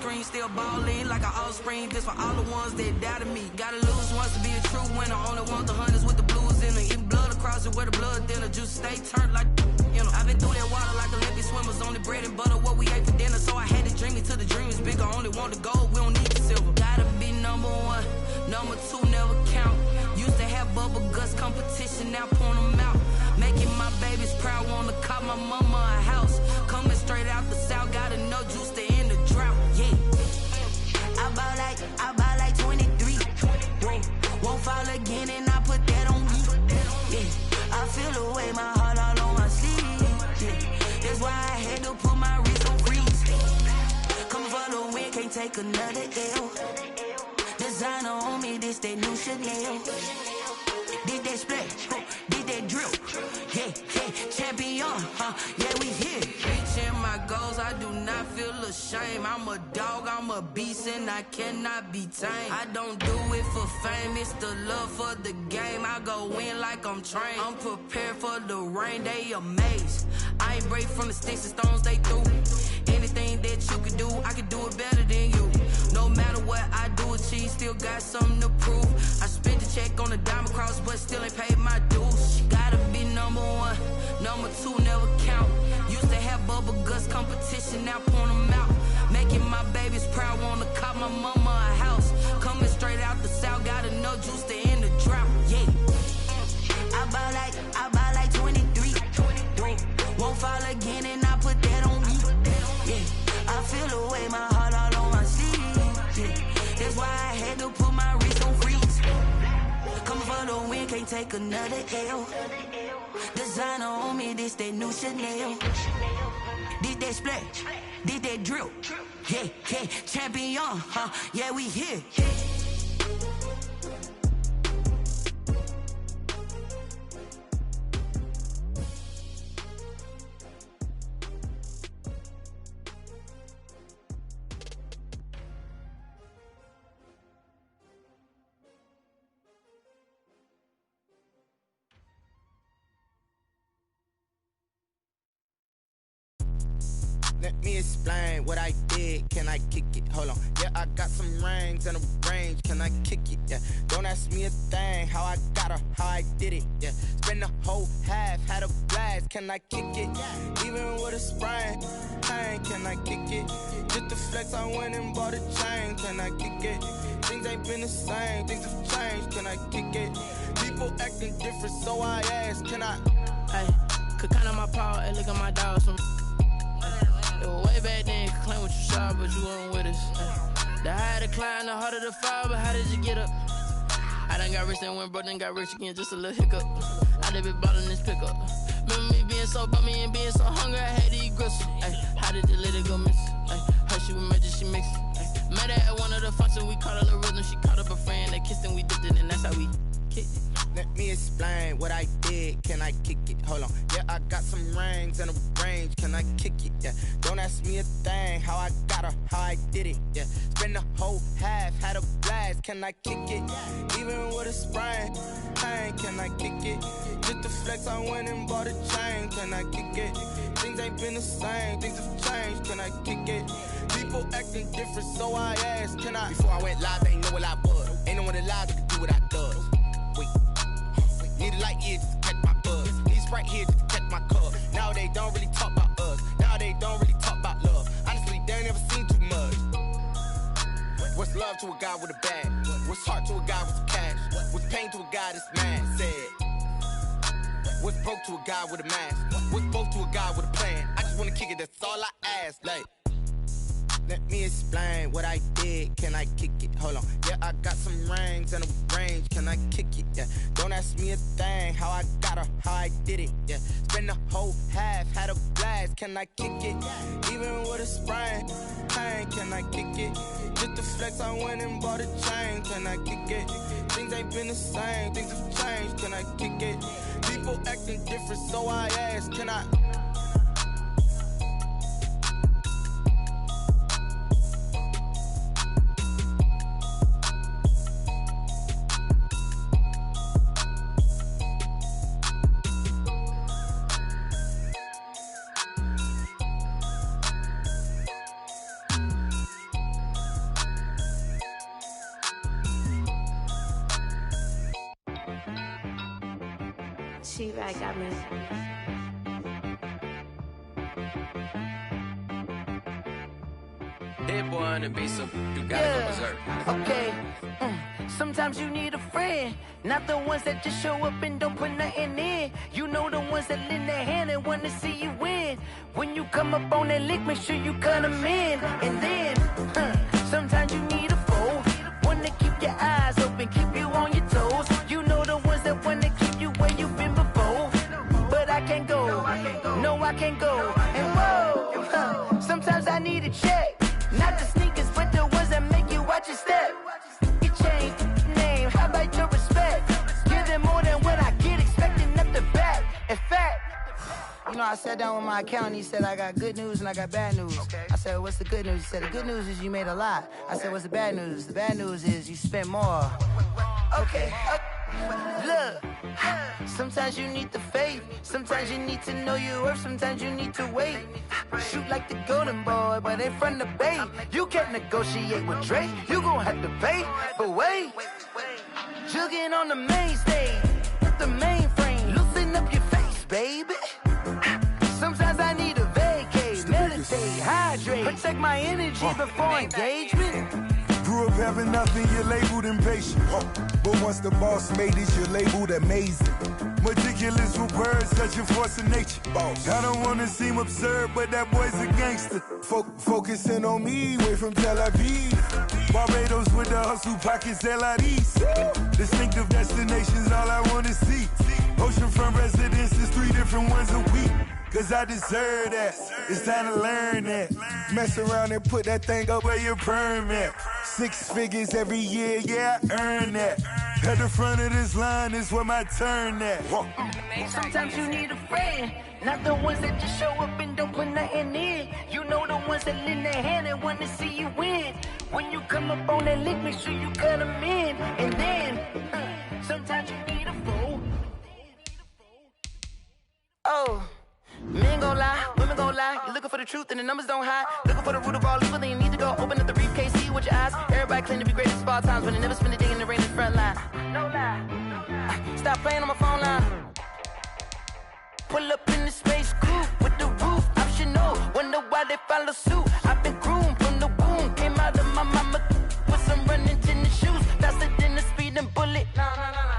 screen, still ballin' like an offspring. This for all the ones that doubted me. Gotta lose once to be a true winner. Only want the hunters with the blues in it. Eating blood across it where the blood thinner. Juice stay turned like, you know. I've been through that water like Olympic swimmers. Only bread and butter, what we ate for dinner. So I had to dream it till the dream is bigger. Only want the gold, we don't need the silver. Gotta be number one, number two never count. Used to have bubble guts competition, now point them out. Making my babies proud, wanna call my mama a house. Coming straight out the south, gotta know juice to end the drought, yeah. I bought like 23. Won't fall again and I put that on me, yeah. I feel the way, my heart all on my sleeve, yeah. That's why I had to put my wrist on freeze. Coming for the win, can't take another L. Designer on me, this that new Chanel. Did that splash, did that drill, yeah, champion, yeah, we here. Reaching my goals, I do not feel ashamed. I'm a dog, I'm a beast, and I cannot be tamed. I don't do it for fame, it's the love for the game. I go in like I'm trained. I'm prepared for the rain, they amazed. I ain't break from the sticks and stones they threw. Anything that you can do, I can do it better than you. No matter what I do, achieve, still got something to prove. I spent the check on the diamond cross, but still ain't paid my dues. Gotta be number one, number two never count. Used to have bubble guts competition, now point them out. Making my babies proud, wanna call my mama a house. Coming straight out the south, gotta know juice to end the drought, yeah. I bought like 23. Won't fall again and I put that on me, yeah. I feel the way, my heart all on my sleeve, yeah. That's why I had to put my wrist on freeze. Coming for the win, can't take another L. Designer on me, this that new Chanel. Did that splash, did that drill, yeah, champion, yeah, we here. Let me explain what I did, can I kick it? Hold on, yeah, I got some rings and a range, can I kick it? Yeah, don't ask me a thing, how I got her, how I did it, yeah. Spend the whole half, had a blast, can I kick it? Even with a sprain, pain, can I kick it? Just the flex, I went and bought a chain, can I kick it? Things ain't been the same, things have changed, can I kick it? People acting different, so I ask, can I? Hey, could count on my paw, and look at my dogs from way back then, could claim what you saw, but you weren't with us. The higher the climb, the harder the fall, but how did you get up? I done got rich and went broke, then got rich again, just a little hiccup. I done been ballin' this pickup. Remember me being so bummy and being so hungry, I had to eat gristle. How did the lady go miss? Her she was magic, she mixed. Met her at one of the functions, we caught her the rhythm, she caught up a friend, they kissed and we dipped it, and that's how we kicked it. Let me explain what I did, can I kick it? Hold on, yeah, I got some rings and a range, can I kick it? Yeah, don't ask me a thing, how I got her, how I did it, yeah. Spend the whole half, had a blast, can I kick it? Even with a sprain, pain, can I kick it? Just the flex, I went and bought a chain, can I kick it? Things ain't been the same, things have changed, can I kick it? People acting different, so I asked, can I? Before I went live, they ain't know what I was. Ain't no one alive that could do what I does. Wait. Need a light here just to catch my buzz. Need Sprite here just to catch my cup. Now they don't really talk about us. Now they don't really talk about love. Honestly, they ain't never seen too much. What's love to a guy with a bag? What's heart to a guy with some cash? What's pain to a guy that's mad? Said. What's broke to a guy with a mask? What's both to a guy with a plan? I just wanna kick it, that's all I ask. Like, let me explain what I did, can I kick it? Hold on, yeah, I got some rings and a range, can I kick it? Yeah, don't ask me a thing, how I got her, how I did it, yeah. Spend the whole half, had a blast, can I kick it? Even with a sprain, pain, can I kick it? Just the flex, I went and bought a chain, can I kick it? Things ain't been the same, things have changed, can I kick it? People acting different, so I ask, can I? She-Rag got me. Hit boy on the beat, so you gotta go berserk. Okay. Sometimes you need a friend, not the ones that just show up and don't put nothing in. You know the ones that lend their hand and wanna see you win. When you come up on that lick, make sure you cut them in. And then, sometimes you need a foe, one to keep your eyes open, keep you on your toes. You know the ones that wanna keep you where you've been before. But I can't go, no I can't go. And whoa, sometimes I need a check, not the sneakers, but the ones that make you watch your step. You change name, how about your respect? Give them more than what I get, expecting nothing back. In fact, you know, I sat down with my accountant, he said, I got good news and I got bad news. Okay. I said, what's the good news? He said, the good news is you made a lot. I said, what's the bad news? The bad news is you spent more. Okay. Look, sometimes you need the faith, sometimes you need to know your worth, sometimes you need to wait. Shoot like the golden boy, but in front of Bay. You can't negotiate with Drake, you gon' have to pay. But wait, jugging on the main stage, the mainframe, loosen up your face, baby. Sometimes I need a vacate, meditate, hydrate, protect my energy before engagement. Grew up having nothing, you're labeled impatient. But once the boss made it, you're labeled amazing. Meticulous with words, such a force of nature. I don't wanna seem absurd, but that boy's a gangster. Focusing on me, way from Tel Aviv. Barbados with the hustle pockets, LIDs. Distinctive destinations, all I wanna see. Oceanfront residences, 3 different ones a week. Cause I deserve that, it's time to learn that. Mess around and put that thing up where your perm at. 6 figures every year, yeah, I earn that. At the front of this line is where my turn at. Sometimes you need a friend, not the ones that just show up and don't put nothing in. You know the ones that lend their hand and wanna see you win. When you come up on that lick, make sure you cut them in. And then, sometimes you need a foe. Oh. Men gon' lie, women gon' lie. You're looking for the truth and the numbers don't hide. Looking for the root of all evil, then you need to go open up the briefcase, see with your eyes. Everybody claim to be great at all times, but they never spend a day in the rain in the front line. No lie. Stop playing on my phone line. Pull up in the space coupe with the roof optional. Wonder why they follow suit. I've been groomed from the womb. Came out of my mama with some running tennis shoes. Faster than the speeding bullet. No,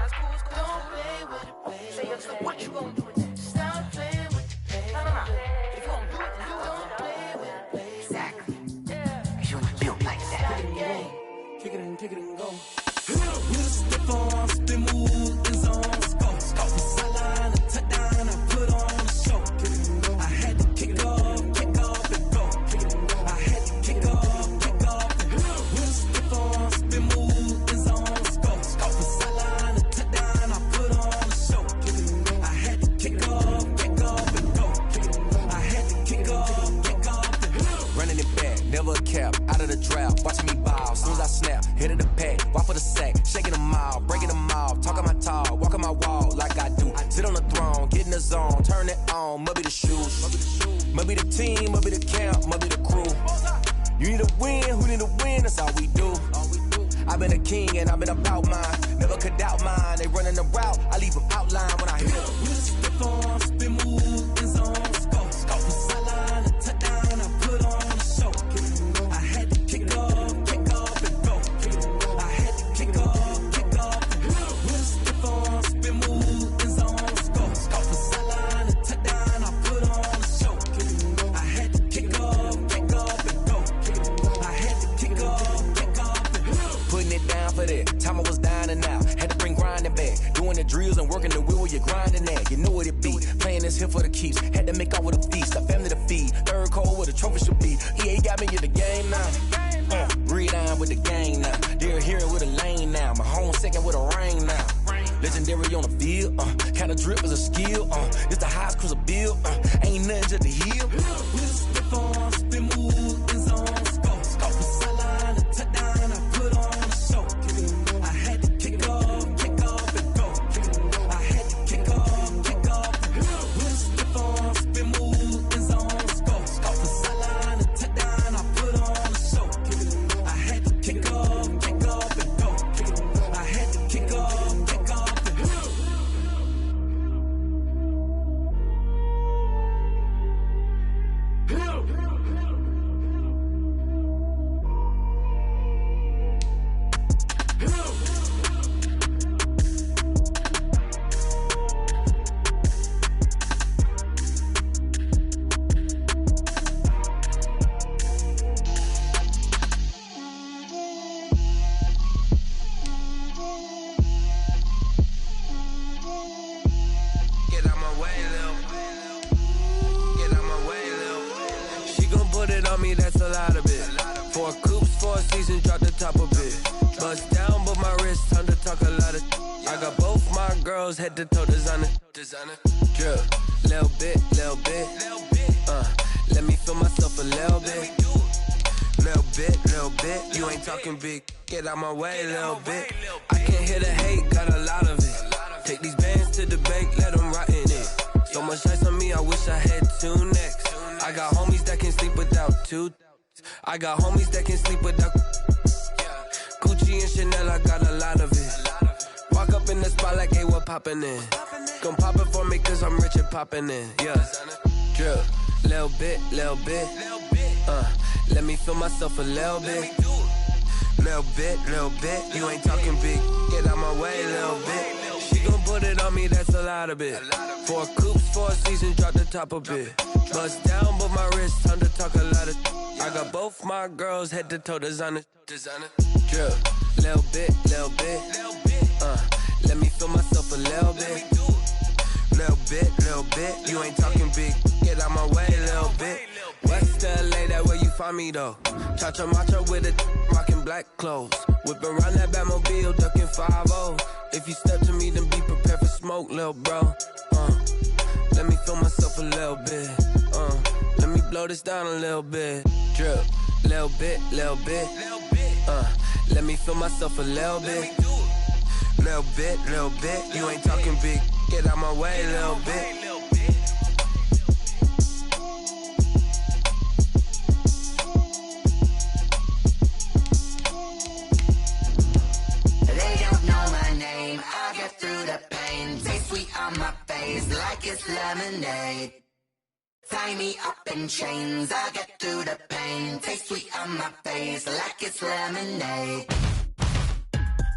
it's cool, it's cool. Don't play with it, baby. Say up, so what you gon' do? Stop playing with it, baby. No. If you gon' do it, then don't play with it, baby. Exactly. Yeah. Cause you ain't built like that. Kick it and go. With a stiff on, spin move, is on, go. Sideline, a touchdown, I put on a show. I had to kick off and go. I had to kick off and go. With a stiff on, spin move, is on, go. Sideline, a touchdown, I put on a show. I had to kick off and go. I had to kick off and go. Running it back, never a cap, out of the drought, watching me ball. Soon as I snap, hit of the pack, walk for the sack, shaking them out, breaking them off, talking my talk, walking my wall like I do. Sit on the throne, get in the zone, turn it on, must be the shoes, must be the team, must be the camp, must be the crew. You need a win, who need a win, that's all we do. I've been a king and I've been about mine, never could doubt mine. They running the route, I leave them outline when I hit them. With a stiff on, spin move, is on, go. Sideline, a touchdown, I put on a show. I had to kick off and go. I had to kick off and go. With a stiff on, spin move, is on, go. Sideline, a touchdown, I put on a show. I had to kick off and go. I had to kick off and go. Putting it down for that, time I was dying and out. Had to bring grinding back, doing the drills and working the wheel where you're grinding at. You know what it be, playing this here for the keeps. Had to make out with a feast, a family to feed. Third cold where the trophy should be. EA got me in the game now. Read on with the gang now. They're here with a lane now. My home second with a ring now. Legendary on the field, kinda drip is a skill. It's the highest cruiser bill, ain't nothing just to heal. With a stiff on, spin move, is on, go. Sideline, a touchdown, I put on a show. I had to kick off and go. I had to kick off and go. With a stiff on, spin move, is on, go. Sideline, a touchdown, I put on a show. I had to kick off and go. I had to kick off and go. 4 seasons, drop the top a bit. Bust down, but my wrist, time to talk a lot of. I got both my girls head to toe designer. Drip, little bit. Let me feel myself a little bit. Little bit. You ain't talking big. Get out my way, little bit. I can't hear the hate, got a lot of it. Take these bands to the bank, let them rot in it. So much ice on me, I wish I had 2 necks. I got homies that can sleep without 2. I got homies that can sleep without. Gucci and Chanel, I got a lot of it. Walk up in the spot like, hey, what poppin' in? Gon' pop it for me, cause I'm rich and poppin' in. Yeah. Drip, little bit. Let me feel myself a little bit. Little bit. You ain't talking big. Get out my way, little bit. She gon' put it on me, that's a lot of it. 4 coupes, 4 seasons, drop the top a bit. Bust down, but my wrist, time to talk a lot of. I got both my girls head to toe designer. Drip, little bit. Let me feel myself a little bit. Little bit. You ain't talking big. Get out my way, little bit. West LA, that where you find me though. Cha-cha macha with a rockin' black clothes. Whippin' around that Batmobile, duckin' 5-0. If you step to me, then be prepared for smoke, lil' bro. Let me feel myself a little bit. Let me blow this down a little bit. Drip, little bit. Let me feel myself a little bit. Little bit. You ain't talking big. Get out my way, little bit. I get through the pain, taste sweet on my face like it's lemonade. Tie me up in chains, I get through the pain, taste sweet on my face like it's lemonade.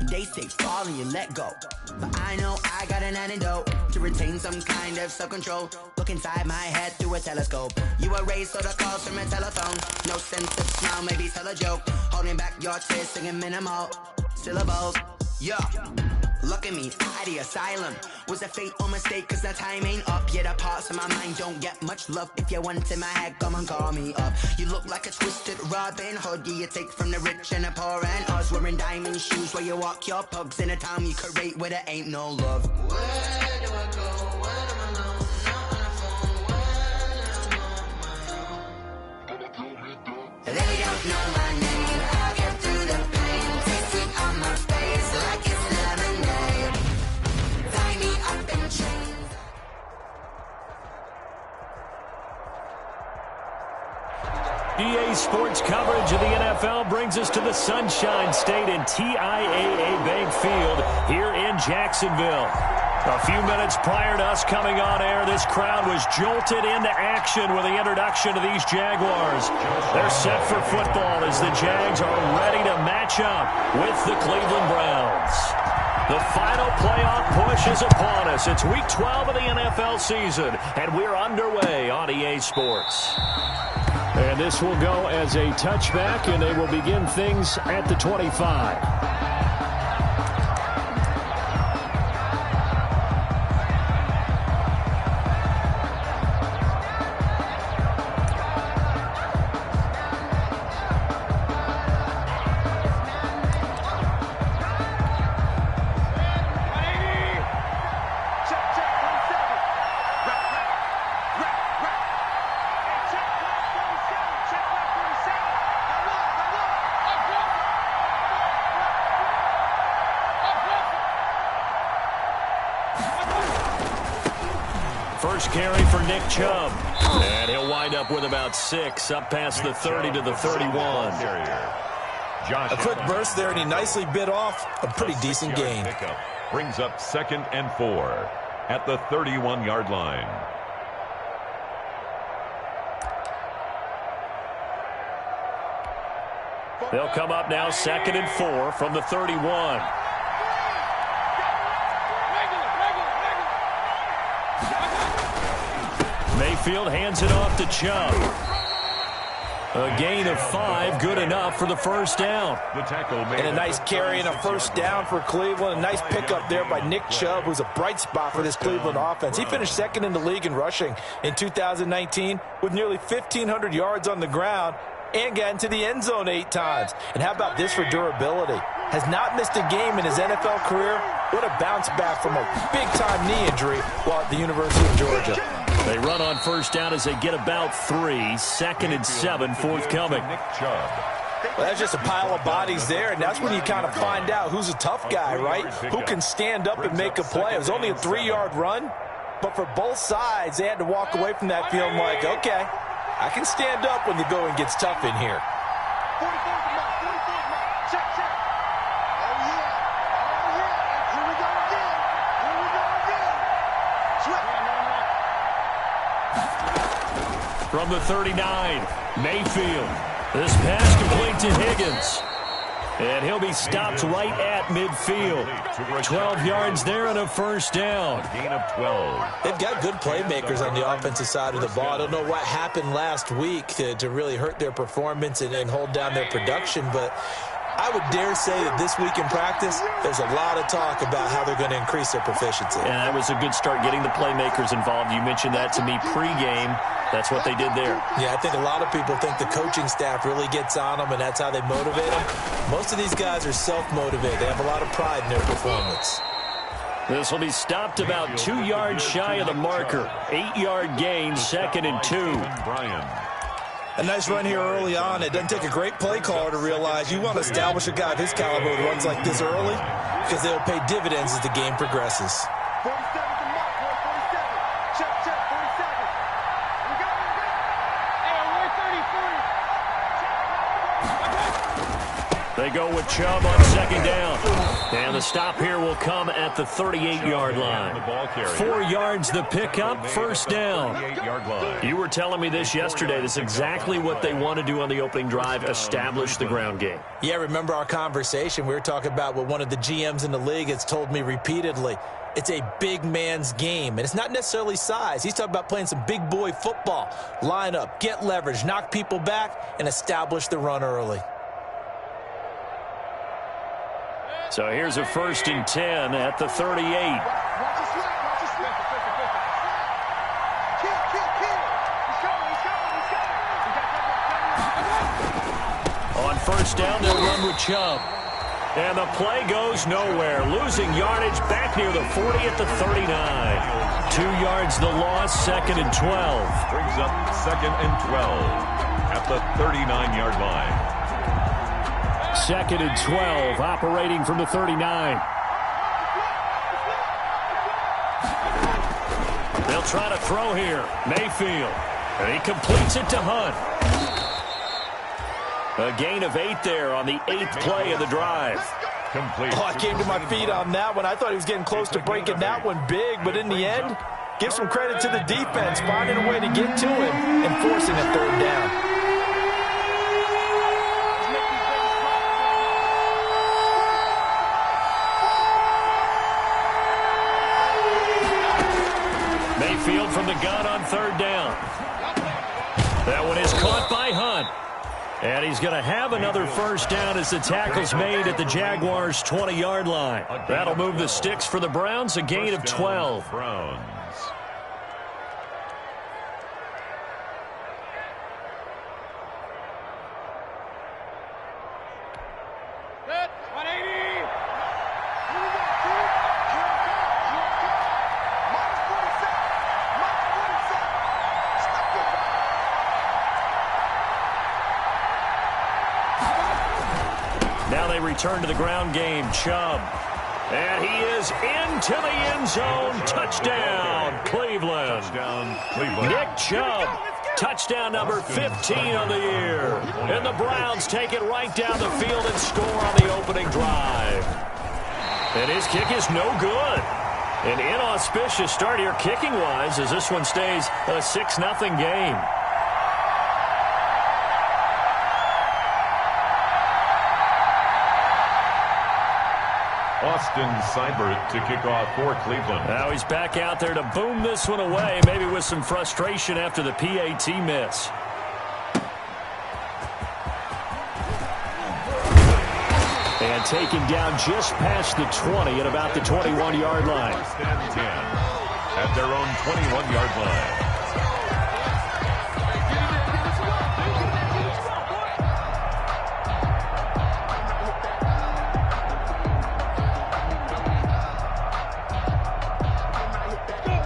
They say fall and you let go, but I know I got an antidote to retain some kind of self-control. Look inside my head through a telescope. You erase all the calls from a telephone. No sense of smile, maybe tell a joke. Holding back your tears, singing minimal syllables. Yeah, look at me, out the asylum. Was a fate or mistake, cause the time ain't up. Yet the parts of my mind don't get much love. If you want in my head, come and call me up. You look like a twisted Robin Hood. You take from the rich and the poor and us. Wearing diamond shoes where you walk your pugs in a town you create where there ain't no love. Where do I go? Where do I know? Not on the phone, when I'm on my own. They don't know my name. I get through the pain. Taste it on my face like it's lemonade. Tie me up in chains. EA Sports coverage of the NFL brings us to the Sunshine State and TIAA Bank Field here in Jacksonville. A few minutes prior to us coming on air, this crowd was jolted into action with the introduction of these Jaguars. They're set for football as the Jags are ready to match up with the Cleveland Browns. The final playoff push is upon us. It's week 12 of the NFL season, and we're underway on EA Sports. And this will go as a touchback, and they will begin things at the 25. First carry for Nick Chubb. And he'll wind up with about 6, up past the 30 to the 31. A quick burst there, and he nicely bit off a pretty decent gain. Brings up 2nd and 4 at the 31-yard line. They'll come up now 2nd and 4 from the 31. Mayfield hands it off to Chubb. A gain of 5, good enough for the first down. And a nice carry and a first down for Cleveland. A nice pickup there by Nick Chubb, who's a bright spot for this Cleveland offense. He finished 2nd in the league in rushing in 2019 with nearly 1,500 yards on the ground. and got into the end zone 8 times. And how about this for durability? Has not missed a game in his NFL career. What a bounce back from a big-time knee injury while at the University of Georgia. They run on first down as they get about 3. 2nd and 7 forthcoming. Well, that's just a pile of bodies there, and that's when you kind of find out who's a tough guy, right? Who can stand up and make a play. It was only a 3-yard run, but for both sides, they had to walk away from that feeling like, okay, I can stand up when the going gets tough in here. From the 39, Mayfield. This pass complete to Higgins. And he'll be stopped right at midfield. 12 yards there and a first down. Gain of 12. They've got good playmakers on the offensive side of the ball. I don't know what happened last week to really hurt their performance and hold down their production, but I would dare say that this week in practice, there's a lot of talk about how they're going to increase their proficiency. And that was a good start, getting the playmakers involved. You mentioned that to me pregame. That's what they did there. Yeah, I think a lot of people think the coaching staff really gets on them, and that's how they motivate them. Most of these guys are self-motivated. They have a lot of pride in their performance. This will be stopped about 2 yards shy of the marker. 8-yard gain, 2nd and 2. A nice run here early on. It doesn't take a great play caller to realize you want to establish a guy of his caliber who runs like this early because they'll pay dividends as the game progresses. 47 to Mark, 47. Check, 47. We got it. Hey, we're 30. They go with Chubb on 2nd down. And the stop here will come at the 38-yard line. 4 yards the pickup, first down. You were telling me this yesterday. This is exactly what they want to do on the opening drive, establish the ground game. Yeah, remember our conversation. We were talking about what one of the GMs in the league has told me repeatedly. It's a big man's game, and it's not necessarily size. He's talking about playing some big boy football. Line up, get leverage, knock people back, and establish the run early. So here's a 1st and 10 at the 38. On first down, they'll run with Chubb. And the play goes nowhere. Losing yardage back near the 40 at the 39. 2 yards the loss, 2nd and 12. Brings up 2nd and 12 at the 39-yard line. 2nd and 12, operating from the 39. They'll try to throw here. Mayfield. And he completes it to Hunt. A gain of 8 there on the 8th play of the drive. Complete. Oh, I came to my feet on that one. I thought he was getting close to breaking that one big, but in the end, give some credit to the defense, finding a way to get to him and forcing a 3rd down. Mayfield from the gun on 3rd down. That one is caught by Hunt. And he's going to have another first down as the tackle's made at the Jaguars' 20-yard line. That'll move the sticks for the Browns, a gain of 12. Browns. Good. 180. Now they return to the ground game. Chubb. And he is into the end zone. Touchdown, Cleveland. Touchdown, Cleveland. Nick Chubb. Touchdown number 15 on the year. And the Browns take it right down the field and score on the opening drive. And his kick is no good. An inauspicious start here kicking-wise as this one stays a 6-0 game. Austin Seibert to kick off for Cleveland. Now he's back out there to boom this one away, maybe with some frustration after the PAT miss. And taken down just past the 20 at about the 21-yard line. First and 10 at their own 21-yard line.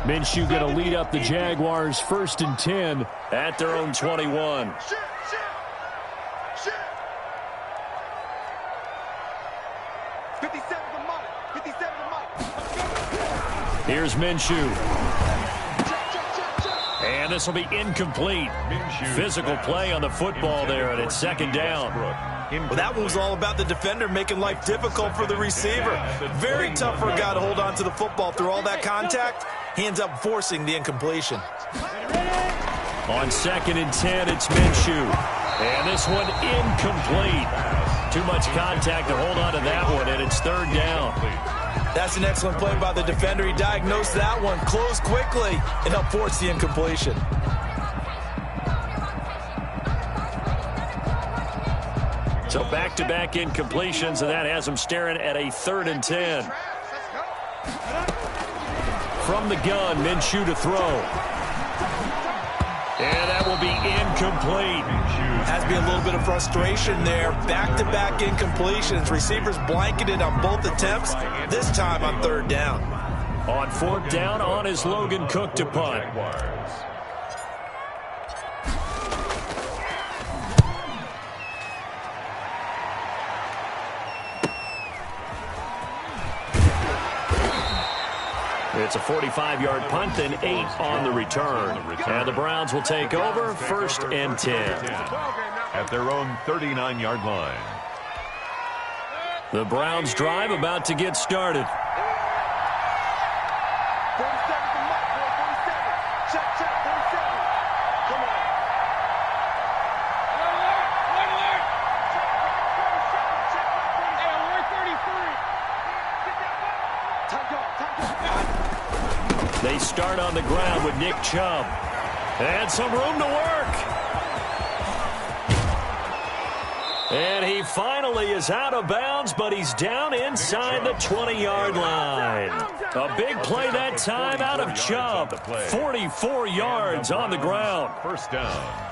Minshew going to lead up the Jaguars 1st and 10 at their own 21. Here's Minshew. And this will be incomplete. Physical play on the football there, and it's 2nd down. Well, that one was all about the defender making life difficult for the receiver. Very tough for a guy to hold on to the football through all that contact. He ends up forcing the incompletion. On 2nd and 10, it's Minshew. And this one incomplete. Too much contact to hold on to that one, and it's 3rd down. That's an excellent play by the defender. He diagnosed that one, closed quickly, and helped force the incompletion. So back-to-back incompletions, and that has him staring at a 3rd and 10. From the gun, Minshew to throw. And that will be incomplete. Has to be a little bit of frustration there. Back-to-back incompletions. Receivers blanketed on both attempts, this time on 3rd down. On 4th down, on is Logan Cook to punt. It's a 45-yard punt, then 8 on the return. And the Browns will take over 1st and 10. At their own 39-yard line. The Browns drive about to get started. They start on the ground with Nick Chubb. And some room to work. And he finally is out of bounds, but he's down inside the 20-yard line. A big play that time out of Chubb. 44 yards on the ground. 1st down.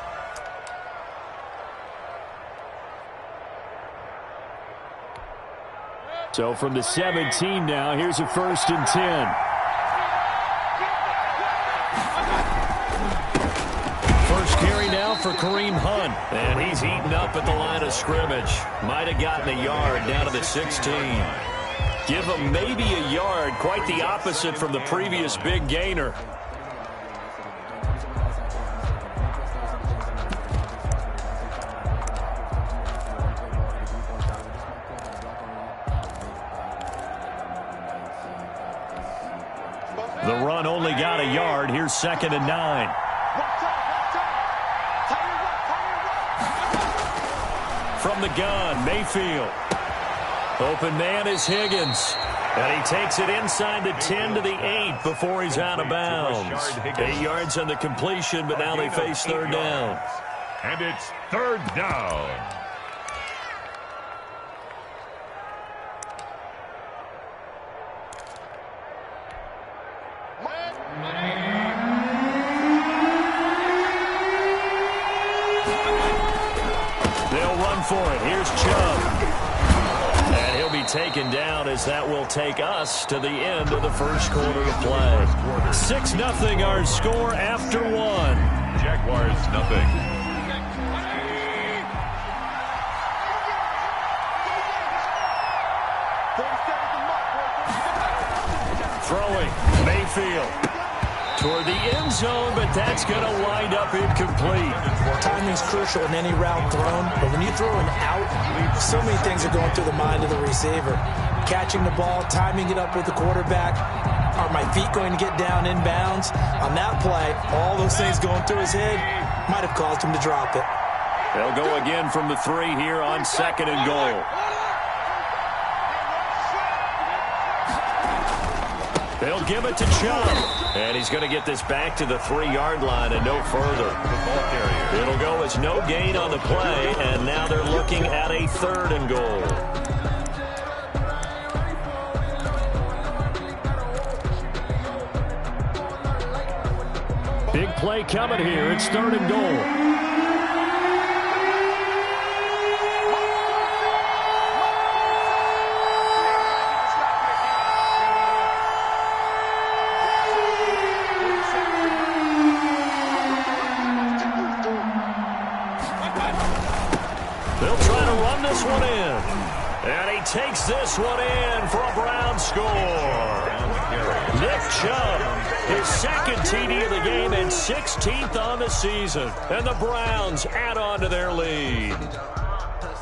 So from the 17 now, here's a 1st and 10. First carry now for Kareem Hunt. And he's heating up at the line of scrimmage. Might have gotten a yard down to the 16. Give him maybe a yard. Quite the opposite from the previous big gainer. The run only got a yard. Here's 2nd and 9. From the gun, Mayfield. Open man is Higgins. And he takes it inside the 10 to the 8 before he's out of bounds. 8 yards on the completion, but now they face 3rd down. And it's 3rd down. For it. Here's Chubb. And he'll be taken down as that will take us to the end of the 1st quarter of play. 6-0 our score after 1. Jaguars nothing. Throwing. Mayfield. Toward the end zone, but that's going to wind up incomplete. Timing's crucial in any route thrown, but when you throw an out, so many things are going through the mind of the receiver. Catching the ball, timing it up with the quarterback. Are my feet going to get down in bounds? On that play, all those things going through his head might have caused him to drop it. They'll go again from the 3 here on 2nd and goal. They'll give it to Chubb. And he's going to get this back to the 3-yard line and no further. It'll go as no gain on the play, and now they're looking at a 3rd and goal. Big play coming here. It's 3rd and goal. takes this one in for a Brown score. Nick Chubb, his second TD of the game and 16th on the season. And the Browns add on to their lead.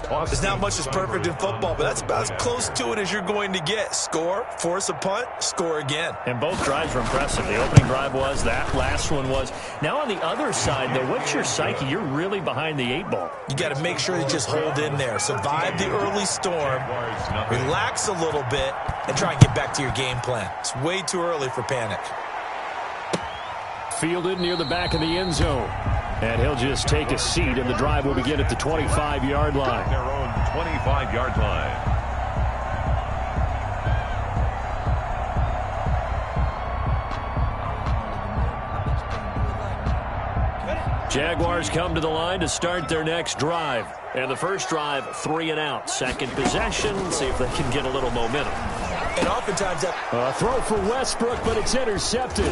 There's not much that's perfect in football, but that's about as close to it as you're going to get. Score, force a punt, score again. And both drives were impressive. The opening drive was, that last one was. Now on the other side, though, what's your psyche? You're really behind the 8 ball. You got to make sure you just hold in there. Survive the early storm, relax a little bit, and try and get back to your game plan. It's way too early for panic. Fielded near the back of the end zone. And he'll just take a seat, and the drive will begin at the 25-yard line. Their own 25-yard line. Jaguars come to the line to start their next drive. And the first drive, 3 and out. Second possession, see if they can get a little momentum. And oftentimes that throw for Westbrook, but it's intercepted.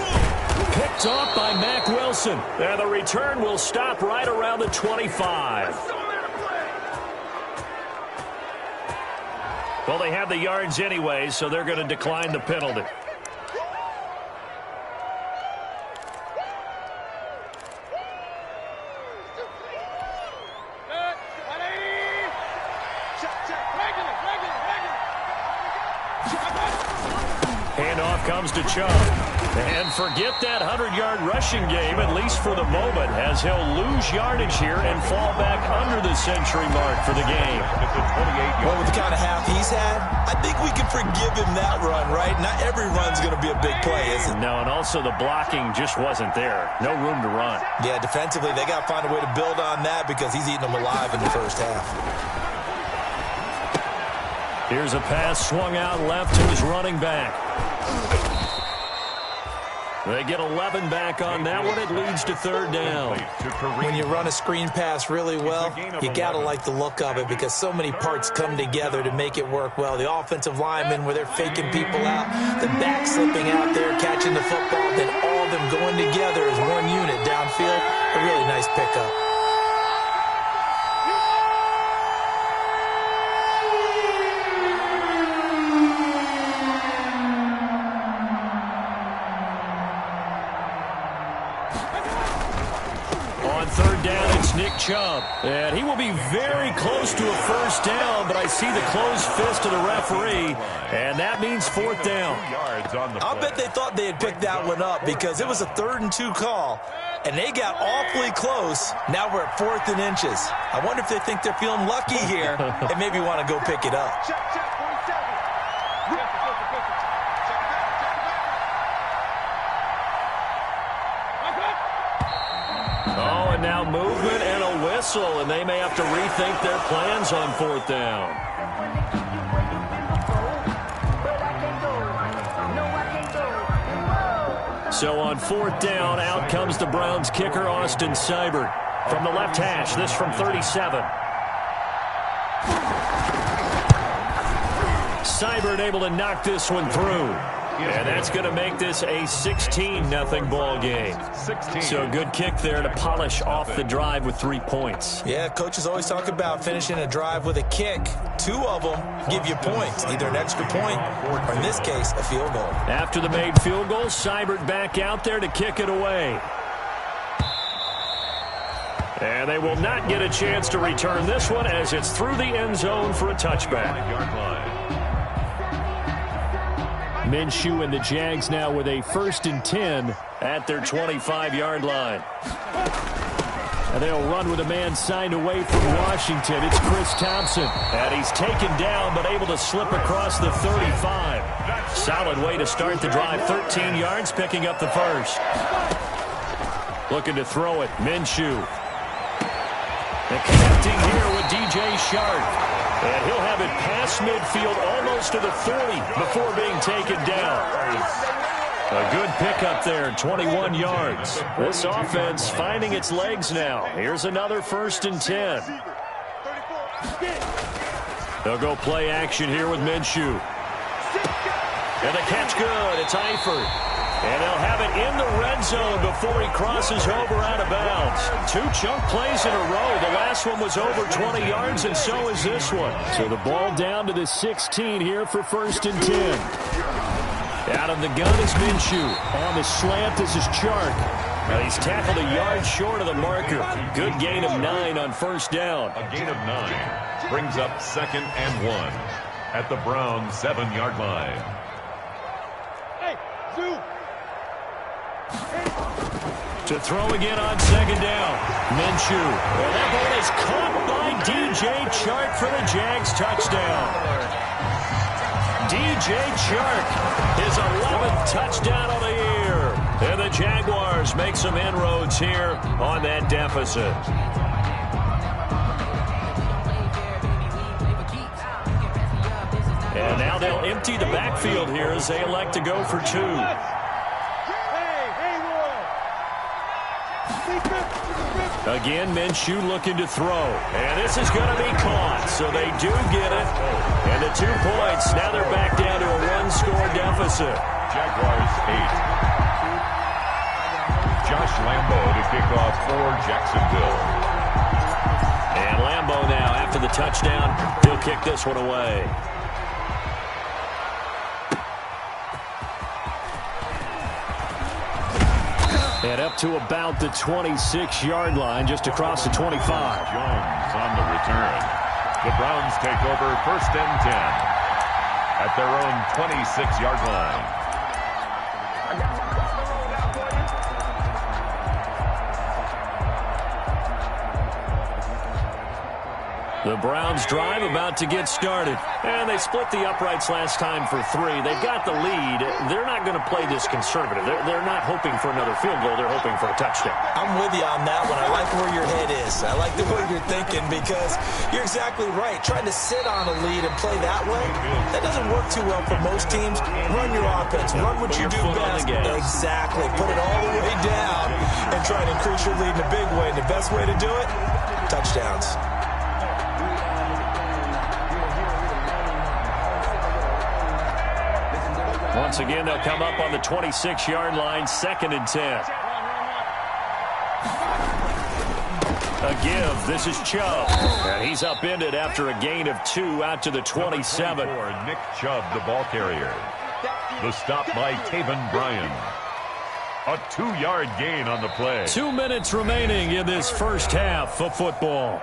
Picked off by Mack Wilson. And the return will stop right around the 25. Well, they have the yards anyway, so they're going to decline the penalty. Handoff comes to Chubb. And forget that 100-yard rushing game, at least for the moment, as he'll lose yardage here and fall back under the century mark for the game. Well, with the kind of half he's had, I think we can forgive him that run, right? Not every run's going to be a big play, is it? No, and also the blocking just wasn't there. No room to run. Yeah, defensively, they got to find a way to build on that because he's eating them alive in the first half. Here's a pass swung out left to his running back. They get 11 back on that one. It leads to third down. When you run a screen pass really well, you got to like the look of it because so many parts come together to make it work well. The offensive linemen where they're faking people out, the back slipping out there, catching the football, then all of them going together as one unit downfield. A really nice pickup. Third down, it's Nick Chubb. And he will be very close to a first down, but I see the closed fist of the referee, and that means fourth down. I'll bet they thought they had picked that one up because it was a 3rd and 2 call, and they got awfully close. Now we're at 4th and inches. I wonder if they think they're feeling lucky here and maybe want to go pick it up. And now movement and a whistle, and they may have to rethink their plans on fourth down. So on fourth down, out comes the Browns kicker, Austin Seibert. From the left hash, this from 37. Seibert able to knock this one through. And that's going to make this a 16-0 ball game. So a good kick there to polish off the drive with 3 points. Yeah, coaches always talk about finishing a drive with a kick. 2 of them give you points, either an extra point or, in this case, a field goal. After the made field goal, Seibert back out there to kick it away. And they will not get a chance to return this one as it's through the end zone for a touchback. Minshew and the Jags now with a 1st and 10 at their 25-yard line. And they'll run with a man signed away from Washington. It's Chris Thompson. And he's taken down but able to slip across the 35. Solid way to start the drive. 13 yards, picking up the first. Looking to throw it, Minshew. And connecting here with DJ Shark. And he'll have it past midfield almost to the 30 before being taken down. A good pickup there, 21 yards. This offense finding its legs now. Here's another 1st and 10. They'll go play action here with Minshew. And the catch good. It's Eifert. And he'll have it in the red zone before he crosses over out of bounds. 2 chunk plays in a row. The last one was over 20 yards, and so is this one. So the ball down to the 16 here for 1st and 10. Out of the gun is Minshew. On the slant, this is Chark. Now he's tackled a yard short of the marker. Good gain of 9 on 1st down. A gain of 9 brings up 2nd and 1 at the Browns' 7-yard line. To throw again on 2nd down. Minshew. Well, that ball is caught by DJ Chark for the Jags touchdown. DJ Chark, his 11th touchdown of the year. And the Jaguars make some inroads here on that deficit. And now they'll empty the backfield here as they elect to go for 2. Again, Minshew looking to throw. And this is going to be caught, so they do get it. And the 2 points, now they're back down to a 1-score deficit. Jaguars 8. Josh Lambo to kick off for Jacksonville. And Lambo now, after the touchdown, he'll kick this one away. And up to about the 26-yard line, just across the 25. Jones on the return. The Browns take over 1st and 10 at their own 26-yard line. The Browns drive about to get started. And they split the uprights last time for 3. They've got the lead. They're not going to play this conservative. They're not hoping for another field goal. They're hoping for a touchdown. I'm with you on that one. I like where your head is. I like the way you're thinking because you're exactly right. Trying to sit on a lead and play that way, that doesn't work too well for most teams. Run your offense. Run what you do best. Exactly. Put it all the way down and try to increase your lead in a big way. And the best way to do it, touchdowns. Once again, they'll come up on the 26-yard line, 2nd and 10. A give. This is Chubb. And he's upended after a gain of 2 out to the 27. Nick Chubb, the ball carrier. The stop by Taven Bryan. A 2-yard gain on the play. 2 minutes remaining in this first half of football.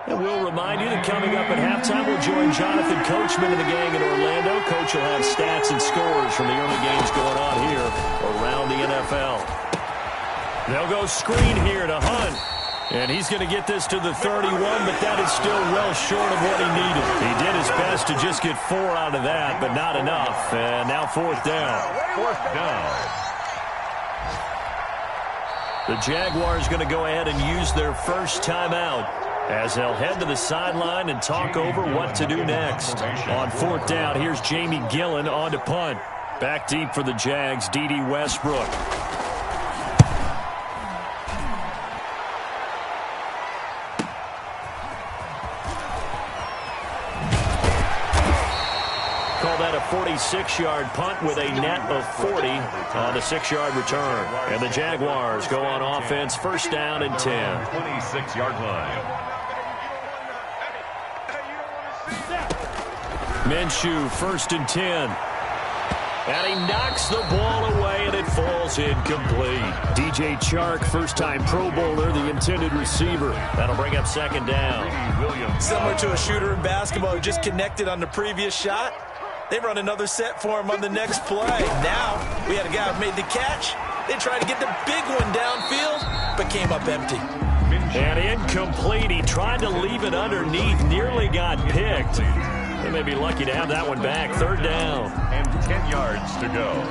And we'll remind you that coming up at halftime, we'll join Jonathan Coachman and the gang in Orlando. Coach will have stats and scores from the early games going on here around the NFL. They'll go screen here to Hunt. And he's going to get this to the 31, but that is still well short of what he needed. He did his best to just get 4 out of that, but not enough. And now 4th down. 4th down. The Jaguars going to go ahead and use their first timeout as they'll head to the sideline and talk over what to do next. On 4th down, here's Jamie Gillen on to punt. Back deep for the Jags, D.D. Westbrook. Call that a 46-yard punt with a net of 40 on the 6-yard return. And the Jaguars go on offense, 1st down and 10. 26-yard line. Minshew, 1st and 10. And he knocks the ball away, and it falls incomplete. DJ Chark, first-time Pro Bowler, the intended receiver. That'll bring up 2nd down. Similar to a shooter in basketball who just connected on the previous shot. They run another set for him on the next play. Now, we had a guy who made the catch. They tried to get the big one downfield, but came up empty. And incomplete. He tried to leave it underneath, nearly got picked. They may be lucky to have that one back. 3rd down. And 10 yards to go.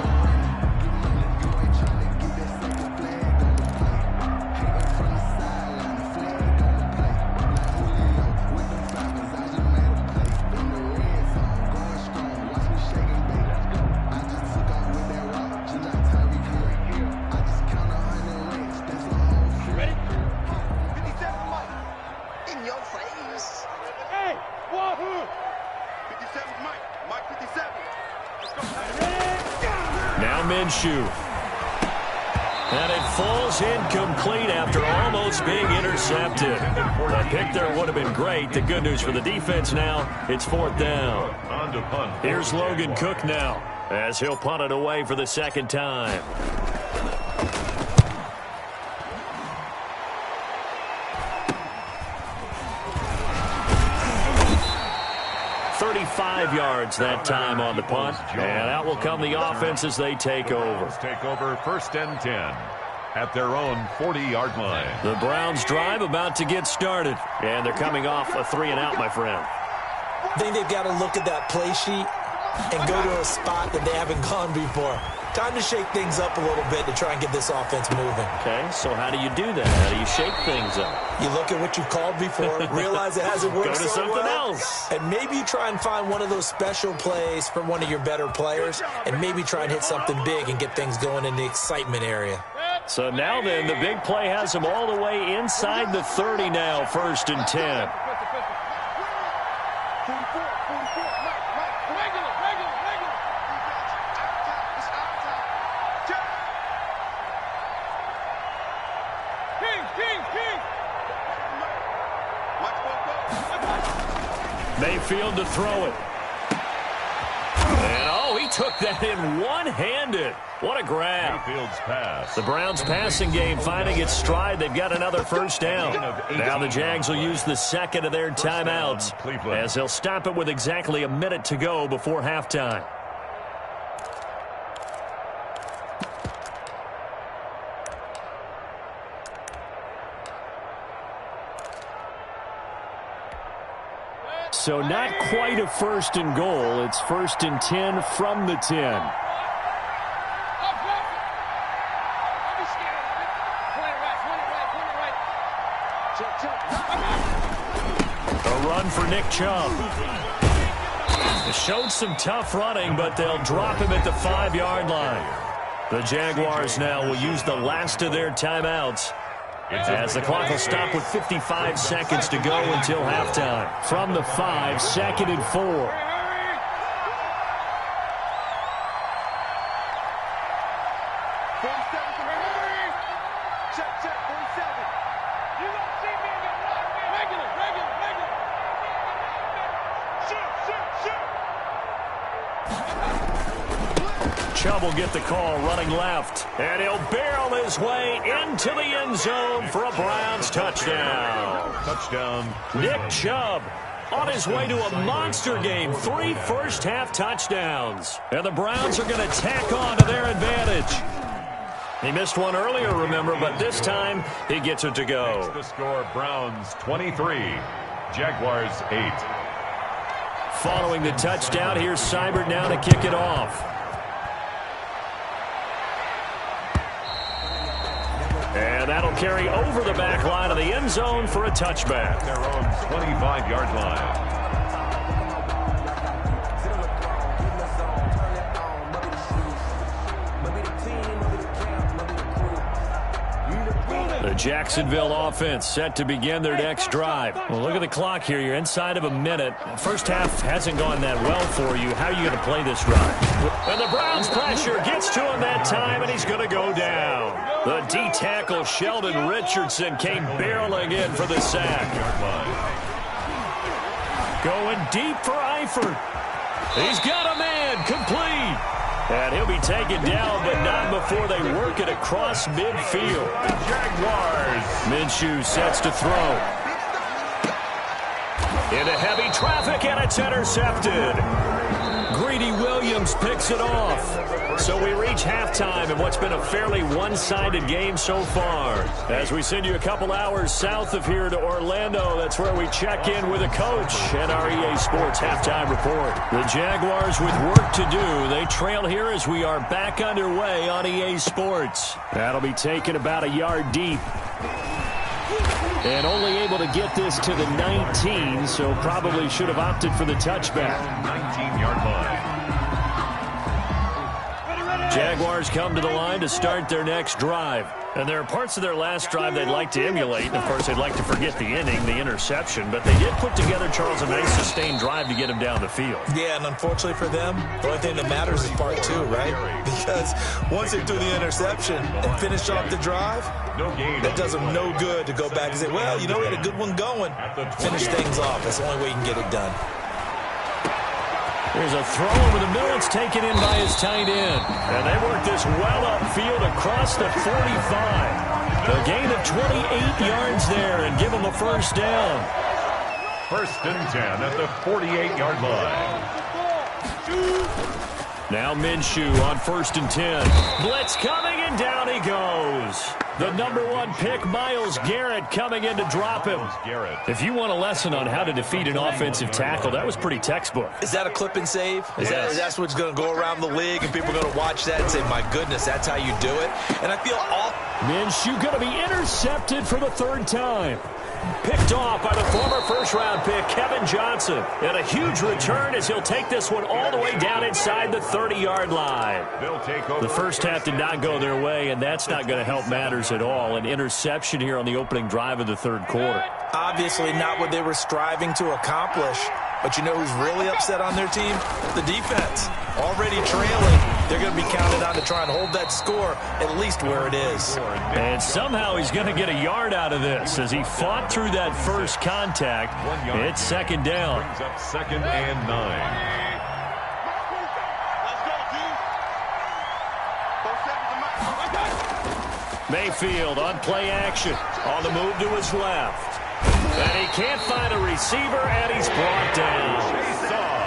Minshew. And it falls incomplete after almost being intercepted. The pick there would have been great. The good news for the defense now, it's 4th down. Here's Logan Cook now, as he'll punt it away for the second time. 35 yards that time on the punt. And out will come the offense as they take over. Take over 1st and 10 at their own 40-yard line. The Browns drive about to get started. And they're coming off a 3-and-out, my friend. I think they've got to look at that play sheet and go to a spot that they haven't gone before. Time to shake things up a little bit to try and get this offense moving. Okay, so how do you do that? How do you shake things up? You look at what you've called before, realize it hasn't worked Go to so something well, else. and maybe you try and find one of those special plays from one of your better players, and maybe try and hit something big and get things going in the excitement area. So now then, the big play has them all the way inside the 30 now, 1st and 10. Mayfield to throw it. And oh, he took that in one-handed. What a grab. Mayfield's pass. The Browns passing game finding its stride. They've got another 1st down. Now the Jags will use the 2nd of their timeouts as they'll stop it with exactly a minute to go before halftime. So not quite a 1st and goal. It's 1st and 10 from the 10. A run for Nick Chubb. They showed some tough running, but they'll drop him at the 5-yard line. The Jaguars now will use the last of their timeouts, as the clock will stop with 55 seconds to go until halftime. From the 5, 2nd and 4. Chubb will get the call running left, and he'll barrel his way into the end zone for a Browns touchdown. Touchdown. Nick Chubb on his way to a monster game. 3 first-half touchdowns. And the Browns are going to tack on to their advantage. He missed one earlier, remember, but this time he gets it to go. Makes the score Browns 23, Jaguars 8. Following the touchdown, here's Seibert now to kick it off. And that'll carry over the back line of the end zone for a touchback. Their own 25-yard line. The Jacksonville offense set to begin their next drive. Well, look at the clock here. You're inside of a minute. First half hasn't gone that well for you. How are you going to play this drive? And the Browns pressure gets to him that time, and he's going to go down. The D-tackle Sheldon Richardson came barreling in for the sack. Going deep for Eifert. He's got a man, complete. And he'll be taken down, but not before they work it across midfield. Jaguars. Minshew sets to throw. Into heavy traffic, and it's intercepted. Greedy Williams picks it off. So we reach halftime in what's been a fairly one-sided game so far. As we send you a couple hours south of here to Orlando, that's where we check in with a coach and our EA Sports halftime report. The Jaguars with work to do. They trail here as we are back underway on EA Sports. That'll be taken about a yard deep. And only able to get this to the 19, so probably should have opted for the touchback. 19-yard line. Jaguars come to the line to start their next drive. And there are parts of their last drive they'd like to emulate. And of course, they'd like to forget the inning, the interception. But they did put together, Charles, a nice sustained drive to get him down the field. Yeah, and unfortunately for them, the only thing that matters is part two, right? Because once they do the interception and finish off the drive, that does them no good to go back and say, well, you know, we had a good one going. Finish things off. That's the only way you can get it done. There's a throw over the middle. It's taken in by his tight end. And they work this well upfield across the 45. A gain of 28 yards there and give him a first down. 1st and 10 at the 48-yard line. Now Minshew on 1st and 10. Blitz coming, and down he goes. The #1 pick, Myles Garrett, coming in to drop him. If you want a lesson on how to defeat an offensive tackle, that was pretty textbook. Is that a clip and save? That's what's going to go around the league, and people are going to watch that and say, my goodness, that's how you do it? And I feel Minshew going to be intercepted for the 3rd time. Picked off by the former first-round pick, Kevin Johnson. And a huge return as he'll take this one all the way down inside the 30-yard line. The first half did not go their way, and that's not going to help matters at all. An interception here on the opening drive of the 3rd quarter. Obviously not what they were striving to accomplish. But you know who's really upset on their team? The defense. Already trailing. They're going to be counted on to try and hold that score at least where it is. And somehow he's going to get a yard out of this as he fought through that first contact. It's 2nd down. Brings up 2nd and 9. Mayfield on play action. On the move to his left. And he can't find a receiver, and he's brought down.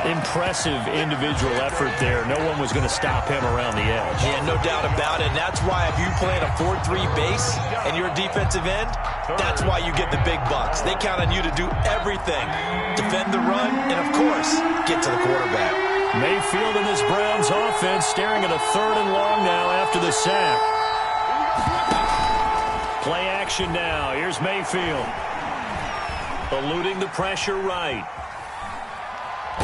Impressive individual effort there. No one was going to stop him around the edge. Yeah, no doubt about it. And that's why if you play in a 4-3 base and you're a defensive end, that's why you get the big bucks. They count on you to do everything. Defend the run and, of course, get to the quarterback. Mayfield and this Browns offense staring at a 3rd and long now after the sack. Play action now. Here's Mayfield. Eluding the pressure right.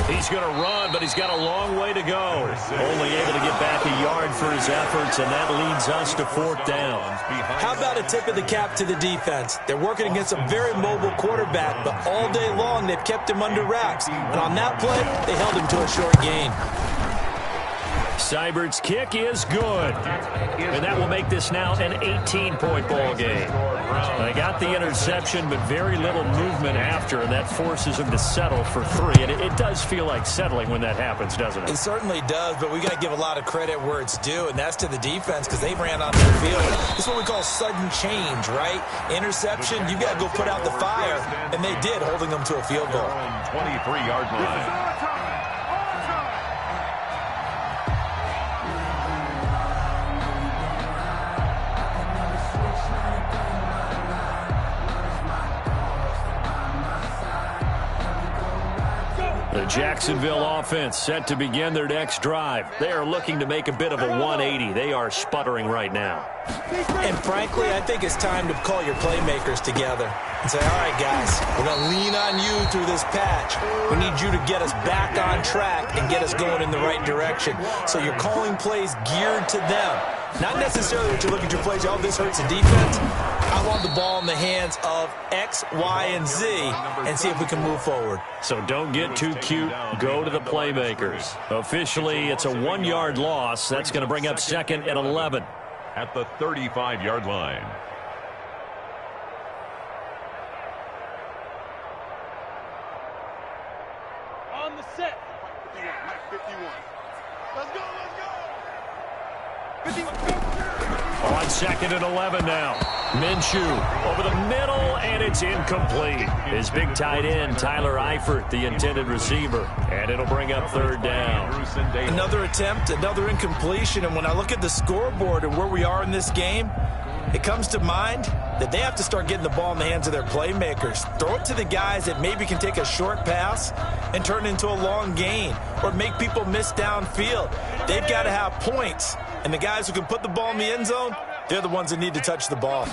He's going to run, but he's got a long way to go. Only able to get back a yard for his efforts, and that leads us to 4th down. How about a tip of the cap to the defense? They're working against a very mobile quarterback, but all day long they've kept him under wraps. And on that play, they held him to a short gain. Seibert's kick is good. And that will make this now an 18-point ball game. They got the interception, but very little movement after, and that forces him to settle for 3. And it does feel like settling when that happens, doesn't it? It certainly does, but we got to give a lot of credit where it's due, and that's to the defense because they ran onto the field. This is what we call sudden change, right? Interception, you got to go put out the fire, and they did, holding them to a field goal. 23-yard line. The Jacksonville offense set to begin their next drive. They are looking to make a bit of a 180. They are sputtering right now. And frankly, I think it's time to call your playmakers together and say, all right, guys, we're going to lean on you through this patch. We need you to get us back on track and get us going in the right direction. So you're calling plays geared to them. Not necessarily what you look at your plays, oh, this hurts the defense. I want the ball in the hands of X, Y, and Z and see if we can move forward. So don't get too cute. Go to the playmakers. Officially, it's a 1-yard loss. That's going to bring up 2nd and 11. At the 35-yard line. On the set. 51. Let's go, let's go. 51. On 2nd and 11 now. Minshew over the middle, and it's incomplete. His big tight end, Tyler Eifert, the intended receiver. And it'll bring up 3rd down. Another attempt, another incompletion. And when I look at the scoreboard and where we are in this game, it comes to mind that they have to start getting the ball in the hands of their playmakers. Throw it to the guys that maybe can take a short pass and turn it into a long gain or make people miss downfield. They've got to have points. And the guys who can put the ball in the end zone, they're the ones that need to touch the ball.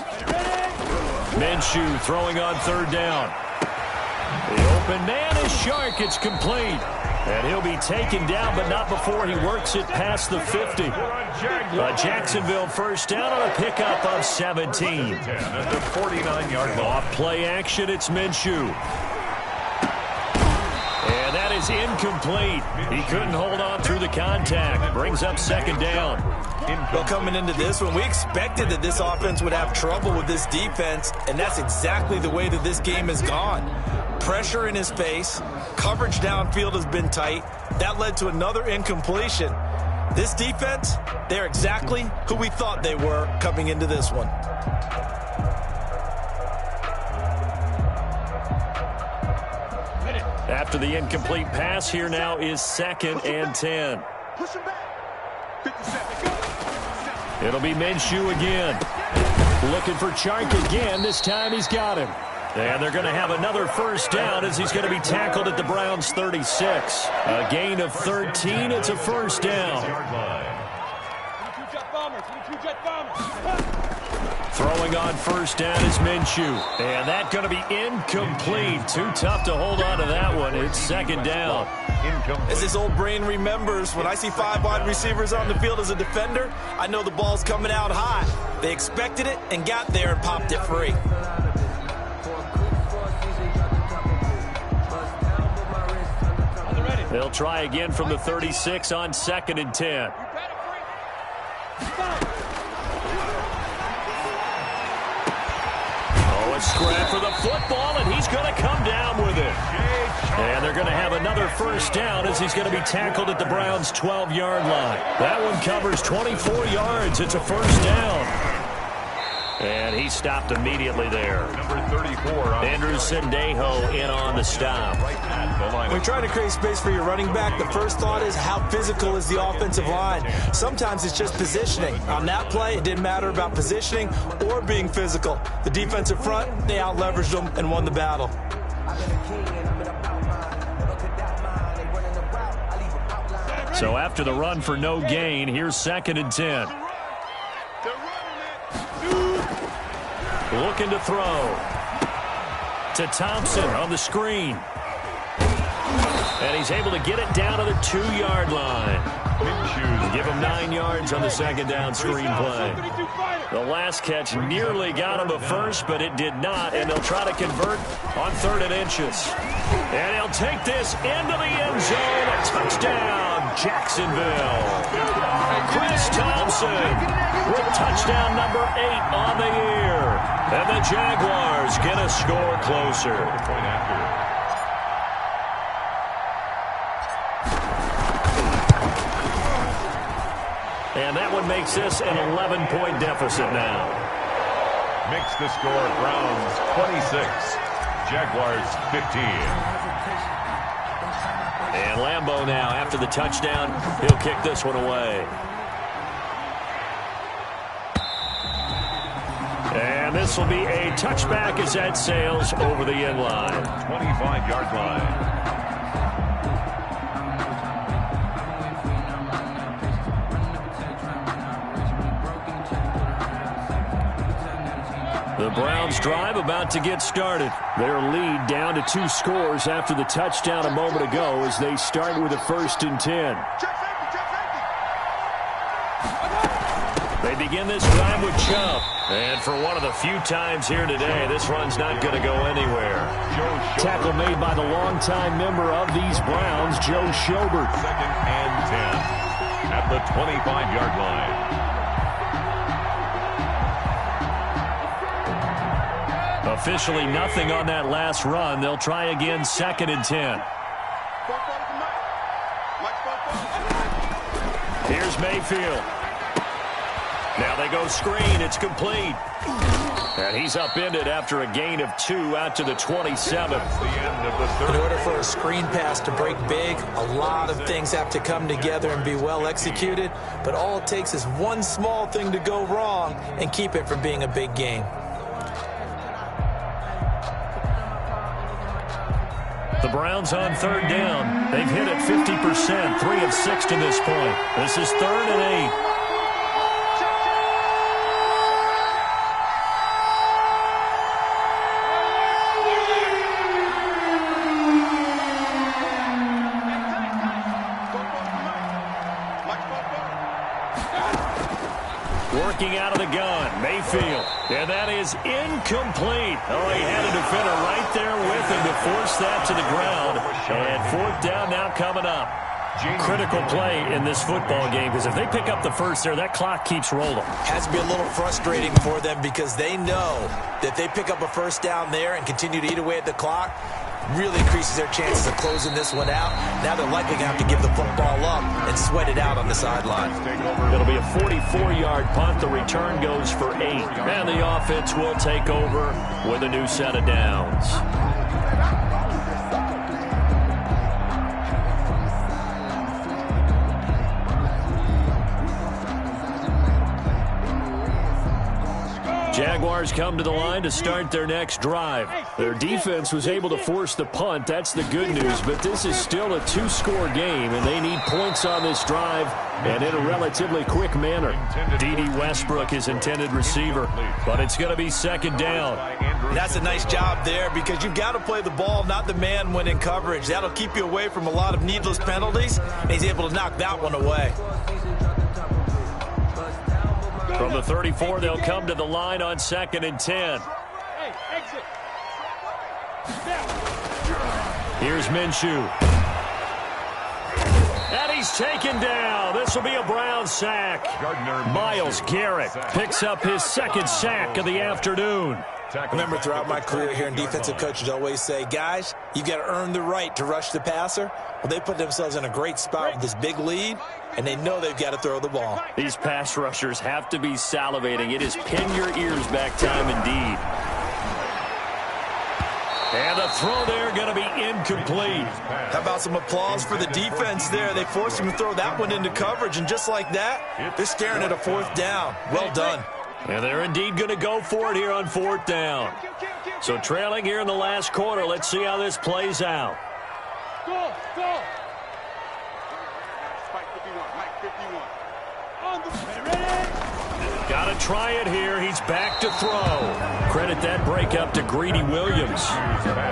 Minshew throwing on 3rd down. The open man is Shark. It's complete. And he'll be taken down, but not before he works it past the 50. A Jacksonville first down on a pickup of 17. At the 49-yard line. Off play action, it's Minshew. And that is incomplete. He couldn't hold on through the contact. Brings up second down. Well, coming into this one, we expected that this offense would have trouble with this defense, and that's exactly the way that this game has gone. Pressure in his face, coverage downfield has been tight. That led to another incompletion. This defense, they're exactly who we thought they were coming into this one. After the incomplete pass, here now is 2nd and 10. Push him back. 57. Go. It'll be Minshew again. Looking for Chark again. This time he's got him. And they're going to have another first down as he's going to be tackled at the Browns' 36. A gain of 13. It's a first down. 22 jet bombers. 22 jet bombers. Throwing on first down is Minshew. And that's going to be incomplete. Too tough to hold on to that one. It's second down. As his old brain remembers, when I see 5 wide receivers on the field as a defender, I know the ball's coming out high. They expected it and got there and popped it free. They'll try again from the 36 on 2nd and 10. Oh, a scrap for the football, and he's going to come down with it. And they're going to have another first down as he's going to be tackled at the Browns' 12-yard line. That one covers 24 yards. It's a first down. And he stopped immediately there. Number 34. Andrew Sendejo in on the stop. When you're trying to create space for your running back, the first thought is how physical is the offensive line. Sometimes it's just positioning. On that play, it didn't matter about positioning or being physical. The defensive front, they out-leveraged them and won the battle. So after the run for no gain, here's 2nd and 10. Looking to throw to Thompson on the screen. And he's able to get it down to the 2-yard line. Give him 9 yards on the second down screen play. The last catch nearly got him a first, but it did not, and they'll try to convert on 3rd and inches. And he'll take this into the end zone. A touchdown, Jacksonville. Chris Thompson with touchdown number 8 on the year. And the Jaguars get a score closer. And that one makes this an 11-point deficit now. Makes the score Browns 26, Jaguars 15. And Lambeau now, after the touchdown, he'll kick this one away. And this will be a touchback as that sails over the end line. 25-yard line. The Browns drive about to get started. Their lead down to 2 scores after the touchdown a moment ago as they start with a 1st and 10. They begin this drive with Chubb. And for one of the few times here today, this run's not going to go anywhere. Tackle made by the longtime member of these Browns, Joe Schobert. 2nd and 10 at the 25-yard line. Officially nothing on that last run. They'll try again 2nd and 10. Here's Mayfield. Now they go screen. It's complete. And he's upended after a gain of 2 out to the 27. In order for a screen pass to break big, a lot of things have to come together and be well executed. But all it takes is one small thing to go wrong and keep it from being a big game. The Browns on 3rd down. They've hit it 50%, 3 of 6 to this point. This is 3rd and 8. Working out of the gun, Mayfield. And that is incomplete. Oh, he had a defender right there with him to force that to the ground. And fourth down now coming up. Critical play in this football game, because if they pick up the first there, that clock keeps rolling. Has to be a little frustrating for them because they know that they pick up a first down there and continue to eat away at the clock, really increases their chances of closing this one out. Now they're likely going to have to give the football up and sweat it out on the sideline. It'll be a 44-yard punt. The return goes for 8. And the offense will take over with a new set of downs. Jaguars come to the line to start their next drive. Their defense was able to force the punt. That's the good news, but this is still a 2-score game, and they need points on this drive and in a relatively quick manner. D.D. Westbrook is intended receiver, but it's going to be second down. That's a nice job there because you've got to play the ball, not the man when in coverage. That'll keep you away from a lot of needless penalties, and he's able to knock that one away. From the 34, they'll come to the line on 2nd and 10. Hey, exit. Here's Minshew. And he's taken down. This will be a Brown sack. Myles Garrett picks up his second sack of the afternoon. Remember, throughout my career here in defensive coaches always say, guys, you've got to earn the right to rush the passer. Well, they put themselves in a great spot with this big lead, and they know they've got to throw the ball. These pass rushers have to be salivating. It is pin your ears back time indeed. And the throw there going to be incomplete. How about some applause for the defense there? They forced him to throw that one into coverage, and just like that, they're staring at a fourth down. Well done. And they're indeed going to go for it here on fourth down. So trailing here in the last quarter. Let's see how this plays out. Go, go. Spike 51, Mike 51. On the ready. Got to try it here. He's back to throw. Credit that breakup to Greedy Williams.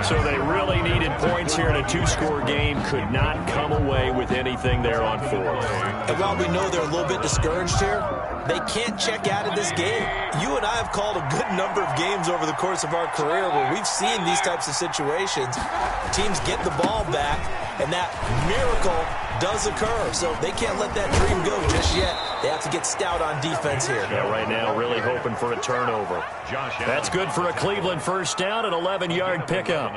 So they really needed points here in a 2-score game. Could not come away with anything there on fourth. And while we know they're a little bit discouraged here, they can't check out of this game. You and I have called a good number of games over the course of our career where we've seen these types of situations. Teams get the ball back, and that miracle does occur. So they can't let that dream go just yet. They have to get stout on defense here. Yeah, right now really hoping for a turnover. That's good for a Cleveland first down, an 11-yard pickup.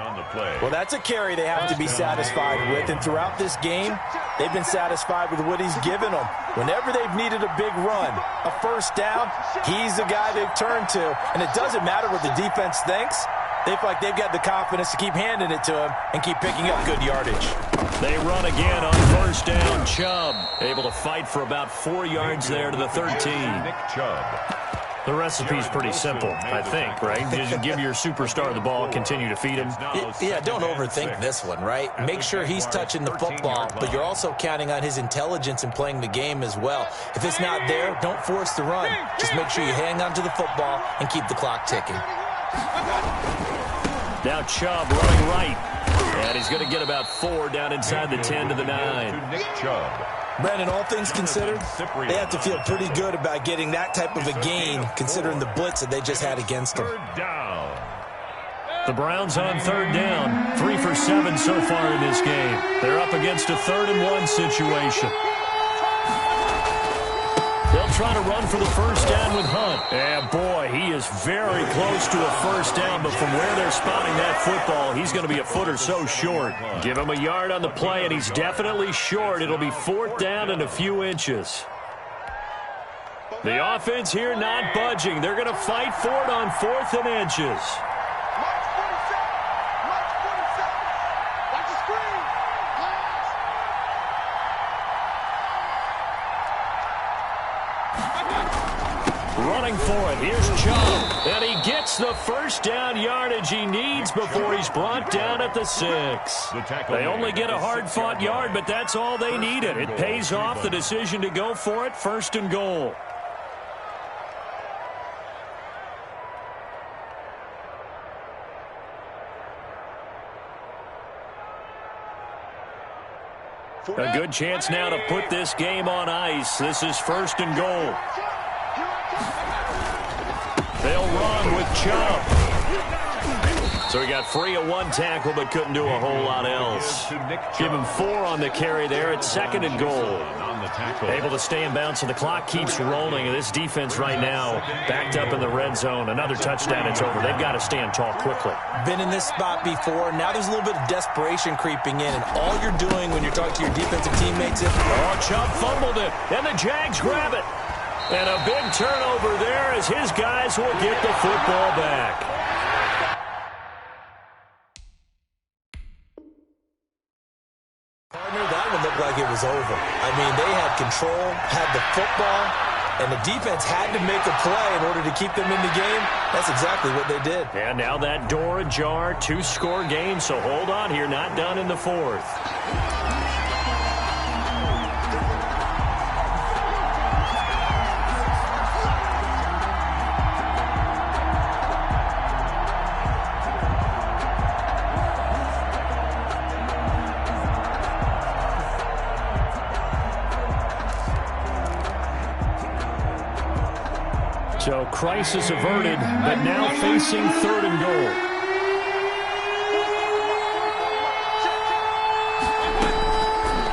Well, that's a carry they have to be satisfied with. And throughout this game, they've been satisfied with what he's given them. Whenever they've needed a big run, a first down, he's the guy they've turned to. And it doesn't matter what the defense thinks. They feel like they've got the confidence to keep handing it to him and keep picking up good yardage. They run again on first down. Chubb able to fight for about 4 yards there to the 13. Nick Chubb. The recipe's pretty simple, I think, right? Just give your superstar the ball, continue to feed him. Yeah, don't overthink this one, right? Make sure he's touching the football, but you're also counting on his intelligence in playing the game as well. If it's not there, don't force the run. Just make sure you hang on to the football and keep the clock ticking. Now Chubb running right. And he's going to get about 4 down inside the 10 to the 9. Nick Chubb. Brandon, all things considered, they have to feel pretty good about getting that type of a gain, considering the blitz that they just had against them. The Browns on third down. 3 for 7 so far in this game. They're up against a 3rd-and-1 situation. They'll try to run for the first down with Hunt. And boy, he is very close to a first down, but from where they're spotting that football, he's going to be a foot or so short. Give him a yard on the play, and he's definitely short. It'll be 4th down and a few inches. The offense here not budging. They're going to fight for it on 4th and inches. Running for it. Here's Chubb. And he gets the first down yardage he needs before he's brought down at the 6. They only get a hard-fought yard, but that's all they needed. It pays off the decision to go for it, 1st and goal. A good chance now to put this game on ice. This is 1st and goal. They'll run with Chubb. So he got free of one tackle but couldn't do a whole lot else. Give him 4 on the carry there at 2nd and goal. Able to stay in bounds, so the clock keeps rolling. And this defense right now backed up in the red zone. Another touchdown, it's over. They've got to stand tall quickly. Been in this spot before. Now there's a little bit of desperation creeping in. And all you're doing when you're talking to your defensive teammates is... Oh, Chubb fumbled it. And the Jags grab it. And a big turnover there as his guys will get the football back. That one looked like it was over. I mean, they had control, had the football, and the defense had to make a play in order to keep them in the game. That's exactly what they did. And now that door ajar, 2-score game, so hold on here, not done in the 4th. So crisis averted, but now facing 3rd and goal.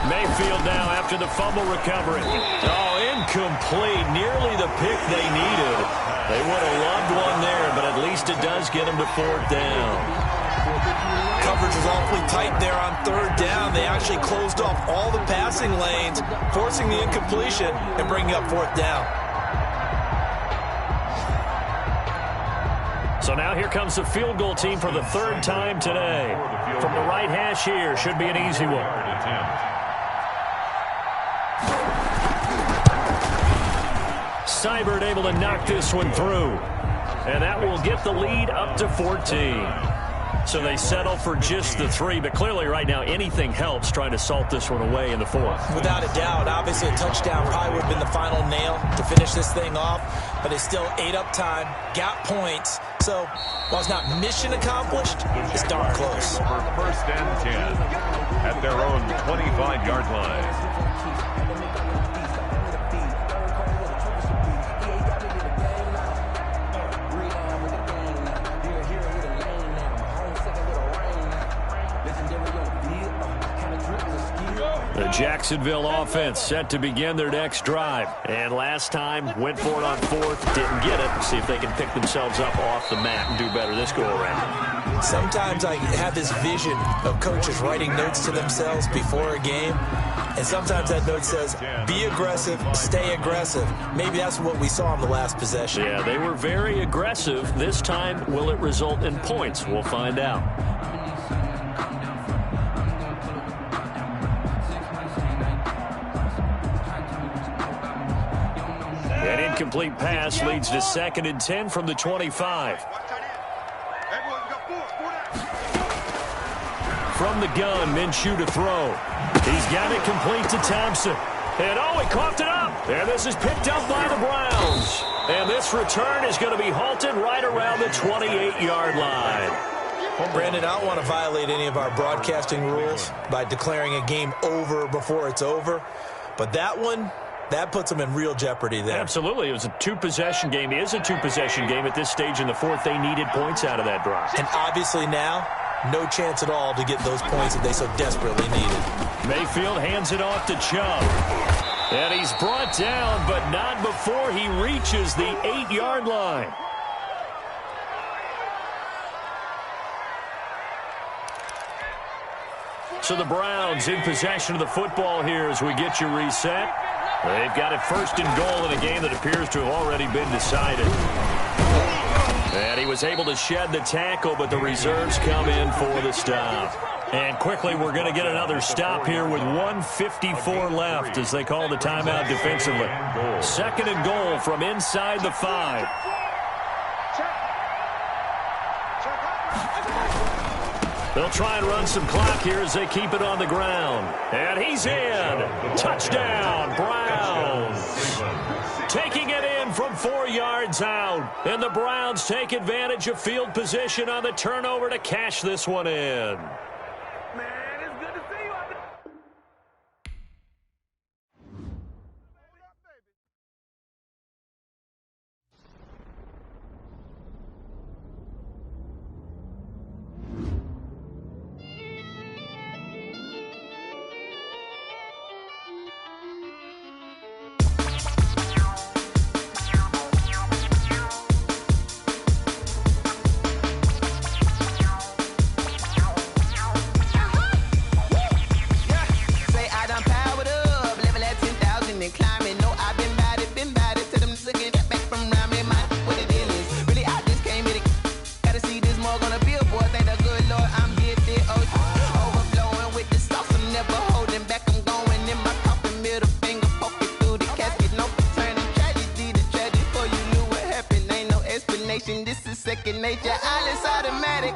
Mayfield now after the fumble recovery. Oh, incomplete. Nearly the pick they needed. They would have loved one there, but at least it does get them to 4th down. Coverage was awfully tight there on 3rd down. They actually closed off all the passing lanes, forcing the incompletion and bringing up 4th down. So now here comes the field goal team for the 3rd time today. From the right hash here, should be an easy one. Seibert able to knock this one through. And that will get the lead up to 14. So they settle for just the 3, but clearly right now anything helps trying to salt this one away in the 4th. Without a doubt, obviously a touchdown probably would have been the final nail to finish this thing off, but it's still ate up time, got points, so while it's not mission accomplished, it's darn close. For 1st and 10 at their own 25-yard line. The Jacksonville offense set to begin their next drive. And last time, went for it on 4th, didn't get it. See if they can pick themselves up off the mat and do better this go-around. Sometimes I have this vision of coaches writing notes to themselves before a game. And sometimes that note says, be aggressive, stay aggressive. Maybe that's what we saw in the last possession. Yeah, they were very aggressive. This time, will it result in points? We'll find out. An incomplete pass leads to 2nd and 10 from the 25. From the gun, Minshew to throw. He's got it complete to Thompson. And oh, he coughed it up. And this is picked up by the Browns. And this return is going to be halted right around the 28-yard line. Well, Brandon, I don't want to violate any of our broadcasting rules by declaring a game over before it's over. But that one, that puts them in real jeopardy there. Absolutely. It was a 2-possession game. It is a 2-possession game at this stage in the 4th. They needed points out of that drive. And obviously now, no chance at all to get those points that they so desperately needed. Mayfield hands it off to Chubb. And he's brought down, but not before he reaches the 8-yard line. So the Browns in possession of the football here as we get you reset. They've got it 1st and goal in a game that appears to have already been decided. And he was able to shed the tackle, but the reserves come in for the stop. And quickly, we're going to get another stop here with 1:54 left as they call the timeout defensively. 2nd and goal from inside the 5. They'll try and run some clock here as they keep it on the ground. And he's in. Touchdown, Browns. Taking it in from 4 yards out. And the Browns take advantage of field position on the turnover to cash this one in. second nature. All is automatic.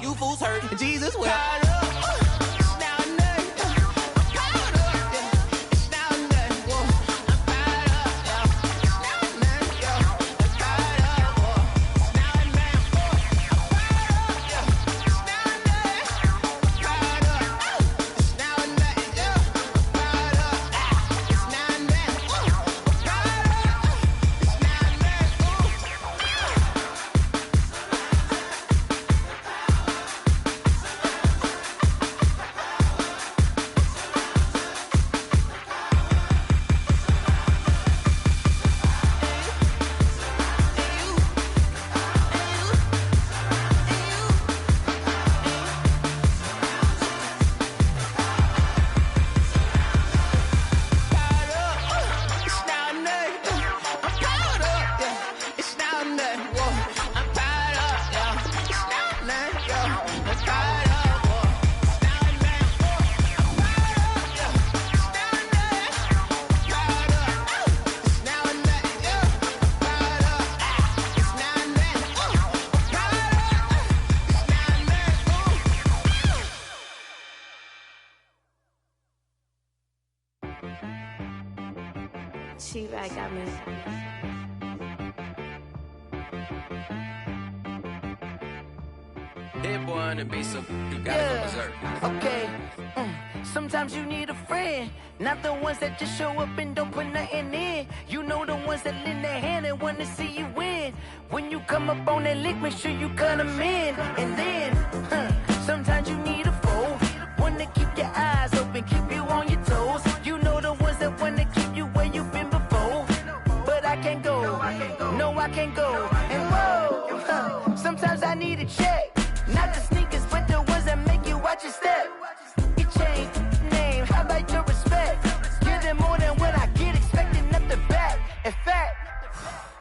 You fools hurt. Jesus will. T-Bag got me. Hit boy on the beat, so you gotta go berserk. Okay. Sometimes you need a friend, not the ones that just show up and don't put nothing in. You know the ones that lend their hand and want to see you win. When you come up on that lick, make sure you cut them in. And then, sometimes you need a foe, one to keep your eyes open, keep you on your toes. You know the ones that want to keep you where you've been before. But I can't go, no I can't go. And whoa, sometimes I need a check. Not the sneakers, but the ones that make you watch your step. Your chain, name, how about your respect? Give them more than what I get, expecting up the back. In fact,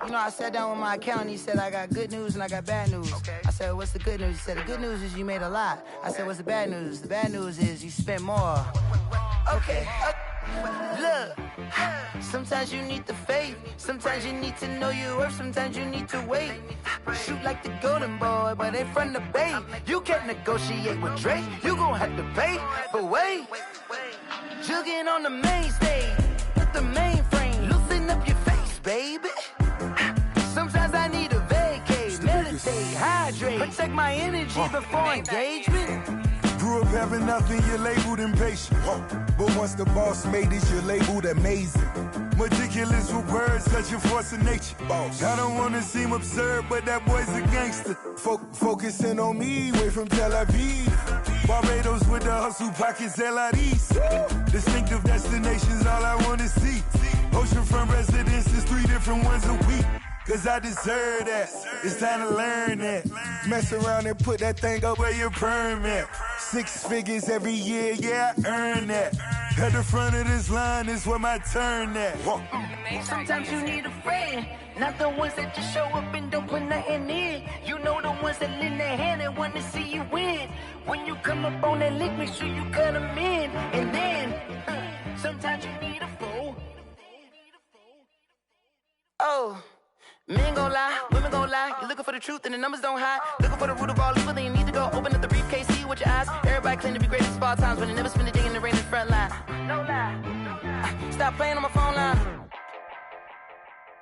you know, I sat down with my accountant, he said I got good news and I got bad news. I said, what's the good news? He said, the good news is you made a lot. I said, what's the bad news? The bad news is you spent more. Okay, look, sometimes you need the faith, sometimes you need to know your worth, sometimes you need to wait. Shoot like the golden boy, but ain't from the bay. You can't negotiate with Drake, you gon' have to pay. But wait, jugging on the main stage, with the mainframe, loosen up your face, baby. Sometimes I need a vacate, meditate, hydrate, protect my energy before engagement. Grew up having nothing, you're labeled impatient. But once the boss made it, you're labeled amazing. Meticulous with words, such a force of nature. I don't wanna seem absurd, but that boy's a gangster. Focusing on me, way from Tel Aviv. Barbados with the hustle pockets, LIDs. Distinctive destinations, all I wanna see. Oceanfront residences, 3 different ones a week. Cause I deserve that, it's time to learn that. Mess around and put that thing up where your permit. 6 figures every year, yeah, I earn that. At the front of this line is where my turn at. Sometimes you need a friend, not the ones that just show up and don't put nothing in. You know the ones that lend their hand and want to see you win. When you come up on that lick, make sure you cut them in. And then, sometimes you need a foe. Oh. Men gon' lie, women gon' lie. You're looking for the truth and the numbers don't hide. Looking for the root of all evil, then you need to go open up the briefcase, see with your eyes. Everybody claim to be greatest of all times, but they never spend a day in the rain in the front line. No lie. Stop playing on my phone line.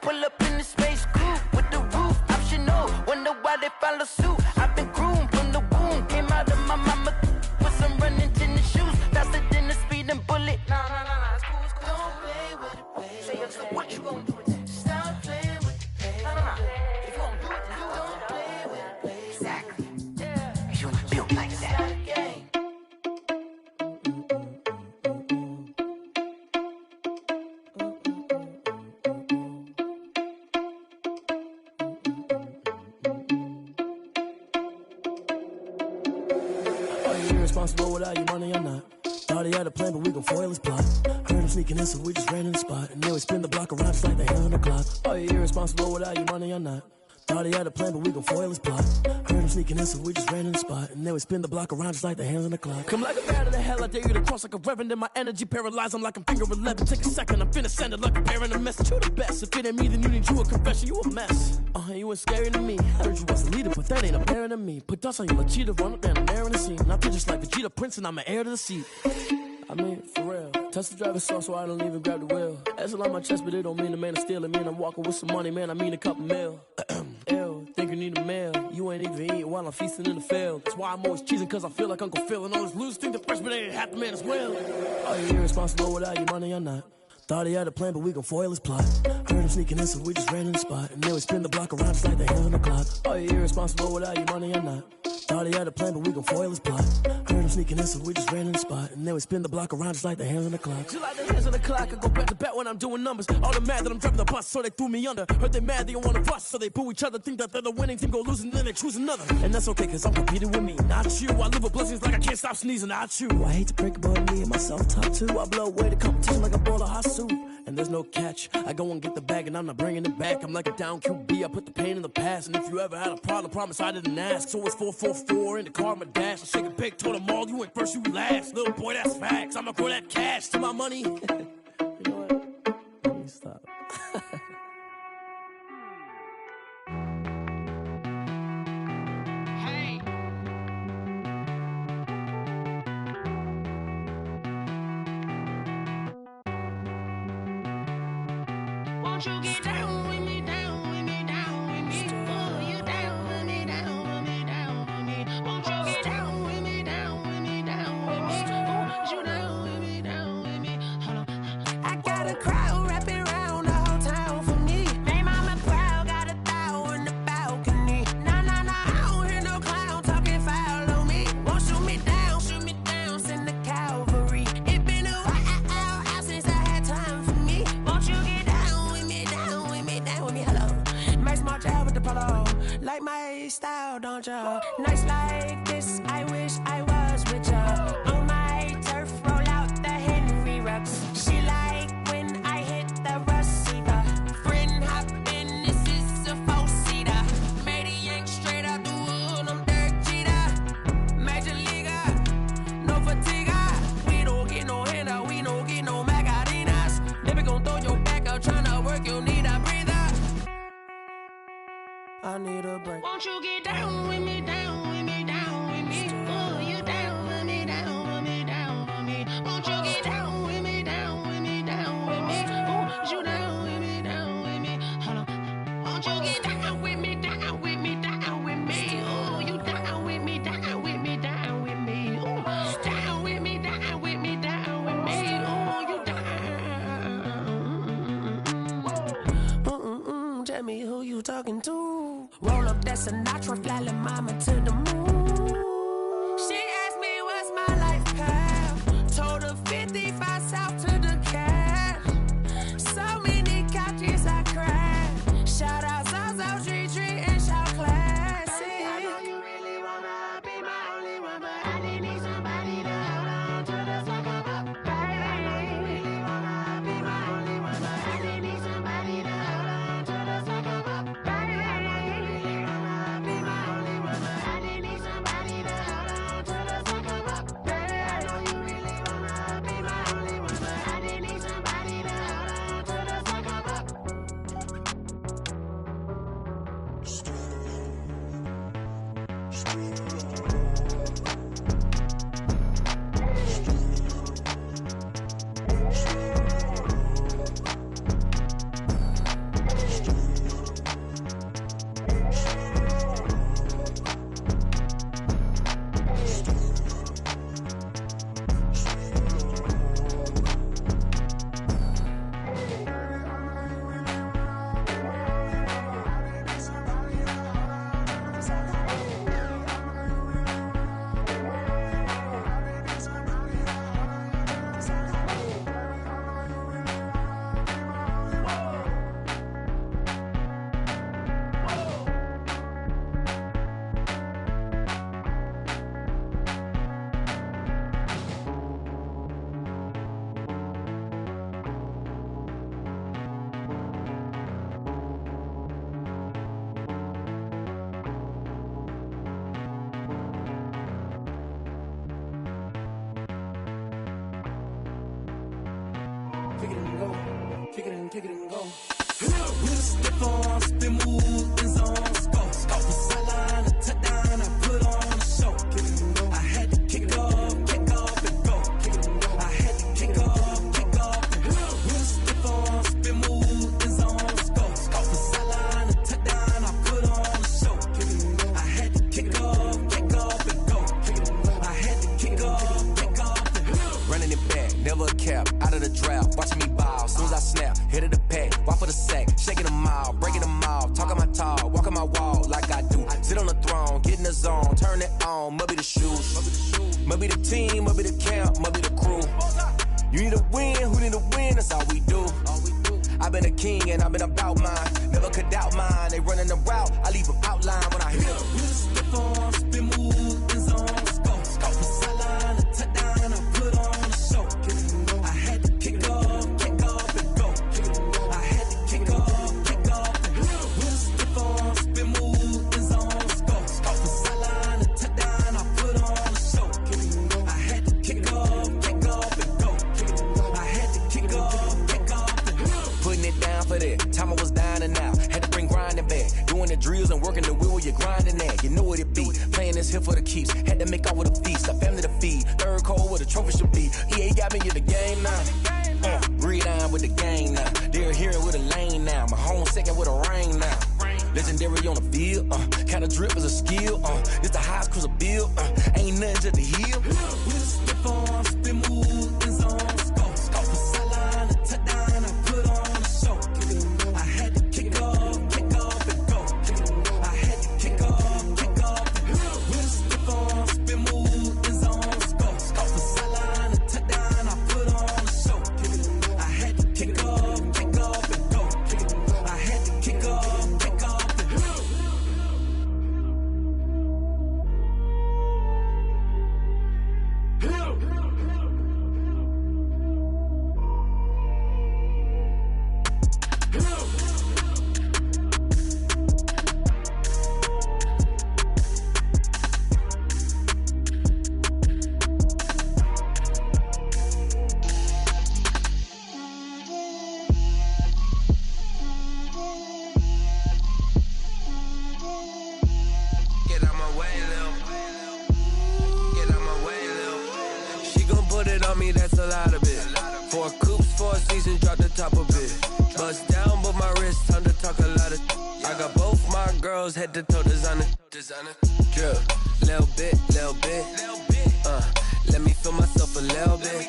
Pull up in the space coupe with the roof optional. Wonder why they follow suit. I've been groomed from the womb. Came out of my mama with some running tennis shoes. Faster than a speeding bullet. Nah, it's cool. Don't play with it, baby. Say, so what you gon' do with that? Stop playing with it. irresponsible without your money or not. Thought he had a plan, but we gon' foil his plot. Heard him sneaking in, so we just ran in the spot. And then we spin the block around just like the hand on the clock. Are you irresponsible without your money or not? Thought he had a plan, but we gon' foil his plot. Heard him sneaking in, so we just ran in the spot. And then we spin the block around just like the hands on the clock. Come like a bat of the hell, I dare you to cross like a reverend. In my energy paralyzed, I'm like I'm finger 11. Take a second, I'm finna send it like a bearing a message. You the best, if it ain't me, then you need you a confession. You a mess, you ain't scary to me. Heard you was a leader, but that ain't apparent to me. Put dust on you, like cheetah, run up and I'm there in the scene. And I feel just like Vegeta Prince, and I'm an heir to the seat. I mean, for real. Touch the driver's sauce so I don't even grab the wheel. That's on my chest, but it don't mean the man is stealing. Man, I'm walking with some money, man, I mean a couple mil. Ew, think you need a meal. You ain't even eating while I'm feasting in the field. That's why I'm always cheesing, cause I feel like Uncle Phil. And all those losers think the freshman ain't half the man as well. Are you irresponsible without your money or not? Thought he had a plan, but we gon' foil his plot. Heard him sneaking in, so we just ran in the spot. And then we spin the block around just like the hands on the clock. Are you irresponsible without your money or not? Thought he had a plan, but we gon' foil his plot. Heard him sneaking in, so we just ran in the spot. And then we spin the block around just like the hands on the clock. Just like the hands on the clock, I go back to back when I'm doing numbers. All the mad that I'm driving the bus, so they threw me under. Heard they mad, they don't wanna bust, so they boo each other. Think that they're the winning team, go losing, then they choose another. And that's okay, cause I'm competing with me, not you. I live with blessings like I can't stop sneezing, not you. I hate to break it, but me and myself talk too. I blow away the competition like a bowl of hot soup. And there's no catch. I go and get the bag and I'm not bringing it back. I'm like a down QB, I put the pain in the past. And if you ever had a problem, promise I didn't ask. So it's 444 in the car, my dash. I shake a big, told them all, you ain't first, you last. Little boy, that's facts. I'ma throw that cash to my money. You know what? Let me stop. Won't you get down with me, down with me, down with me? Oh, you down with me, down with me, down with me. Won't you get down with me, down with me, down with me? Oh, you down with me, down with me? Hold on. I got a crowd wrapping around the whole town for me. Made mama proud, got a thou in the balcony. Nah, I don't hear no clown talking foul on me. Won't shoot me down, send the cavalry. It been a while since I had time for me. Won't you get down with me, down with me, down with me? Hello. Max March out with the polo. Like my style, don't ya? Nights like this, I wish I was with ya. On my turf, roll out the Henry Rux. She like when I hit the receiver. Friend hop in, this is a four-seater. Made a yank straight out the wood, I'm Derek Jeter. Major leaguer, no fatigue. We don't get no handout, we don't get no Macarinas. Never gon' throw your back out, tryna work, you need a breather. I need a break. Won't you get down with me, down with me, down with me? Oh, you down with me, down with me, down with me? Won't you get down with me, down with me, down with me? Oh, you down with me, down with me? Hold on. Won't you get down with me, down with me, down with me? Oh, you down with me, down with me, down with me? Oh, down with me, down with me, down with me? Oh, you down. Tell me who you talking to. Roll up that Sinatra, fly la mama to the moon. She asked me what's my life path. Told her 55 south to the cat. So many couches I cried. Shout out South Tree and shout classic. I know you really wanna be my only one, but I didn't need somebody to hold on to the second up. I know you really wanna be my only one, but I didn't need somebody to hold on to the second up. I know you really wanna be my only one, but I didn't need kick it and go. Kick it and kick it and go. With a stiff on, spin move, in zone, go. Off the sideline, a touchdown, I put on a show. Kick it and go. I had to kick off and go. Kick it and go. I had to kick off and go. With a stiff on, spin move, in zone, go. Off the sideline, a touchdown, I put on a show. Kick it and go. I had to kick off and go. Kick it and go. I had to kick off and go. Running it back, never a cap, out of the draft, watching me ball. Soon as I snap, hit of the pack, walk for the sack, shaking them all, breaking them all, talking my talk, walking my wall like I do. Sit on the throne, get in the zone, turn it on, must be the shoes, must be the team, must be the camp, must be the crew. You need a win, who need a win, that's all we do. I've been a king and I've been about mine, never could doubt mine. They running the route, I leave them outline when I hit them. With a stiff on, spin move, in zone, go. Off the sideline, a touchdown, I put on a show. Kick it and go. I had to kick off and go. Kick it and go. I had to kick off and go. With a stiff on, spin move, in zone, go. Off the sideline, a touchdown, I put on a show. Kick it and go. I had to kick off and go. Kick it and go. I had to kick off and go. Putting it down for that, time I was down and out, had to bring grinding back, doing the drills and working the wheel where you're grinding at, you know what it be, playing this here for the keeps, had to make out with a feast, a family to feed, third cold where the trophy should be, EA got me in the game now, breathe on with the game now, they're here with a lane now, my home second with a rain now, legendary on the field, kinda drip is a skill, it's the highest cruiser bill, ain't nothing to the heel. With a stiff on, spin move, in zone, go. Off the sideline, a touchdown, I put on a show. Kick it and go. I had to kick off and go. Kick it and go. I had to kick off and go. With a stiff on, spin move, in zone, go. Off the sideline, a touchdown, I put on a show. Kick it and go. I had to kick off and go. Kick it and go. I had to kick off and go. Get out my way, Lil. Get out my way, Lil. She gon' put it on me, that's a lot of it. 4 coops, 4 seasons, drop the top of it. Bust down, but my wrist, time to talk a lot of. I got both my girls, head to toe designer. Drip, little bit. Let me feel myself a little bit.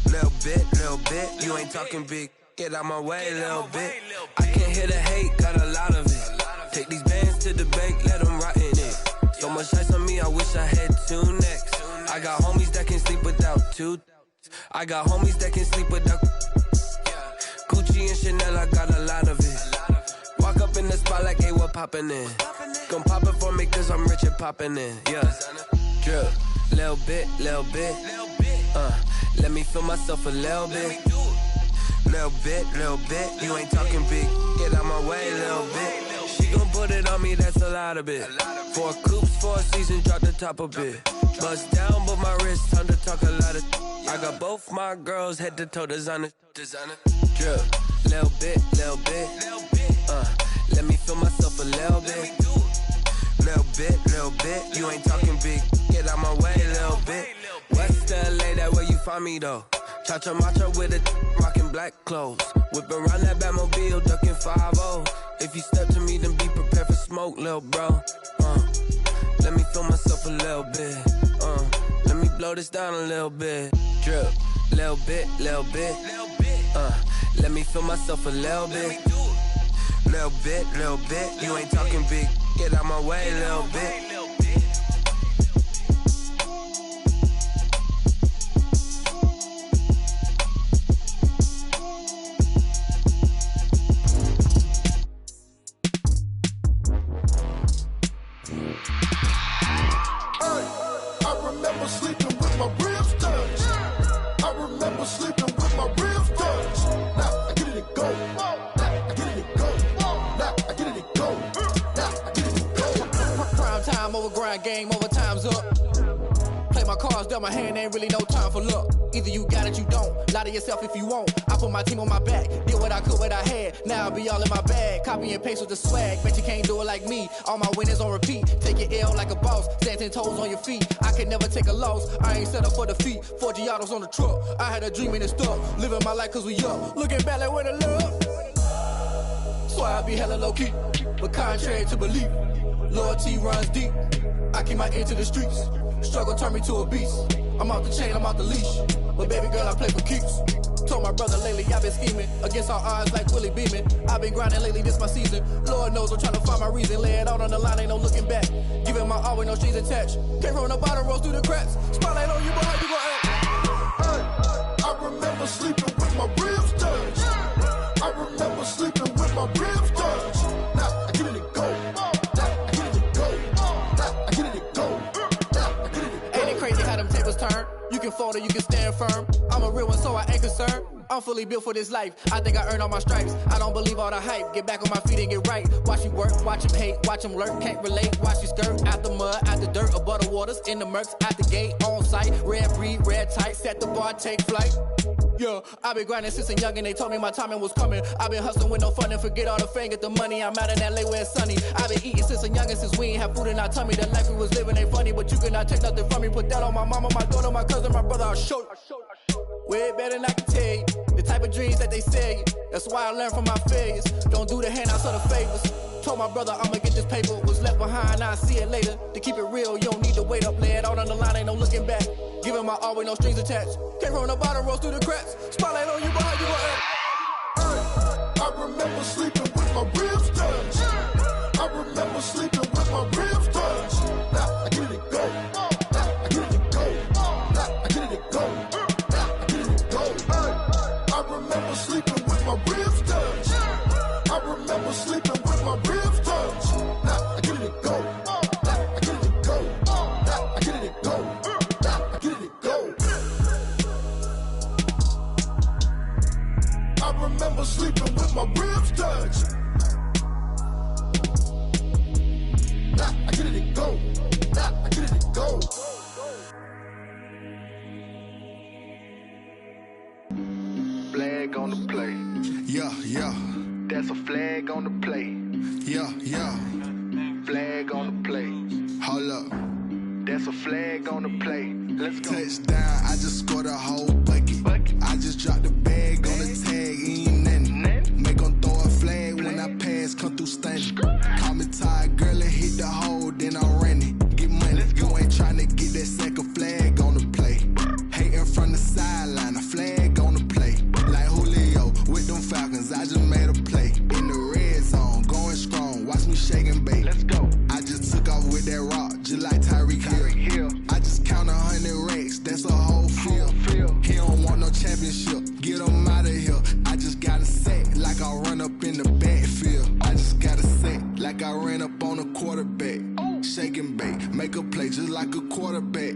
Little bit. You ain't talking big. Get out my way, little bit. I can't hear the hate, got a lot of it. Take these bands to the bank, let them rot in it. So much ice on me, I wish I had 2 necks. I got homies that can sleep without 2. I got homies that can sleep without Gucci and Chanel, I got a lot of it. Walk up in the spot like, hey, what poppin' in? Gon' pop it for me cause I'm rich and poppin' in, yeah. Drip, little bit. Let me feel myself a little bit. Little bit. You ain't talking big. Get out my way, little bit. She gon' put it on me, that's a lot of it. 4 coops, 4 seasons, drop the top of it. Bust down, but my wrist, time to talk a lot of. I got both my girls, head to toe designer. Drip, little bit. Let me feel myself a little bit. Little bit. You ain't talking big. Get out my way, little bit. West LA, that where you find me though. Cha-cha matcha with a rockin' black clothes. Whippin' around that Batmobile, duckin' 5-0. If you step to me, then be prepared for smoke, lil' bro. Let me feel myself a little bit. Let me blow this down a little bit. Drip, little bit. Let me feel myself a little bit. Little bit. You ain't talking big. Get out my way, little bit. Game over, time's up. Play my cards cards dealt my hand, ain't really no time for luck. Either you got it, you don't. Lie to yourself if you won't. I put my team on my back, did what I could, what I had. Now I'll be all in my bag. Copy and paste with the swag. Bet you can't do it like me. All my winners on repeat. Take your L like a boss. Stand 10 toes on your feet. I can never take a loss. I ain't set up for defeat. 4 Giottos on the truck. I had a dream and it stuck. Living my life cause we up. Looking back like where the love. So I be hella low key. But contrary to belief, loyalty runs deep. I keep my ear to the streets. Struggle turned me to a beast. I'm off the chain, I'm off the leash. But baby girl, I play for keeps. Told my brother lately, I've been scheming. Against all odds like Willie Beeman. I've been grinding lately, this my season. Lord knows I'm trying to find my reason. Lay it out on the line, ain't no looking back. Giving my all with no strings attached. Came from the bottom, rose through the cracks. Spotlight on you, boy, how you gon' act? Hey, I remember sleeping with my ribs touched. I remember sleeping with my ribs touched. Now I get it to go. Now I get it to go. Now I get it to go. Now I get it to go. Ain't it crazy how them tables turn? You can fold or you can stand firm. I'm a real one, so I ain't concerned. I'm fully built for this life. I think I earned all my stripes. I don't believe all the hype. Get back on my feet and get right. Watch you work, watch him hate, watch him lurk. Can't relate, watch you skirt. Out the mud, out the dirt, above the waters, in the murks, out the gate, on site. Red breed, red tight, set the bar, take flight. Yeah, I been grinding since a youngin', they told me my timing was coming. I been hustling with no fun and forget all the fame, get the money. I'm out in LA where it's sunny. I been eating since a youngin', since we ain't have food in our tummy. The life we was living ain't funny, but you cannot take nothing from me. Put that on my mama, my daughter, my cousin, my brother, I'll show you. Way better than I can tell you. The type of dreams that they sell you. That's why I learned from my failures. Don't do the handouts or the favors. Told my brother I'ma get this paper. Was left behind, I'll see it later. To keep it real, you don't need to wait up. Lay it out on the line, ain't no looking back. Giving my all with no strings attached. Came from the bottom, rose through the cracks. Spotlight on you, but how you gon' act? Hey, I remember sleeping with my ribs touched. I remember sleeping with my ribs touched. Now I get it to go. Now I get it to go. Now I get it to go. Now I get it to go. Hey, I remember sleeping with my ribs touched. I remember sleeping with my ribs touched. Now I get it to go. Now I get it to go. Now I get it to go. Now I get it to go. I remember sleeping with my ribs touched. Now I get it to go. Now I get it to go. Flag on the play. Yeah, yeah. That's a flag on the play. Yeah, yeah. Flag on the play. Hold up. That's a flag on the play. Let's go. Touchdown, I just scored a whole bucket. I just dropped the bag on the tag, ain't nothing. Make 'em throw a flag when I pass, come through stunning. Call me tired, girl, and hit the hole, then I'm running. Get money, you ain't tryna get that second flag on the play. Hating from the sideline, a flag on the play. Like Julio with them Falcons, I just made a play. In the red zone, going strong, watch me shake and bake. Let's go. I just took off with that rock, just like Tyreek Hill. I just count 100 racks, that's a whole field. He don't want no championship, get him out of here. I just got a set, like I run up in the backfield. I just got a set, like I ran up on a quarterback. Shake and bake, make a play just like a quarterback.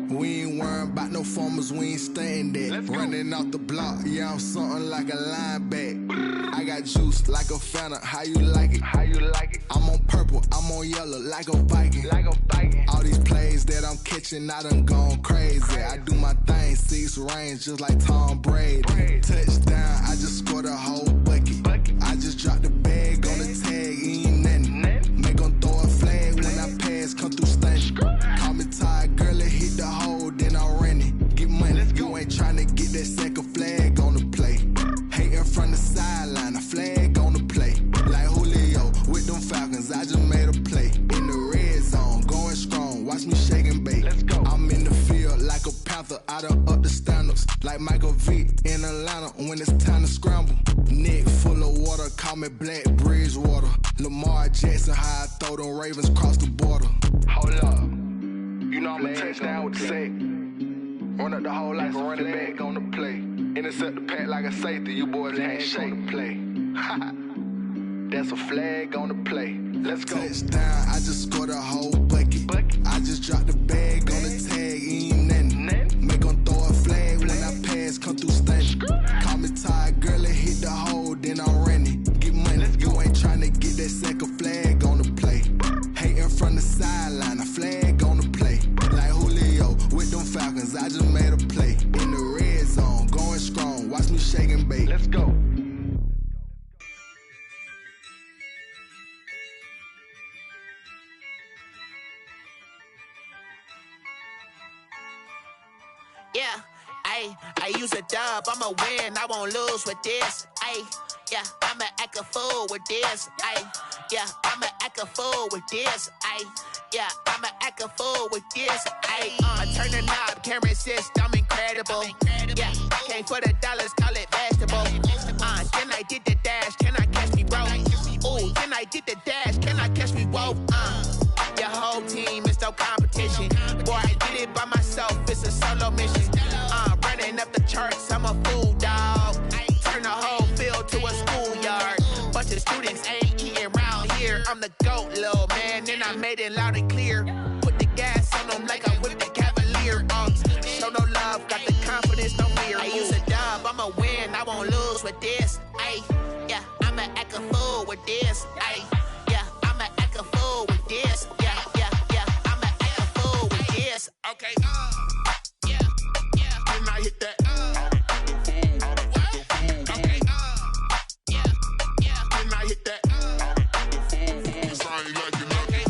We ain't worrying about no formers, we ain't staying there. Running off the block, yeah, I'm something like a linebacker. I got juice like a Fanta, how you like it? How you like it? I'm on purple, I'm on yellow, like a Viking. Like a Viking. All these plays that I'm catching, I done gone crazy. I do my thing, 6 range, just like Tom Brady. Touchdown, I just scored a whole bucket. I just dropped the bag on the tag, ain't nothing. Make 'em throw a flag when I pass, come through stunning. Call me tired, girl, and hit the hole, then I'm running. Get money, you ain't tryna get that second flag on the play. Hating from the sideline, a flag on the play. Like Julio with them Falcons, I just made a play. In the red zone, going strong, watch me shake and bake. Let's go. I'm in the field like a Panther, I done up the standards. Like Michael Vick in Atlanta when it's time to scramble. Neck full of water, call me Black Bridgewater. Lamar Jackson, how I throw them Ravens cross the border. Hold up. You know I'm a touchdown with the sack. Run up the whole like a running back on the play. Intercept the pack like a safety. You boys ain't shake the play. That's a flag on the play. Let's go. Touchdown, I just scored a whole bucket. I just dropped the bag on the tag, ain't nothing. Make 'em throw a flag when I pass, come through stunning. Call me tired, girl, and hit the hole, then I'm running. Get money, you ain't tryna get that second flag on the play. Hating from the sideline, a flag on the play. Like Julio with them Falcons. Let's go. Yeah, I use a dub, I'ma win, I won't lose with this. Yeah, I'ma act a fool with this. Yeah, I'ma act a fool with this. Yeah, I'ma act a fool with this. Turn the knob, camera assist, I'm incredible. Yeah, came for the dollars, call it vegetable. Then I did the dash, can I catch me, bro? Ooh, then I did the dash, can I catch me, whoa? Your whole team is no competition. Boy, I did it by myself, it's a solo mission. Running up the charts, I'm a fool, dog. Turn the whole field to a schoolyard. Bunch of students ain't eating round here. I'm the GOAT, little man, and I made it loud and clear. Put the gas on them like I whipped the Cavalier. Show no love, got the confidence, no fear. I use a dub, I'ma win, I won't lose with this. Yeah, I'ma act a fool with this. Yeah, I'ma act a fool with this. Yeah, I'ma act a fool with this. Okay, yeah, and I hit that. Okay, yeah, and I hit that. Cause I ain't like it. Okay,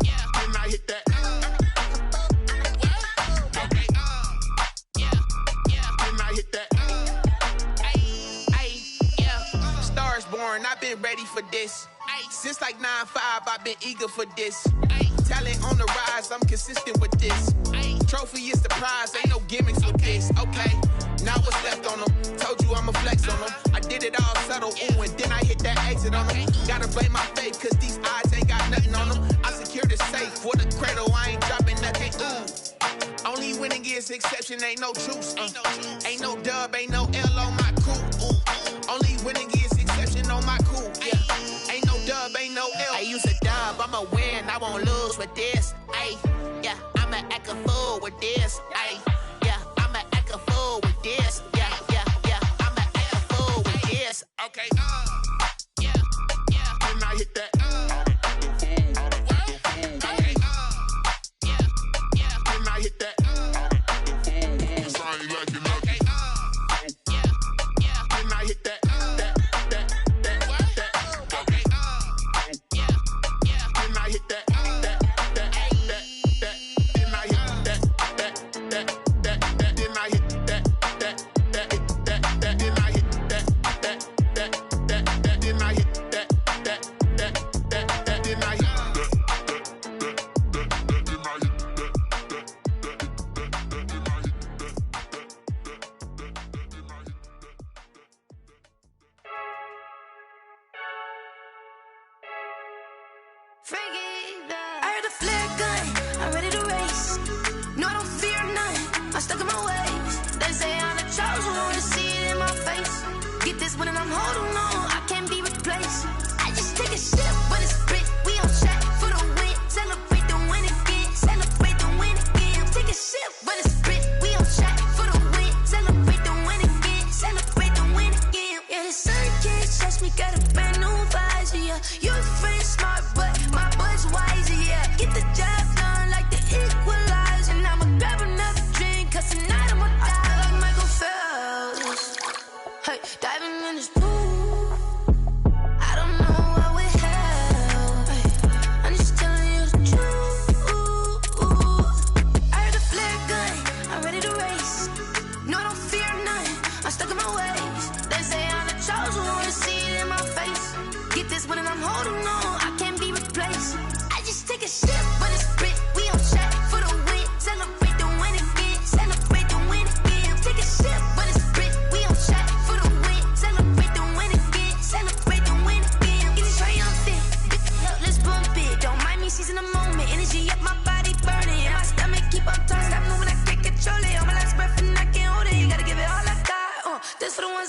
yeah, and I hit that. Okay, yeah, and I hit that. Yeah, Stars born, I've been ready for this. Since like 9-5, I've been eager for this. Talent on the rise, I'm consistent with this. Trophy is the prize, ain't no gimmicks with this. Okay, now what's left on them? Told you I'ma flex on them. I did it all subtle, ooh, and then I hit that exit on them. Gotta blame my faith, cause these odds ain't got nothing on them. I secure the safe for the cradle, I ain't dropping nothing, ooh. Only winning is exception, ain't no truce. Ain't no dub, ain't no L on my crew. Ooh. Only winning is exception on my crew, yeah. Ain't no dub, ain't no L. I use a dub, I'ma win, I won't lose with this. Yeah, I'ma act a fool with this. Yeah, I'ma act a fool with this. Yeah, I'ma act a fool with this. Okay, yeah, and I hit that. Okay, yeah, and I hit that. Cause I ain't like it. Okay, yeah, and I hit that. Okay, yeah, and I hit that. I heard a flare gun, I'm ready to race. No, I don't fear none, I'm stuck in my ways. They say I'm the chosen one, to see it in my face. Get this one and I'm holding on, I can't be replaced. I just take a sip when it's split, we on track for the win. Celebrate the win again, celebrate the win again. Take a sip when it's split, we on track for the win. Celebrate the win again, celebrate the win again. Yeah, the sun can't touch me, got a brand new visor, yeah. Your friend smart, but my boy's wiser, yeah. Get the job done like the equalizer. And I'ma grab another drink, cause tonight I'ma die like Michael Phelps. Hey, diving in this pool, I don't know what would help. Hey, I'm just telling you the truth. I heard a flare gun, I'm ready to race. No, I don't fear none, I'm stuck in my ways. They say I'm the chosen one, to see it in my face. Get this one and I'm holding on, I can't be replaced. I just take a sip when it's split, we on track for the win. Celebrate the win again, celebrate the win again. Take a sip when it's split, we on track for the win. Celebrate the win again, celebrate the win again. Get it triumphant, let's bump it. Don't mind me seizing the moment, energy up my body burning. And my stomach keep on turning, stop moving, I can't control it. On my last breath and I can't hold it, you gotta give it all I got. This for the one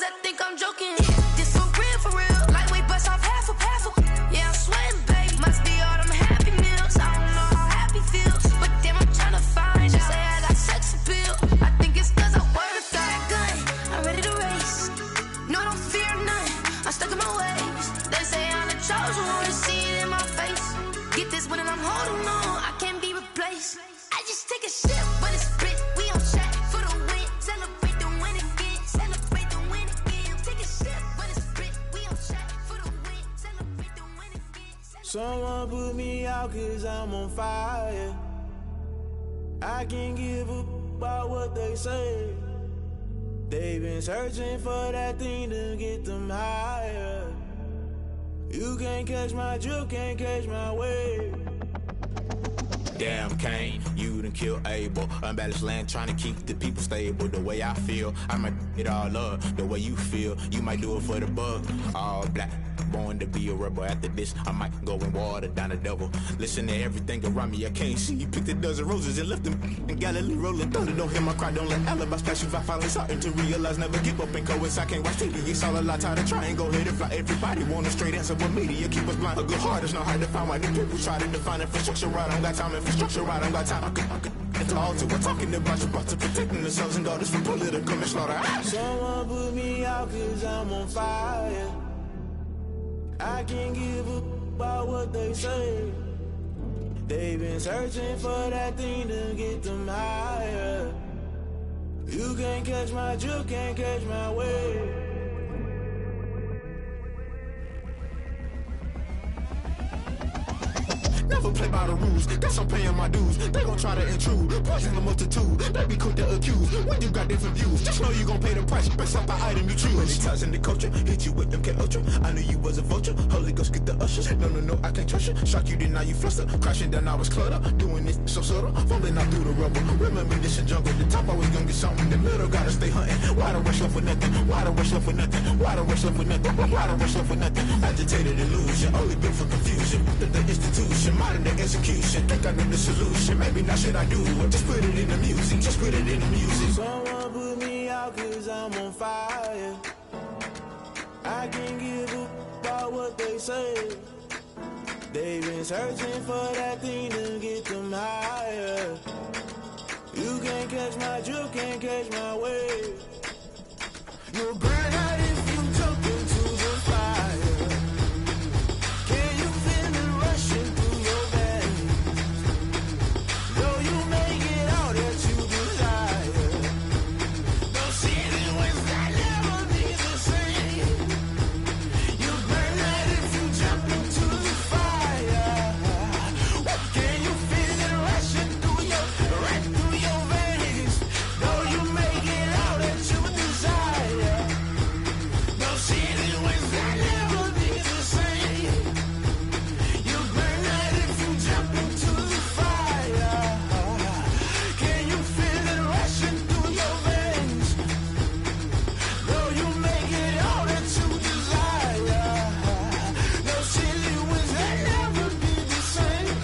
Someone put me out 'cause I'm on fire. I can't give a about what they say. They've been searching for that thing to get them higher. You can't catch my drift, can't catch my wave. Damn, Kane, you done killed Abel. Unbalanced land, trying to keep the people stable. The way I feel, I might it all up. The way you feel, you might do it for the bug. All black, born to be a rebel. After this, I might go and water down the devil. Listen to everything around me, I can't see. Picked a dozen roses and left them in Galilee rolling thunder. Don't hear my cry, don't let alibis pass you. I finally starting to realize, never give up and coincide. Can't watch TV, it's all a lot. Tired of trying, go ahead and fly. Everybody want a straight answer, but media keep us blind. A good heart is not hard to find. Why the people try to define infrastructure right? I don't got time, infrastructure right, I don't got time. I could alter. We're talking about you, about to protecting the sons and daughters from political manslaughter. Someone put me out 'cause I'm on fire. I can't give a about what they say. They've been searching for that thing to get them higher. You can't catch my drift, can't catch my wave. Never play by the rules, guess I'm paying my dues. They gon' try to intrude, poison the multitude. They be quick to accuse, when you got different views. Just know you gon' pay the price, based off the item you choose. Many times in the culture, hit you with them K Ultra. I knew you was a vulture, Holy Ghost get the ushers. No, I can't trust you. Shock you, then now you fluster. Crashing down, I was cluttered. Doing this so subtle, falling out through the rubble. Remember this in jungle, the top always gonna get something. The middle gotta stay hunting. Why the rush left for nothing? Why the rush left for nothing? Why the rush left for nothing? Why the rush left for nothing? Agitated illusion, only built for confusion. The institution, modern day execution. Think I know the solution. Maybe not should I do it? Just put it in the music. Just put it in the music. Someone put me out 'cause I'm on fire. I can't give a about what they say. They've been searching for that thing to get them higher. You can't catch my drift, can't catch my wave. You'll burn out if you jump into the fire. Can you feel it rushing through your veins? Though you may get all that you desire, those feelings that never be the same. You burn out if you jump into the fire. Can you feel it rushing through your veins? Though you may get all that you desire, those feelings that never be the same. You burn out if you jump into the fire. Can you feel it rushing through your veins? Though you may get all that you desire, those feelings that never be the same.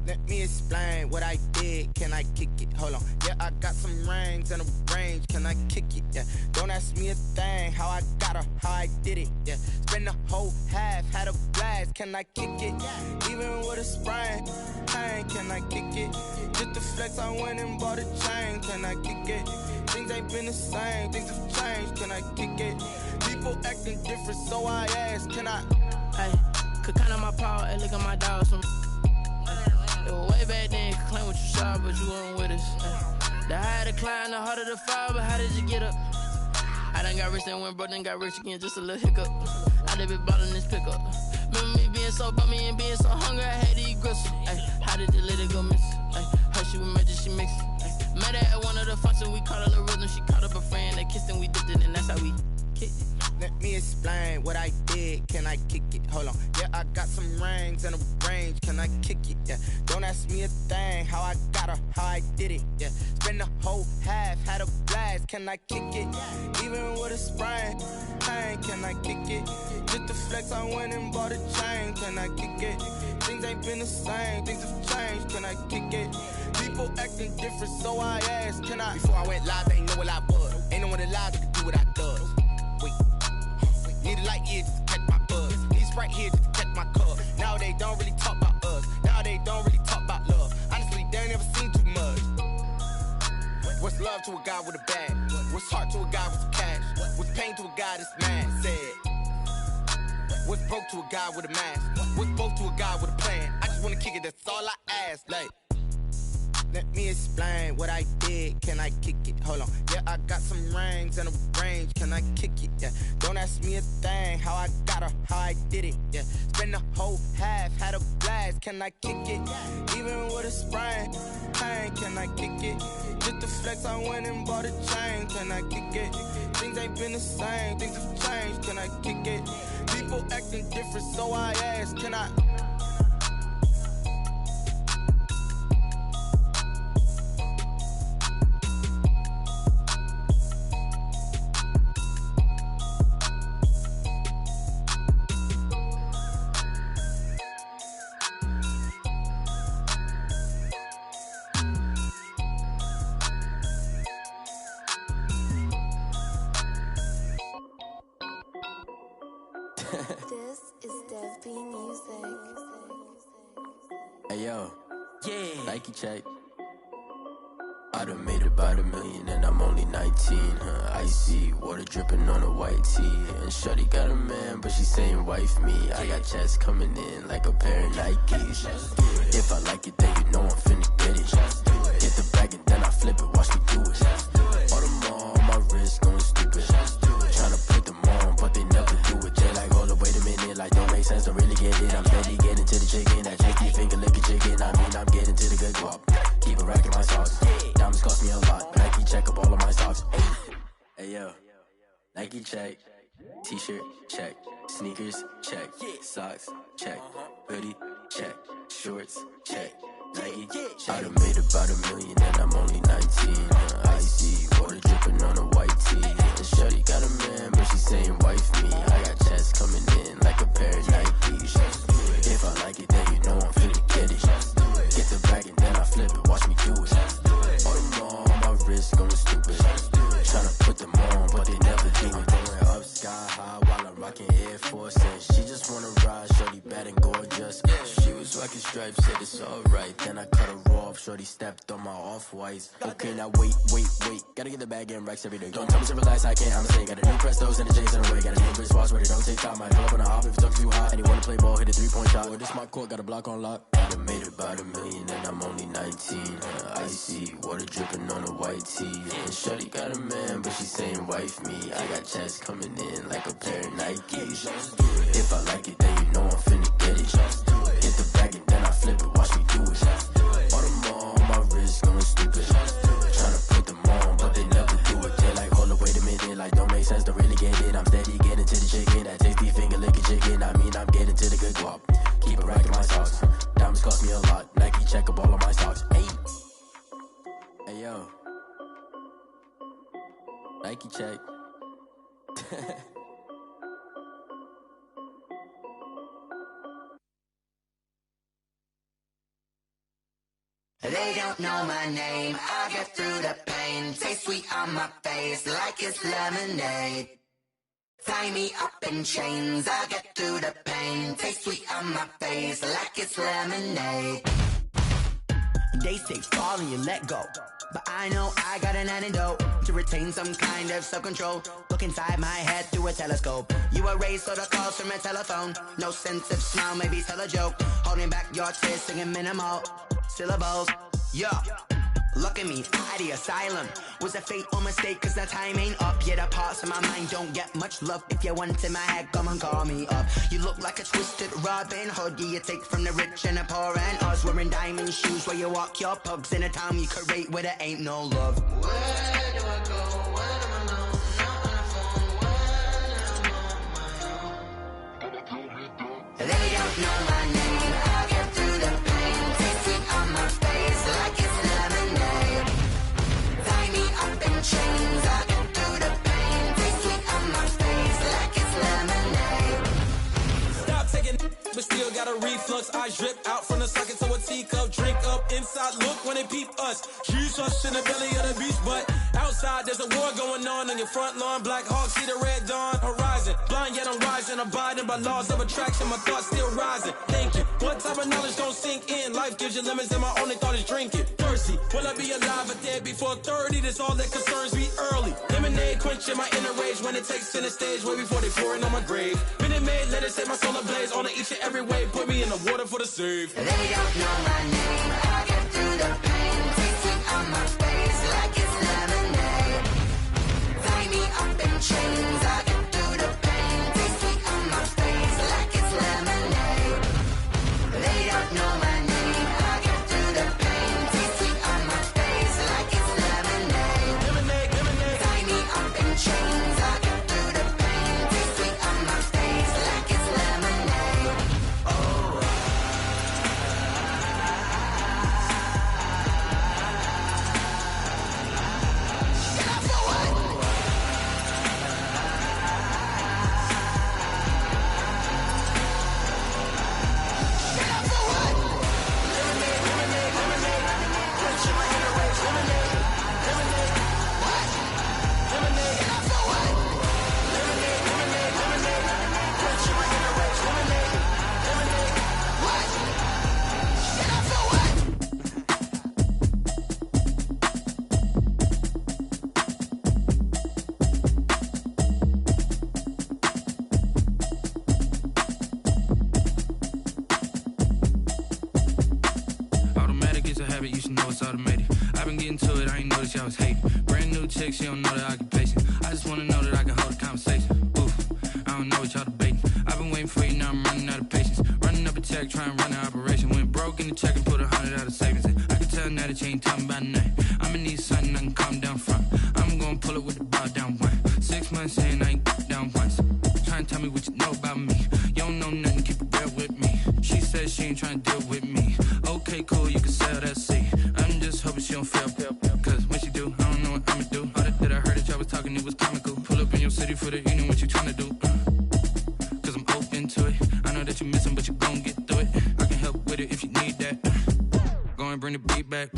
Let me explain what I did. Can I kick it? Hold on. Yeah, I got some rings and a range. Can I kick it? Yeah. Don't ask me a thing. How I got her, how I did it. Yeah. Spend the whole half, had a blast. Can I kick it? Even with a sprain, pain. Can I kick it? Just to flex, I went and bought a chain. Can I kick it? Things ain't been the same. Things have changed. Can I kick it? People acting different, so I ask. Can I? Hey, could count on my paw, hey, look at my dogs. It was way back then, could claim what you saw, but you weren't with us. The higher the climb, the harder the fall, but how did you get up? I done got rich and went broke, then got rich again, just a little hiccup. I done been ballin' this pickup. Remember me being so bummy and being so hungry, I had to eat gristle. Ay, how did you let it go miss? Ay, her she was magic, she mixed it. Met her at one of the functions, we caught a little rhythm, she caught up a friend, they kissed and we dipped it, and that's how we kicked it. Let me explain what I did. Can I kick it? Hold on. Yeah, I got some rings and a range. Can I kick it? Yeah. Don't ask me a thing. How I got her, how I did it. Yeah. Spend the whole half, had a blast. Can I kick it? Even with a sprain, pain. Can I kick it? Just to flex, I went and bought a chain. Can I kick it? Things ain't been the same. Things have changed. Can I kick it? People acting different, so I asked. Can I? Before I went live, they ain't know what I was. Ain't no one alive that could do what I does. Wait. Need a light here just to catch my buzz. Need Sprite here just to catch my cup. Now they don't really talk about us. Now they don't really talk about love. Honestly, they What's love to a guy with a bag? What's heart to a guy with some cash? What's pain to a guy that's mad? Said. What's broke to a guy with a mask? What's both to a guy with a plan? I just wanna kick it, that's all I ask. Like, let me explain what I did. Can I kick it? Hold on. Yeah, I got some rings and a range. Can I kick it? Yeah. Don't ask me a thing. How I got her, how I did it. Yeah. Spend the whole half, had a blast. Can I kick it? Even with a sprain, pain. Can I kick it? Just to flex, I went and bought a chain. Can I kick it? Things ain't been the same. Things have changed. Can I kick it? People acting different, so I ask. Can I? This is Dev B Music. Hey yo, yeah. Nike check. I done made about $1 million and I'm only 19. Icy water dripping on a white tee. And shorty got a man, but she saying wife me. I got checks coming in like a pair of Nikes. If I like it, then you know I'm finna get it. Get the bag and then I flip it. Watch me do it. All them on my wrist going stupid. Tryna put them on, but they never do it. They like, hold up, wait a minute. Like, don't make sense, don't really get it. I'm steady getting to the chicken. That tricky finger licking chicken. I mean, I'm getting to the good guap. Keep a rack in my socks. Diamonds cost me a lot. Nike check up all of my stocks. Hey yo, Nike check. T-shirt check. Sneakers check. Socks check. Hoodie check. Shorts check. Nike. I done made about $1 million and I'm only 19. Icy water dripping on a white tee. And shorty got a man, but she saying wife me. I got checks coming in like a pair of Nikes. If I like it, then you know I'm finna get it. Get the bag and then I flip it. Watch me do it. All them on my wrist going stupid. Tryna put them on, but they never do it. Going up sky high while I'm rocking Air Force. And she just wanna ride, shorty bad and gorgeous. She was rocking stripes, said it's alright. Then I cut her off, shorty stepped on my off-whites. Okay, now wait. Gotta get the bag and racks every day. Don't tell me to relax, I can't, I'm saying. Got a new Prestos and a J's in the way. Got a new Chris Foss, but it don't take time. I pull up on a hop if it talks too hot. And he wanna play ball, hit a 3-point shot. Or this my court, got a block on lock. I done made about $1 million and I'm only 19. Icy water dripping on a white tee. And shorty got a man, but she saying wife me. I got checks coming in like a pair of Nikes. If I like it, then you know I'm finna get it. Get the bag and then I flip it. Watch me do it. All them on my wrist going stupid. Tryna put them on, but they never do it. They like, hold up, wait a minute. Like, don't make sense, don't really get it. I'm steady getting to the chicken. That tasty finger licking chicken. I mean, I'm getting to the good guap. Keep a rack in my socks. Diamonds cost me a lot. Nike check up all of my stocks. Hey yo, Nike check. They don't know my name, I get through the pain. Taste sweet on my face like it's lemonade. Tie me up in chains, I get through the pain. Taste sweet on my face like it's lemonade. They say fall and you let go, but I know I got an antidote to retain some kind of self-control. Look inside my head through a telescope. You erase all the calls from a telephone. No sense of smile, maybe tell a joke. Holding back your tears, singing minimal syllables. Yeah, look at me, out the asylum. Was a fate or mistake, cause the time ain't up. Yet the parts of my mind don't get much love. If you want in my head, come and call me up. You look like a twisted Robin Hood. Yeah, you take from the rich and the poor and us. Wearing diamond shoes where you walk your pugs. In a town you create where there ain't no love. Where do I go? When I'm alone? Not on the phone, when I'm on my own. They don't know my name, I get through the pain. Taste sweet on my face like it's lemonade. Tie me up in chains, I get through the pain. Taste sweet on my face like it's lemonade. Stop taking, but still got a reflux. Eyes drip out from the socket to a teacup. Drink up inside, look when they peep us. Huge us in the belly of the beast, but outside there's a war going on your front lawn. Black Hawk, see the red dawn horizon. Blind yet I'm rising, abiding by laws of attraction. My thoughts still rising. Thinking, what type of knowledge don't sink in? Life gives you lemons and my only thought is drinking. Thirsty, Will I be alive or dead before 30? That's all that concerns me early. Lemonade quenching my inner rage when it takes center stage way before they pour it on my grave. Minute Maid, let it set my soul ablaze on each and every way. Put me in the water for the save. They don't know my name. I get through the pain. Taste sweet on my face like it's lemonade. Tie me up in chains. I get through the pain. Taste sweet on my face like it's lemonade. They don't know my name. I get through the pain. Taste sweet on my face like it's lemonade. Lemonade, lemonade. Tie me up in chains. I get through the pain. Taste sweet on my face like it's lemonade. Oh. Automatic is a habit, you should know it's automated. I've been getting to it, I ain't noticed y'all was hating. Brand new chick, she don't know the occupation. I just wanna know that I can hold a conversation. Oof, I don't know what y'all debating. I've been waiting for you, now I'm running out of patience. Running up a check, trying to run an operation. Went broke in the check and put 100 out of savings in. I can tell now that you ain't talking about nothing. I'ma need something I can calm down from. I'm gonna pull it with the bar down one. 6 months in, I ain't down once. Trying to tell me what you know about me. You don't know nothing, keep it real with me. She said she ain't trying to deal with me. Okay, cool, you can sell that seat. I'm just hoping she don't fail. Cause when she do, I don't know what I'ma do. All that I heard that y'all was talking, it was comical. Pull up in your city for the evening, what you trying to do? Cause I'm open to it. I know that you missing, but you gon' get through it. I can help with it if you need that. Go and bring the beat back.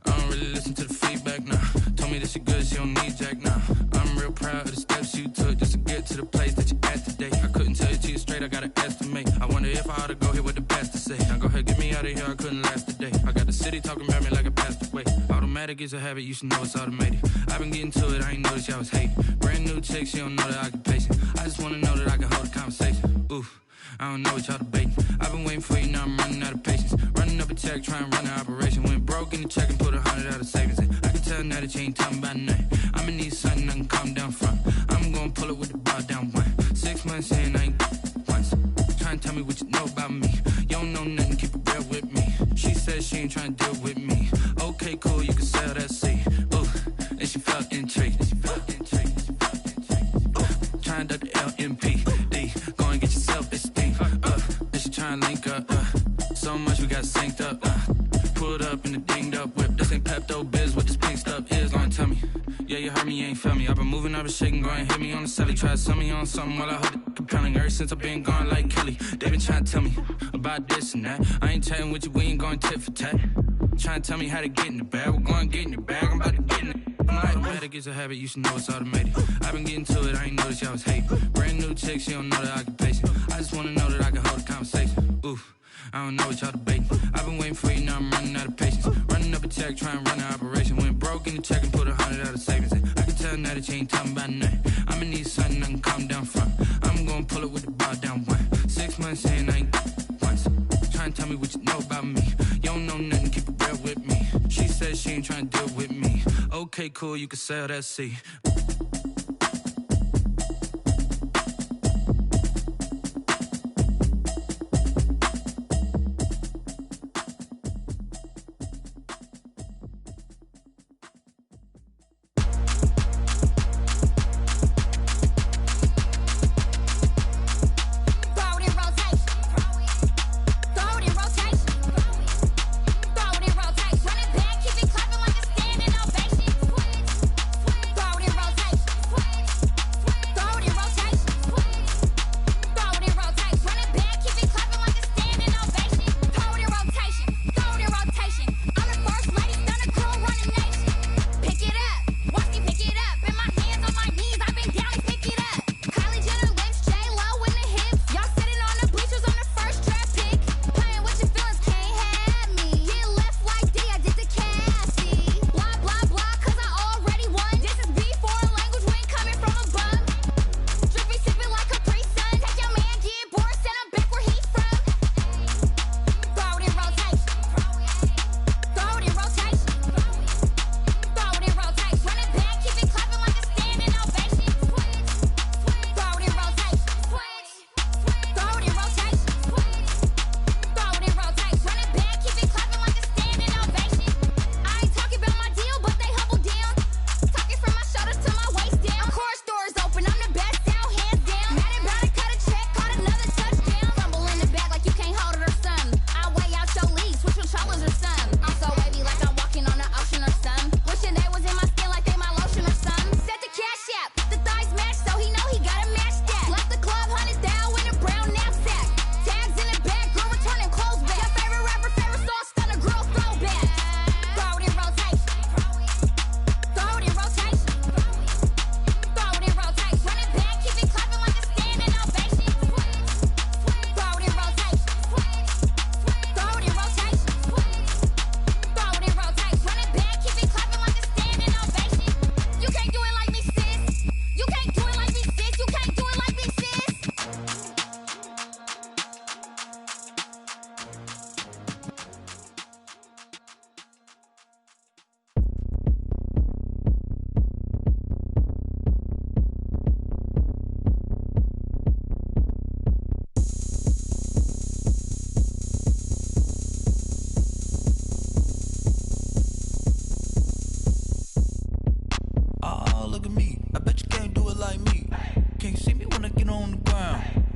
I don't really listen to the feedback, nah. Told me that she good, she don't need jack, nah. I'm real proud of the steps you took just to get to the place that you at today. I couldn't tell it to you straight, I gotta estimate. I wonder if I ought to go here with the pastor say. Now go ahead, get me out of here, I couldn't last a day. I got the city talking about me like I passed away. Automatic is a habit, you should know it's automated. I've been getting to it, I ain't noticed y'all was hating. Brand new chick, she don't know the occupation. I just wanna know that I can hold a conversation. Oof, I don't know what y'all debating. I've been waiting for you, now I'm running out of patience. Running up a check, trying to run an operation. Went broke in the check and put 100 out of savings in. I can tell now that you ain't talking about nothing. I'ma need something I can calm down from. I'm gonna pull it with the bar down one. 6 months in, I ain't once. Trying to tell me what you know about me. You don't know nothing, keep it real with me. She said she ain't trying to deal with me. Okay, cool, you can sell that seat. Ooh, and she felt intrigued. Trying to duck the LMPD. Go and get your self-esteem. And she trying to link up. So much we got synced up. Pulled up in the dinged up whip. This ain't Pepto-Biz, what this pink stuff is. Long tell me. Yeah, you heard me, you ain't felt me. I've been moving, I've been shaking, go and hit me on the celly. Try to sell me on something while I hold it compelling. Ever since I've been gone like Kelly, they been trying to tell me about this and that. I ain't chatting with you, we ain't going tit for tat. Trying to tell me how to get in the bag. We're going to get in your bag, I'm about to get in it. I'm like, automatic is a habit, you should know it's automated. I've been getting to it, I ain't noticed y'all was hating. Brand new chick, she don't know the occupation. I just wanna know that I can hold a conversation. Oof, I don't know what y'all debating. I've been waiting for you, now I'm running out of patience. Running up a check, trying to run an operation. Went broke in the check and put 100 out of savings in. I can tell now that you ain't talking about nothing. I'ma need something I can calm down from. I'm gonna pull it with the bar down one. 6 months in, I ain't once. Trying to tell me what you know about me. You don't know nothing, keep it real with me. She said she ain't trying to deal with me. Okay, cool, you can sell that seat. Throw it in rotation.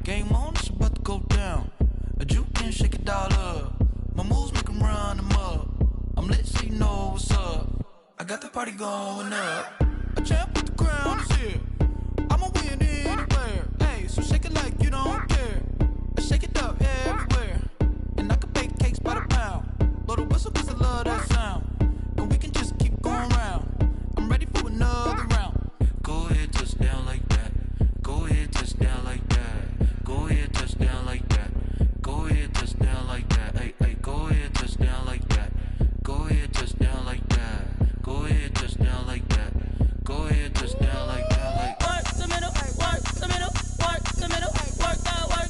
Game on, it's about to go down. A juke and shake it all up. My moves make them run them up. I'm lit so you know what's up. I got the party going up. A champ with the crown is here. I'ma win anywhere. Hey, so shake it like you don't care. I shake it up everywhere. And I can bake cakes by the pound. Blow the whistle cause I love that sound. And we can just keep going round. I'm ready for another round. Go ahead, touch down like that. Go ahead, touch down like that. Go ahead, touch down like that. Go ahead, touch down like that. Hey, hey, go ahead, touch down like that. Go ahead, touch down like that. Go ahead, touch down like that. Go ahead, touch down like that. Like work the middle, work the middle, work the middle, work out, work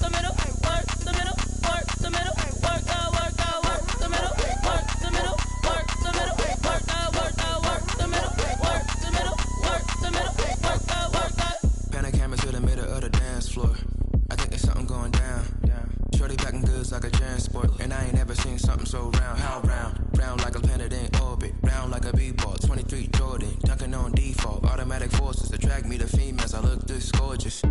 the middle, work the middle, work the middle, work out, work the middle, work the middle, work the middle, work out, work the middle, work the middle, work the middle, work out. Pan a camera to the middle of the dance floor. I think there's something going down. Shorty packing goods like a transport, and I ain't never seen something so round. How round? Round like a planet in orbit, round like a b-ball. 23 Jordan, dunking on default. Automatic forces attract me to females. I look this gorgeous.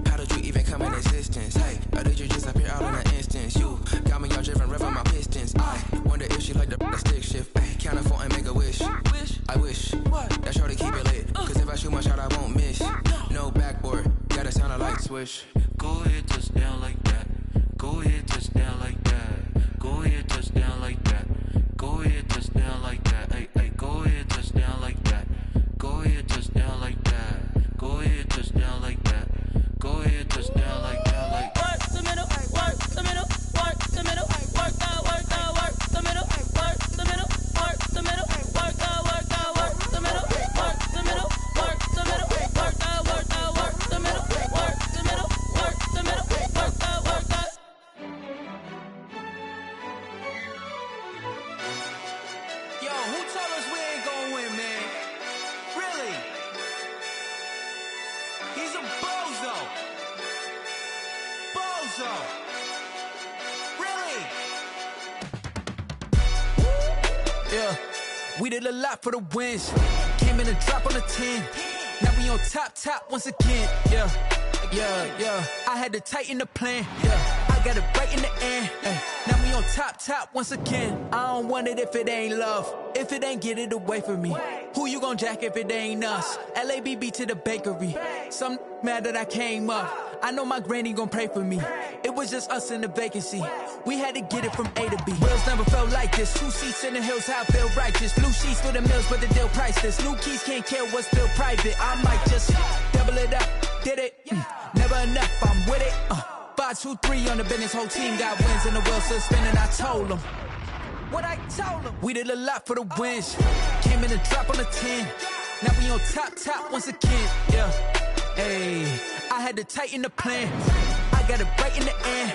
How did you even come in existence? Hey, or did you just appear out in an instance? You got me all driven, revving my pistons. I wonder if she like the stick shift. Ay, count a four and make a wish. I wish that shorty keep it lit. Cause if I shoot my shot, I won't miss. No backboard, gotta sound a light switch. Go ahead, touch down like that. Go ahead, touch down like that. Go ahead, touch down like that. Go ahead, touch down like that. Hey, hey, go ahead, touch down like that. Go ahead, touch down like that. Go ahead, touch down like that. Go ahead, touch down like that. Like work the middle, work the middle, work the middle, work out, work the middle, work the middle, work the middle, work out, work the middle, work the middle, work the middle, work out, work the middle, work the middle, work the middle, work out, work out. Yo, who told us we ain't gonna win, man? Really? He's a bozo. Bozo. Really? yeah, we did a lot for the wins. Came in a drop on a 10. Now we on top once again. Yeah. I had to tighten the plan. Yeah, I got it right in the end. Now we on top once again. I don't want it if it ain't love. If it ain't, get it away from me. Who you gon' jack if it ain't us? LABB to the bakery. Some mad that I came up. I know my granny gon' pray for me. It was just us in the vacancy. We had to get it from A to B. Wheels never felt like this. 2 seats in the hills, how I feel righteous. Blue sheets for the mills, but the deal priceless. New keys can't care what's still private. I might just double it up. Did it? Never enough, I'm with it. 5, 2, 3 on the business. Whole team got wins and the wheels still spinning. I told them what I told them. We did a lot for the wins. Came in a drop on a 10. Now we on top once again. Yeah. Hey, I had to tighten the plan. I got it right in the end.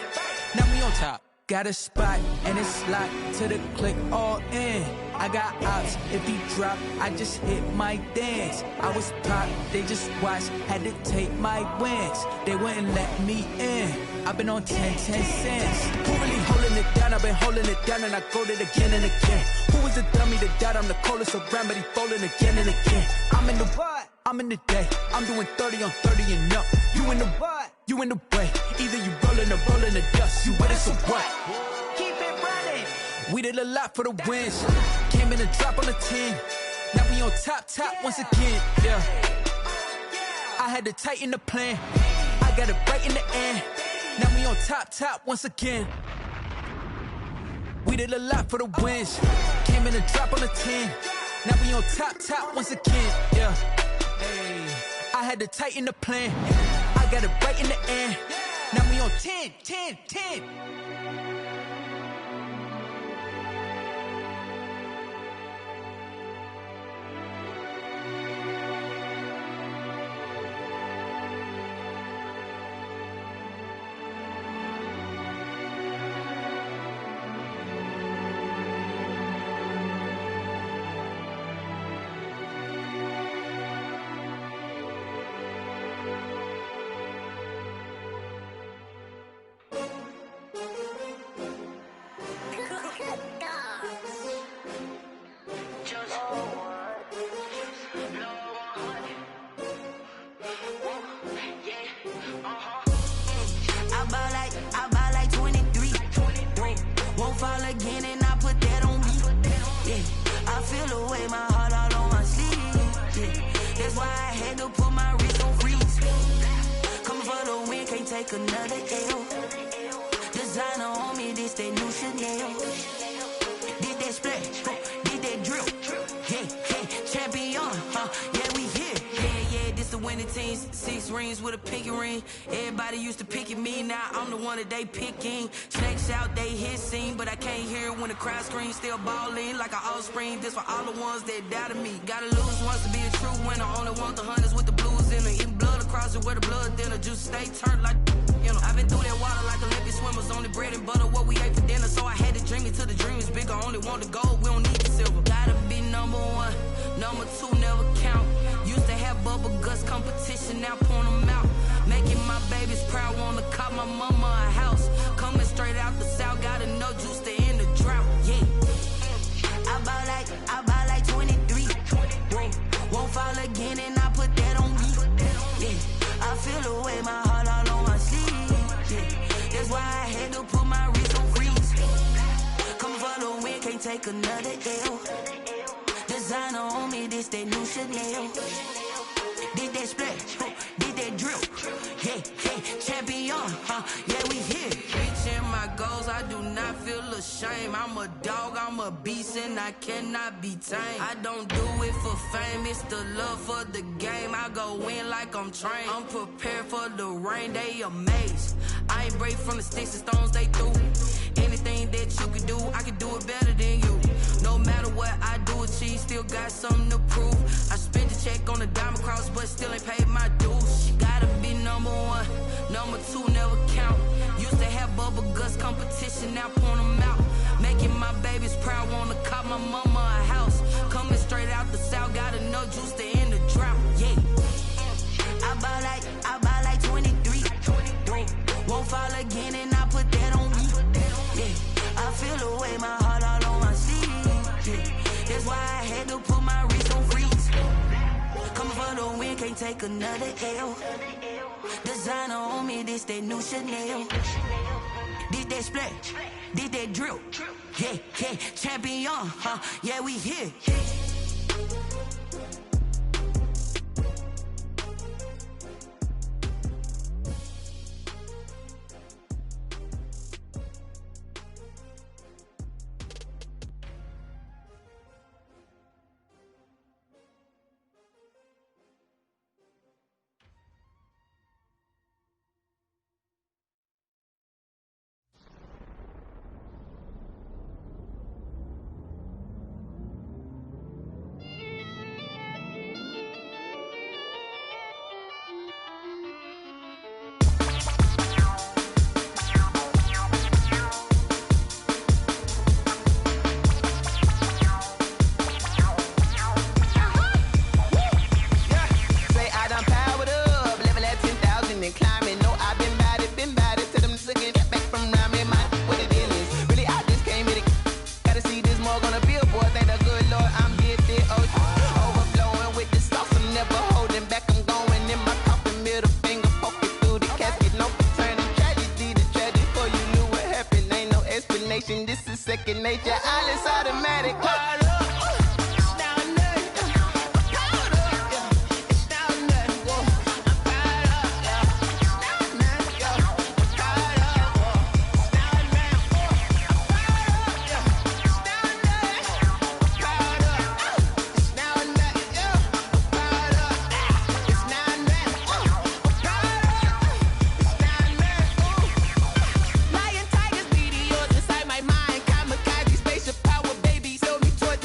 Now we on top. Got a spot and it's locked to the click all in. I got ops, if he drop, I just hit my dance. I was pop, they just watched, had to take my wins. They wouldn't let me in. I've been on 10 cents. Who really holding it down? I've been holding it down and I go it again and again. Who is the dummy that died? I'm the coldest around, but he folding again and again. I'm in the what? I'm in the day. I'm doing 30 on 30 and up. You in the what? You in the way. Either you rolling or rolling the dust. You with us or what? Keep it running. We did a lot for the wins. Came in a drop on a 10. Now we on top once again. Yeah. I had to tighten the plan. I got it right in the end. Now we on top once again. We did a lot for the wins. Came in a drop on a 10. Now we on top once again. Yeah. Hey, I had to tighten the plan. I got it right in the end. Now we on 10. I ball like 23. Won't fall again and I put that on me. Yeah, I feel the way, my heart all on my sleeve. Yeah, that's why I had to put my wrist on freeze. Coming for the win, can't take another L. Designer on me, this that new Chanel. Did that splash, did that drill. Yeah, champion, yeah, we here. Yeah, this the winning team. 6 rings with a pinky ring. Everybody used to pick at me, now I'm the one that they picking. Snakes out, they hit scene, but I can't hear it when the crowd screams. Still balling like an offspring. This for all the ones that doubted me. Gotta lose once to be a true winner. Only want the hunters with the blues in it. Eating blood across it where the blood thinner. Juice stay turned like, you know. I've been through that water like Olympic swimmers. Only bread and butter, what we ate for dinner. So I had to dream it till the dream is bigger. Only want the gold, we don't need the silver. Gotta be number 1, number 2 never count. Used to have bubble guts competition, now point them out. Making my babies proud, wanna cop my mama a house. Coming straight out the south, gotta know juice to end the drought. Yeah, I ball like 23. Won't fall again and I put that on me. Yeah, I feel the way, my heart all on my sleeve. Yeah, that's why I had to put my wrist on freeze. Coming for the win, can't take another L. Designer on me, this that new Chanel. Did that splash, did that drill. Yeah, champion, yeah, we here. Reaching my goals, I do not feel ashamed. I'm a dog, I'm a beast, and I cannot be tamed. I don't do it for fame, it's the love for the game. I go in like I'm trained. I'm prepared for the rain, they amazed. I ain't break from the sticks and stones they threw. Anything that you could do, I can do it better than you. No matter what I do, achieve, still got something to prove. I spent the check on the diamond cross, but still ain't paid my dues. Gotta be number 1, number 2 never count. Used to have bubble guts competition, now point them out. Making my babies proud, wanna cop my mama a house. Coming straight out the south, gotta know juice to end the drought. Yeah, I ball like 23. Won't fall again and I put that on me. Yeah, I feel the way, my heart all on my sleeve. Yeah, that's why I had to put my wrist on freeze. Coming for the win, can't take another L. Designer on me, this that new Chanel. Did that splash, did that drill. Yeah, champion, yeah, we here. Lion tigers, meteors inside my mind. Kamikaze, spaceship power, baby. Show me torch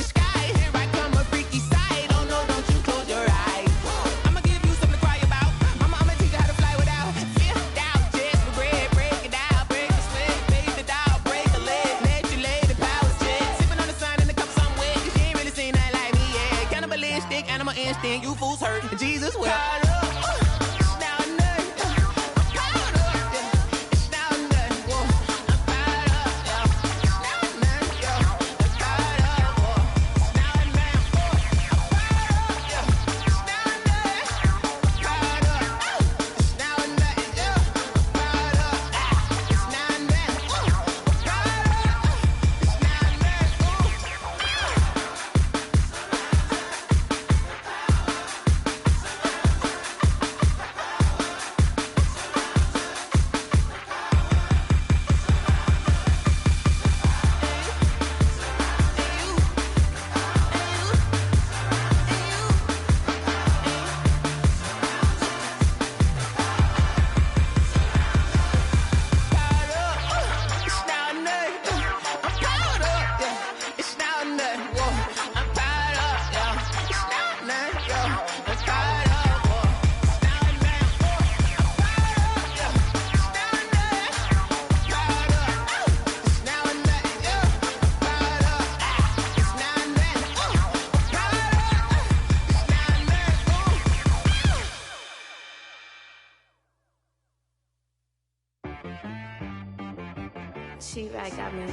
She right got me.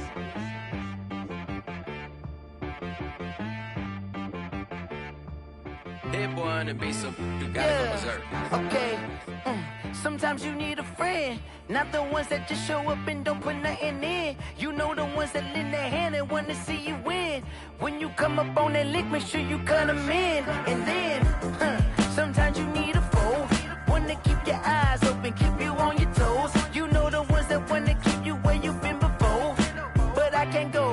Hit one and be some. You gotta go berserk. Okay. Sometimes you need a friend, not the ones that just show up and don't put nothing in. You know the ones that lend their hand and want to see you win. When you come up on that lick, make sure you cut them in. And then, sometimes you need a foe, one to keep your eyes open, keep you on your toes. You know the ones that want to keep you where you've been before. But I can't go,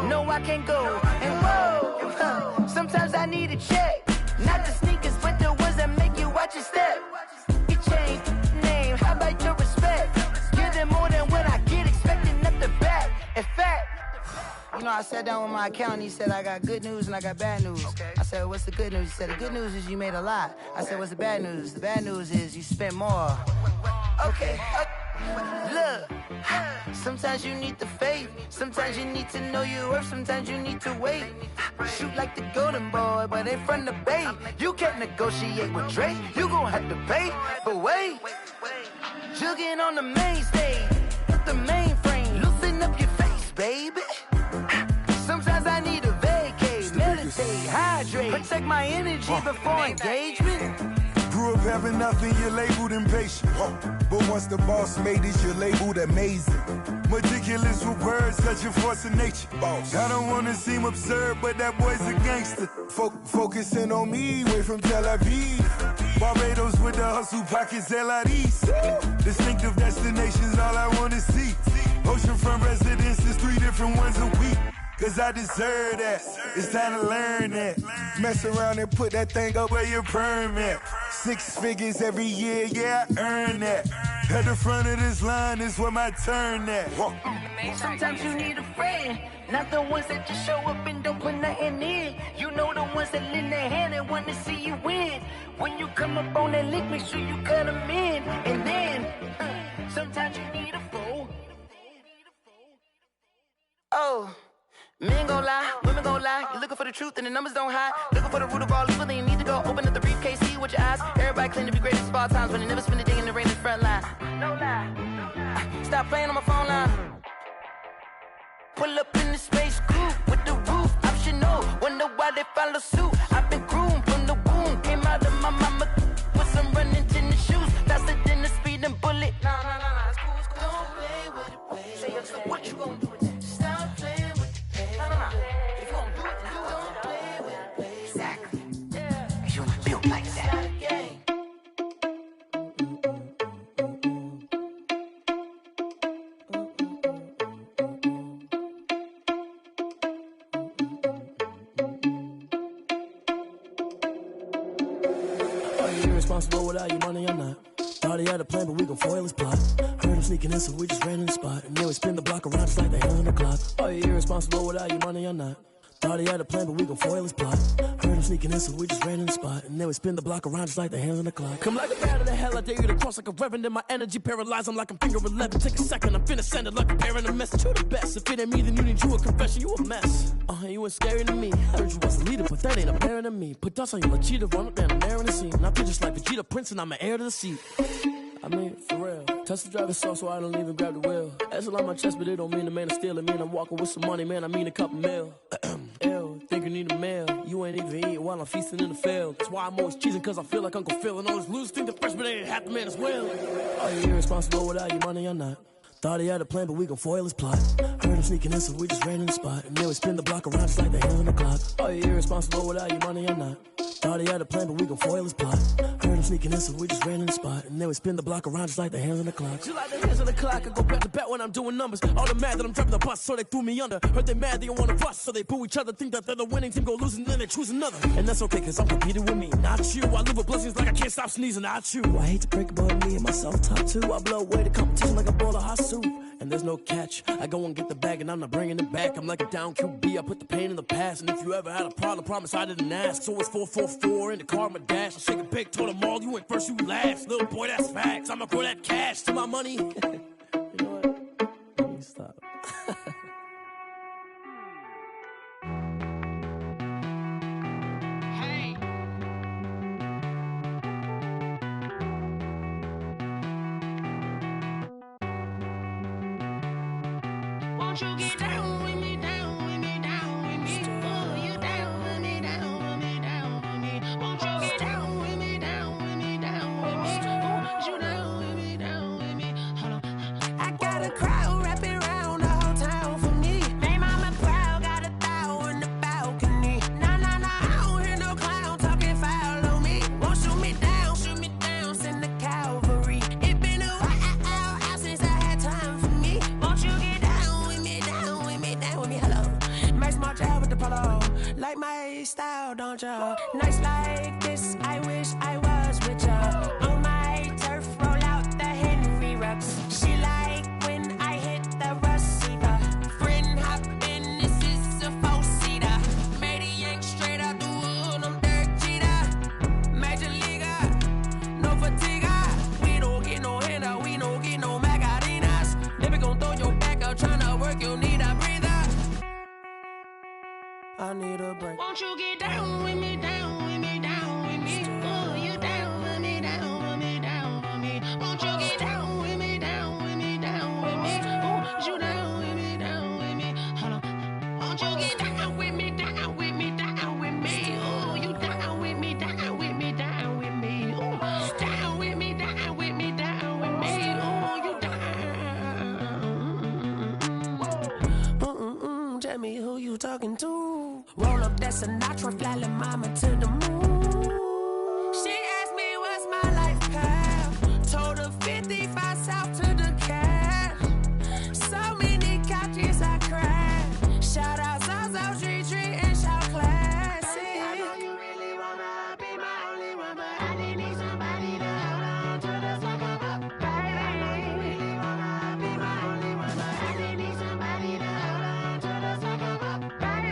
no I can't go. And whoa, sometimes I need a check, not the sneakers, but the ones that make you watch your step. Change name, how about your respect? Give them more than what I get, expecting up the back. In fact, you know, I sat down with my accountant, he said I got good news and I got bad news. I said, what's the good news? He said, the good news is you made a lot. I said, what's the bad news? The bad news is you spent more. Okay, look, sometimes you need the faith, sometimes you need to know your worth, sometimes you need to wait. Shoot like the golden boy, but ain't from the bay. You can't negotiate with Drake, you gon' have to pay. But wait, jugging on the main stage, the mainframe, loosen up your face, baby. Sometimes I need a vacate, meditate, hydrate, protect my energy before engagement. Grew up having nothing, you're labeled impatient. But once the boss made it, you're labeled amazing. Meticulous with words, such a force of nature. I don't wanna seem absurd, but that boy's a gangster. Focusing on me, way from Tel Aviv. Barbados with the hustle pockets, LIDs. Distinctive destinations, all I wanna see. Oceanfront residences, 3 different ones a week. Cause I deserve that, it's time to learn that. Mess around and put that thing up where your permit. 6 figures every year, yeah, I earn that. At the front of this line is where my turn at. Sometimes you need a friend, not the ones that just show up and don't put nothing in. You know the ones that lend their hand and want to see you win. When you come up on that lick, make sure you cut them in. And then, sometimes you need a foe. Oh. Men gon' lie, women gon' lie. You're looking for the truth and the numbers don't hide. Looking for the root of all evil, then you need to go open up the briefcase, see with your eyes. Everybody claim to be greatest of all times, but they never spend a day in the rain in the front line. No lie. Stop playing on my phone line. Pull up in the space coupe with the roof optional. Wonder why they follow suit. I've been groomed from the womb. Came out of my mama with some running tennis shoes. Faster than the speeding bullet. No, it's cool, it's cool. Don't play with it, baby. Say, what you gon' do with it? Stop playing with it. If you gon' do it, you don't play with it, baby. Exactly. Yeah. You built like that. Are you irresponsible without your money or not? Thought he had a plan, but we gon' foil his plot. Heard him sneaking in, so we just ran in the spot. And then we spin the block around just like the hand on the clock. Are you irresponsible without your money or not? Thought he had a plan, but we gon' foil his plot. Heard him sneaking in, so we just ran in the spot. And then we spin the block around just like the hands on the clock. Come like a bat of the hell, I dare you to cross like a reverend. And my energy paralyzed, I'm like I'm finger 11. Take a second, I'm finna send it like a parent a message. You the best, if it ain't me, then you need you a confession. You a mess, you ain't scary to me. Heard you was a leader, but that ain't apparent to me. Put dust on you like Cheetah, run up down the air in the scene. I feel just like Vegeta Prince, and I'm an heir to the seat. I mean, for real. Touch the driver's soft, so I don't even grab the wheel. That's a lot on my chest, but it don't mean the man is stealing. Mean I'm walking with some money, man, I mean a couple mil. Ew, think you need a meal. You ain't even eating while I'm feasting in the field. That's why I'm always cheesing, cause I feel like Uncle Phil. And all those losers think the freshman ain't half the man as well. Are you irresponsible without your money or not? Thought he had a plan, but we gon' foil his plot. Heard him sneaking in, so we just ran in the spot. And then we spin the block around just like the hands on the clock. Are you irresponsible without your money or not? Thought he had a plan, but we gon' foil his plot. Heard him sneaking in, so we just ran in the spot. And then we spin the block around just like the hands on the clock. Just like the hands on the clock, I go back to back when I'm doing numbers. All the mad that I'm driving the bus, so they threw me under. Heard they mad, they don't wanna bust, so they boo each other. Think that they're the winning team, go losing, then they choose another. And that's okay, cause I'm competing with me, not you. I live with blessings like I can't stop sneezing, not you. I hate to break it, but me and myself top two. I blow away the competition like a bowl of hot soup. And there's no catch. I go and get the bag and I'm not bringing it back. I'm like a down QB, I put the pain in the past. And if you ever had a problem, promise I didn't ask. So it's 444 in the car, my dash. I shake a big, told them all, you went first, you last. Little boy, that's facts. I'ma grow that cash to my money. You know what? Let me stop. Won't you get down with me, down with me, down with me? Oh, you down with me, down with me, down with me. Won't you get down with me, down with me, down with me? Oh, you down with me, down with me? Hold on. I got a crowd wrapping around the whole town for me. Made mama proud, got a thou in the balcony. Nah, nah, nah, I don't hear no clown talking foul on me. Won't shoot me down, send the cavalry. It been a while since I had time for me. Won't you get down with me, down with me, down with me? Hello. Max March out with the polo. Like my style, don't ya? Nights like this, I wish I was with ya. On my turf, roll out the Henry Rux. She like when I hit the receiver. Friend hop in, this is a four-seater. Made a yank straight out the wood, I'm Derek Jeter. Major leaguer, no fatigue. We don't get no handout, we don't get no Macarinas. Never gon' throw your back out, tryna work, you need a breather. I need a break. Won't you get down with me, down with me, down with me? Oh, you down with me, down with me, down with me? Won't you get down with me, down with me, down with me? Oh, you down with me, down with me? Hold on. Won't you get down with me, down with me, down with me? Oh, you down with me, down with me, down with me? Oh, down with me, down with me, down with me? Oh, you down. Tell me who you talking to. Roll up that Sinatra, fly la mama to the moon. She asked me what's my life path. Told her 55 south to the cash. So many couches I crashed. Shout out Zazo, Tree, and shout classy. I know you really wanna be my only one, but I didn't need somebody to hold on to the suck up, baby. I know you really wanna be my only one, but I didn't need somebody to hold on to the suck up, baby.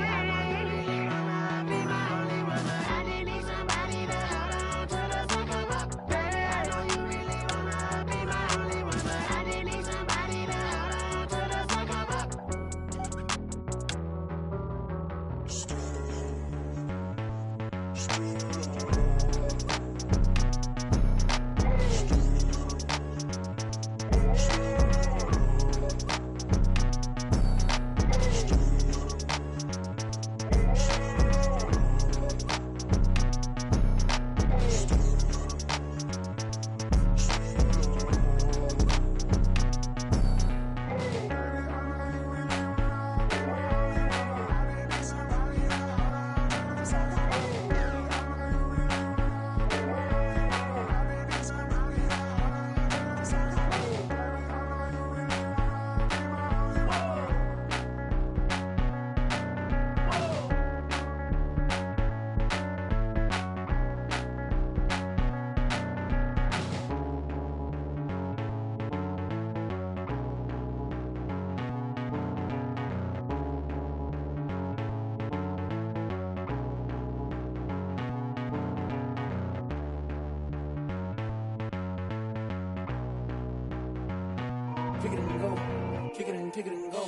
Kick it and go. Kick it and go.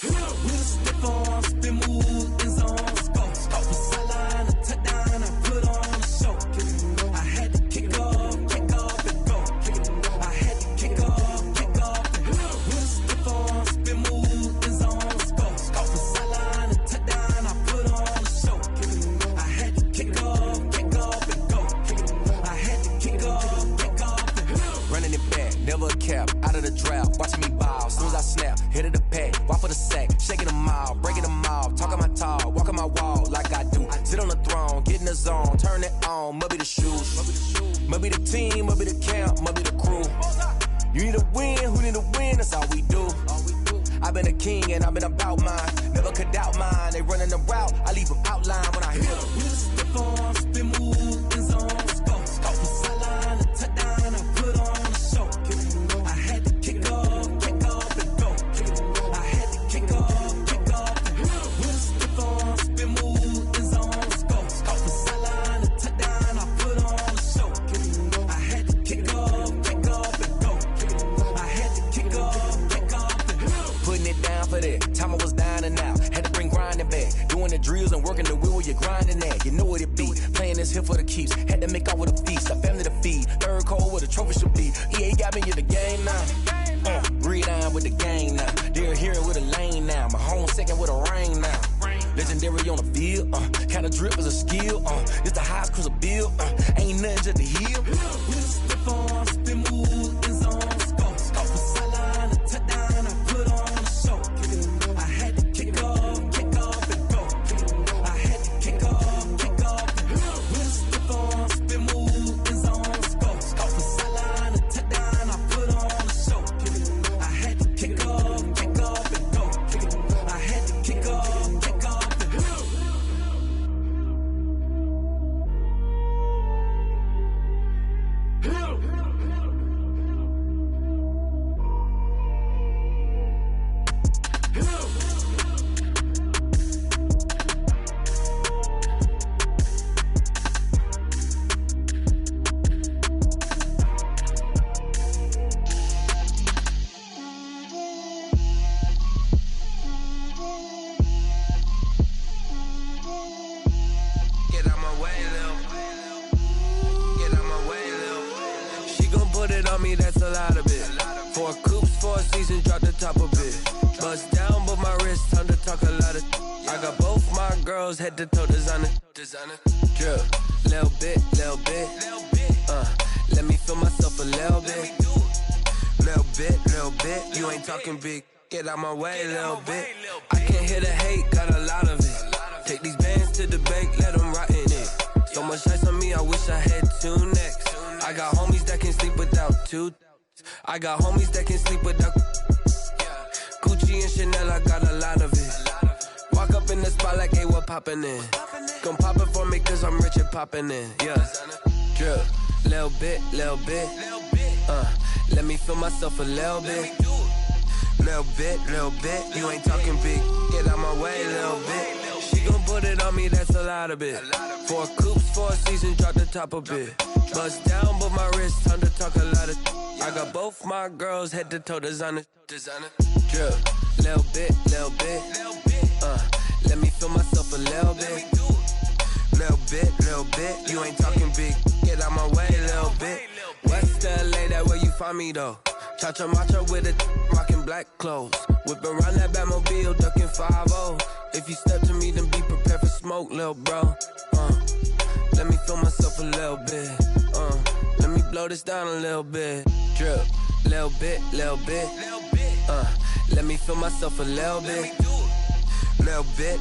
With a stiff on, spin move, and zones go. Off the sideline, a touchdown, I put on a show. I had to kick off and go. I had to kick off and go. With a stiff on, spin move, and zones go. Off the sideline, a touchdown, I put on a show. I had to kick off and go. I had to kick off and go. Running it back, never a cap, out of the drought, watching me bow. Soon as I snap, hit of the pack, walk for the sack, shaking them out, breaking them off, talking my talk, walking my wall like I do. Sit on the throne, get in the zone, turn it on, maybe the shoes, maybe the team, maybe the camp, maybe the crew. You need a win, who need a win, that's all we do. I've been a king and I've been about mine, never could doubt mine. They running the route, I leave them outline when I hit them. With a stiff on, spin move, and zones go. Off the sideline, a touchdown, I put on a show. I had to kick off and go. I had to kick off and go. With a stiff on, spin move, and zones go. Off the sideline, a touchdown, I put on a show. I had to kick off and go. I had to kick off and go. Putting it down for that, time I was down and out, had to bring grinding back, doing the drills and working the wheel where you're grinding at, you know what it be, playing this here for the keeps, had to make out with a feast, a family to feed, third cold where the trophy should be, EA got me in the game now, breathe down with the game now, they're here with a lane now, on the field. Kinda drip is a skill. It's the highest cruise a bill. Ain't nothing just to heal. With a stiff on, spin move, in zone, scope. Scope for sideline, a touchdown, I put on a show. I had to kick off and go. I had to kick off and go. With a stiff on, spin move, in zone, scope. Scope for sideline, a touchdown, I put on a show. I had to kick off and go. I had to kick off and go. That's a lot of it. 4 coops, 4 seasons, drop the top of it. Bust down, but my wrist, time to talk a lot of. I got both my girls head to toe designer. Drip, little bit. Let me feel myself a little bit. Little bit. You ain't talking big. Get out my way, little bit. I can't hear the hate, got a lot of it. Take these bands to the bank, let them rot in it. So much ice on me, I wish I had 2 necks. I got homies that can sleep without 2. I got homies that can sleep without Gucci and Chanel, I got a lot of it. Walk up in the spot like, hey, what poppin' in? Gon' pop it for me cause I'm rich and poppin' in, yeah. Drip, little bit. Let me feel myself a little bit. Little bit. You ain't talking big, get out my way, little bit. She gon' put it on me, that's a lot of it. 4 coops, 4 seasons, drop the top a bit. Bust down, but my wrist, time to talk a lot of. I got both my girls head to toe designer. Drip, little bit. Let me feel myself a little bit. Little bit. You ain't talking big, get out my way, little bit. West LA, that where you find me though. Cha-cha matcha with a rockin' black clothes. Whip around that Batmobile, ducking 5-0. If you step to me, then be prepared for smoke, lil' bro. Let me feel myself a little bit. Let me blow this down a little bit. Drip, little bit. Let me feel myself a little bit. Little bit.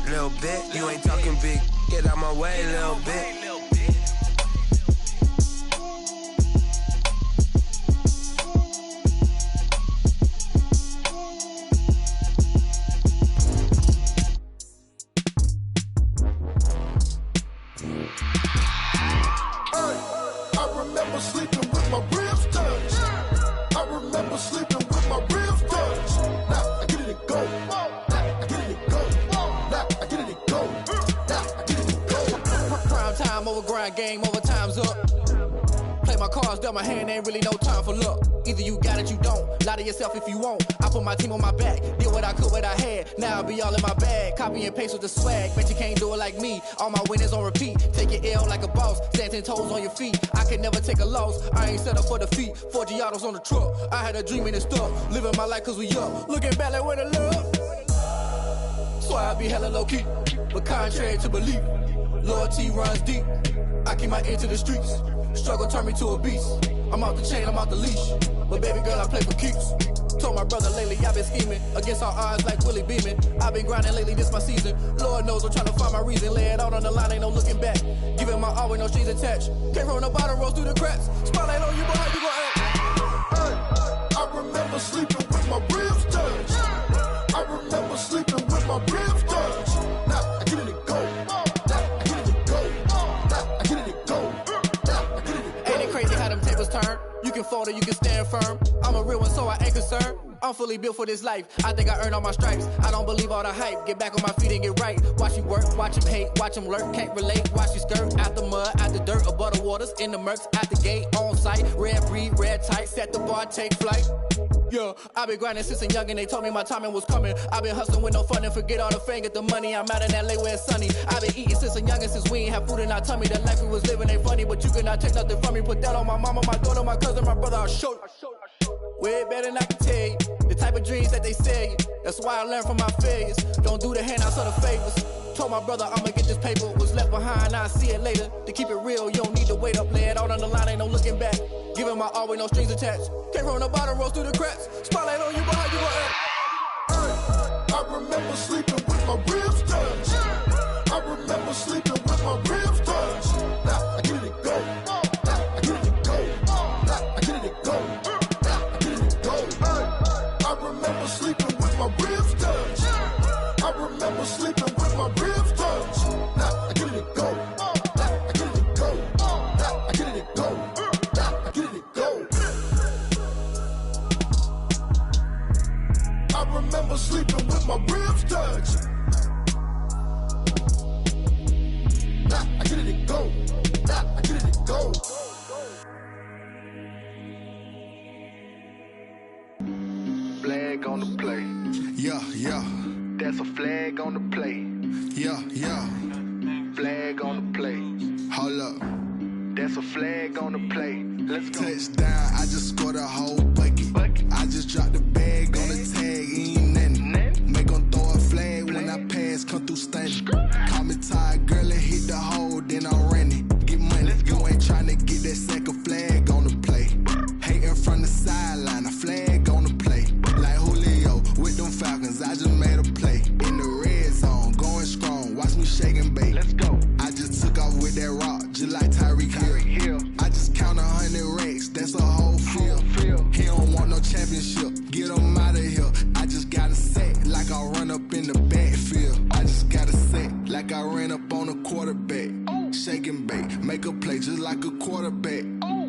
You ain't talking big. Get out my way, little bit. Sleeping with my ribs touched. I remember sleeping with my ribs touched. Now I get it and go. Prime time over grind, game over, time's up. Play my cards, dealt my hand, ain't really no time for luck. Either you got it, you don't. Lie to yourself if you won't. I put my team on my back, did what I could, what I had. Now I'll be all in my bag. Copy and paste with the swag. Bet you can't do it like me. All my winners on repeat. Take your L like a boss. Stand 10 toes on your feet. I can never take a loss. I ain't set up for defeat. 4 Giottos on the truck. I had a dream and it's stuck. Living my life cause we up. Looking back like where the love. So I be hella low key. But contrary to belief, loyalty runs deep. I keep my ear to the streets. Struggle turned me to a beast. I'm out the chain, I'm out the leash. But baby girl, I play for keeps. Told my brother lately, I've been scheming. Against all odds like Willie Beeman. I've been grinding lately, this my season. Lord knows I'm trying to find my reason. Lay it out on the line, ain't no looking back. Giving my all with no strings attached. Came from the bottom, rose through the cracks. Spotlight on you, but how you gon' act? I remember sleeping with my ribs touched. I remember sleeping with my ribs touched. Now I get it and go. Ain't it crazy how them tables turn? You can fold or you can stand firm. I'm a real one, so I ain't concerned. I'm fully built for this life. I think I earned all my stripes. I don't believe all the hype. Get back on my feet and get right. Watch you work, watch him hate, watch him lurk. Can't relate, watch you skirt. Out the mud, out the dirt, above the waters, in the murks, out the gate, on site. Red breed, red tight, set the bar, take flight. Yeah, I been grinding since a young and they told me my timing was coming. I been hustling with no fun and forget all the fame, get the money. I'm out in LA where it's sunny. I been eating since a young and since we ain't have food in our tummy. The life we was living ain't funny, but you cannot take nothing from me. Put that on my mama, my daughter, my cousin, my brother, I'll show you. Way better than I can tell you. The type of dreams that they sell you. That's why I learned from my failures. Don't do the handouts or the favors. Told my brother I'ma get this paper, was left behind, I'll see it later. To keep it real, you don't need to wait up, lay it out on the line, ain't no looking back. Giving my all with no strings attached. Can't run the bottom, roll through the cracks. Spotlight on you, but how you gon' act? I remember sleeping with my ribs touched. I remember sleeping with my ribs touched. Now I get it go. Now I get it go. Now I get it go. Now I get it go. I remember sleeping with my ribs touched. I remember sleeping with my ribs touched. Now I get it go. Now I get it go. Now I get it go. Now I get it go. I remember sleeping with my ribs touched. Nah, I get it go. Nah, I get it go. Flag on the play. Yeah, yeah. That's a flag on the play. Yeah, yeah. Flag on the play. Hold up. That's a flag on the play. Let's go. Touchdown, I just scored a whole bucket. I just dropped the bag on the tag, ain't nothing. Make 'em throw a flag when I pass, come through stunning. Call me tired, girl, and hit the hole, then I'm running. Get money, you ain't tryna get that second flag on the play. Hating from the sideline, a flag on the play. Like Julio with them Falcons, I just made a play. In the red zone, going strong, watch me shake and bake. Let's go. I just took off with that rock, just like Tyreek Hill. I just count 100 racks, that's a whole field. He don't want no championship, get him out of here. I just got a set, like I run up in the backfield. I just got a set, like I ran up on a quarterback. Shake and bake, make a play just like a quarterback.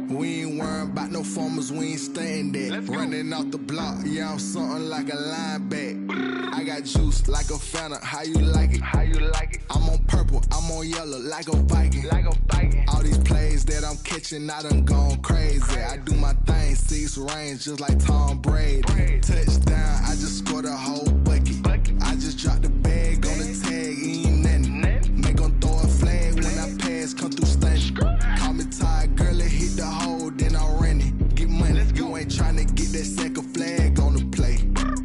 We ain't worrying about no formers, we ain't staying there. Running off the block, yeah, I'm something like a linebacker. I got juice like a Fanta, how you like it? How you like it? I'm on purple, I'm on yellow, like a Viking. Like a Viking. All these plays that I'm catching, I done gone crazy. I do my thing, 6 range, just like Tom Brady. Touchdown, I just scored a whole bucket. I just dropped the bag on the tag, ain't nothing. Make 'em throw a flag when I pass, come through stunning. Call me tired, girl, and hit the hole, then I'm running. Get money, you ain't tryna get that second flag on the play.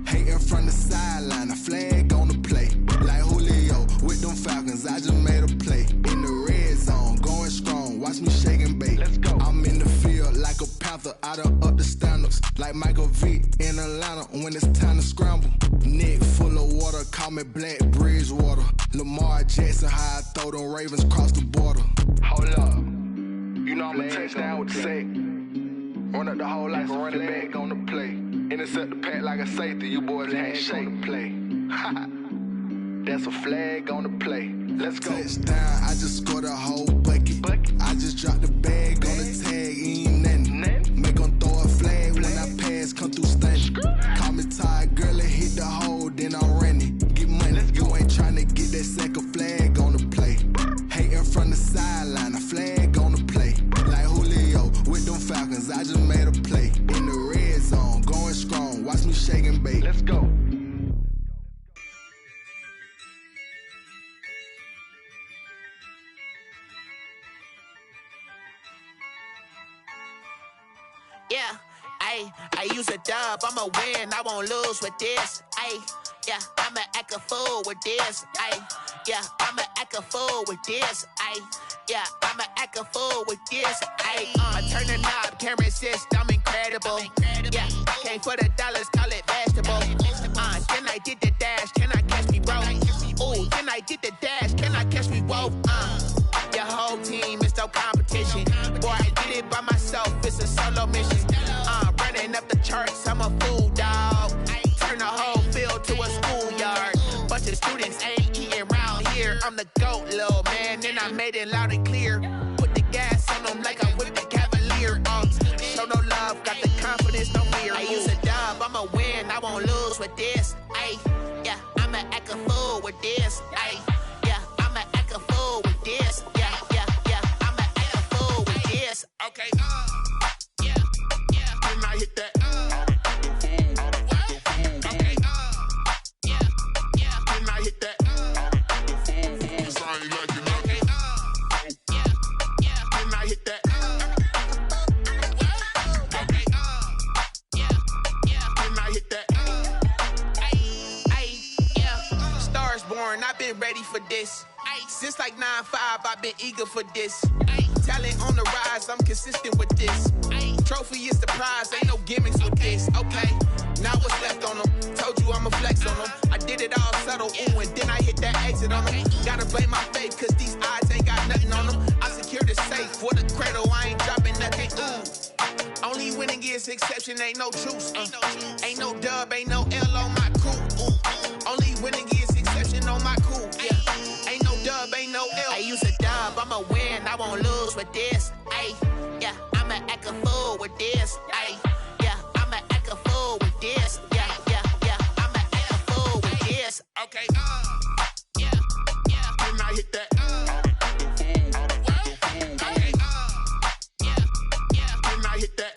Hating from the sideline, a flag on the play. Like Julio with them Falcons, I just made a play. In the red zone, going strong, watch me shake and bake. Let's go. I'm in the field like a Panther, I done up the standards. Like Michael Vick in Atlanta when it's time to scramble. Neck full of water, call me Black Bridgewater. Lamar Jackson, how I throw them Ravens cross the border. Hold up. You know I'm a touchdown with the sack. Run up the whole like a running back on the play. Intercept the pack like a safety, you boys can't shake the play. That's a flag on the play. Let's go. Touchdown, I just scored a whole bucket. I just dropped the bag on the tag, ain't nothing. Make 'em throw a flag when I pass, come through stunning. Call me tired, girl, and hit the hole, then I'm running. Get money, you ain't tryna get that second flag on the play. Hating from the sideline, a flag on the play. Like Julio with them Falcons, I just made a play. In the red zone, going strong, watch me shake and bake. Let's go. Yeah, I use a dub, I'ma win, I won't lose with this. Yeah, I'ma act a fool with this. Yeah, I'ma act a fool with this. Yeah, I'ma act a fool with this. I turn the knob, can't resist, I'm incredible. Yeah, came for the dollars, call it vegetable. Then I did the dash, can I catch me, bro? Ooh, then I did the dash, can I catch me, whoa? Your whole team is no competition. Boy, I did it by myself, it's a solo mission. Running up the charts, I'm a fool, dog. Turn the whole field to a schoolyard. Bunch of students ain't eating round here. I'm the GOAT, little man, and I made it loud and clear. Put the gas on them like I'm with the Cavalier. Show no love, got the confidence, no fear. I use a dub, I'ma win, I won't lose with this. Yeah, I'ma act a fool with this. Yeah, I'ma act a fool with this. Yeah, I'ma act a fool with this. Okay, yeah, when I hit that. foreign, I've been ready for this. Since like 9-5, I've been eager for this. Talent on the rise, I'm consistent with this. Trophy is the prize, ain't no gimmicks with this. Okay, now what's left on them? Told you I'ma flex on them. I did it all subtle, ooh, and then I hit that exit on them. Gotta blame my faith, cause these odds ain't got nothing on them. I secured the safe for the cradle, I ain't dropping nothing, ooh. Only winning is exception, ain't no truce. Ain't no dub, ain't no L on my crew. Only winning is exception on my crew. Yeah, ain't no dub, ain't no L. I use a dub, I'ma win, I won't lose with this. Ay, yeah, I'ma act a fool with this. Ay, yeah, I'ma act a fool with this. Yeah, yeah, yeah, I'ma act a fool with this. Okay, yeah, yeah. Then I hit that. Okay, yeah, yeah. Then I hit that.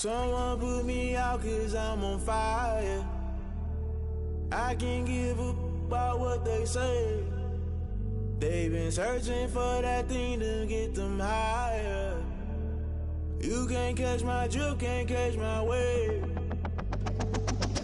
Someone put me out cause I'm on fire. I can't give up about what they say. They've been searching for that thing to get them higher. You can't catch my drift, can't catch my wave.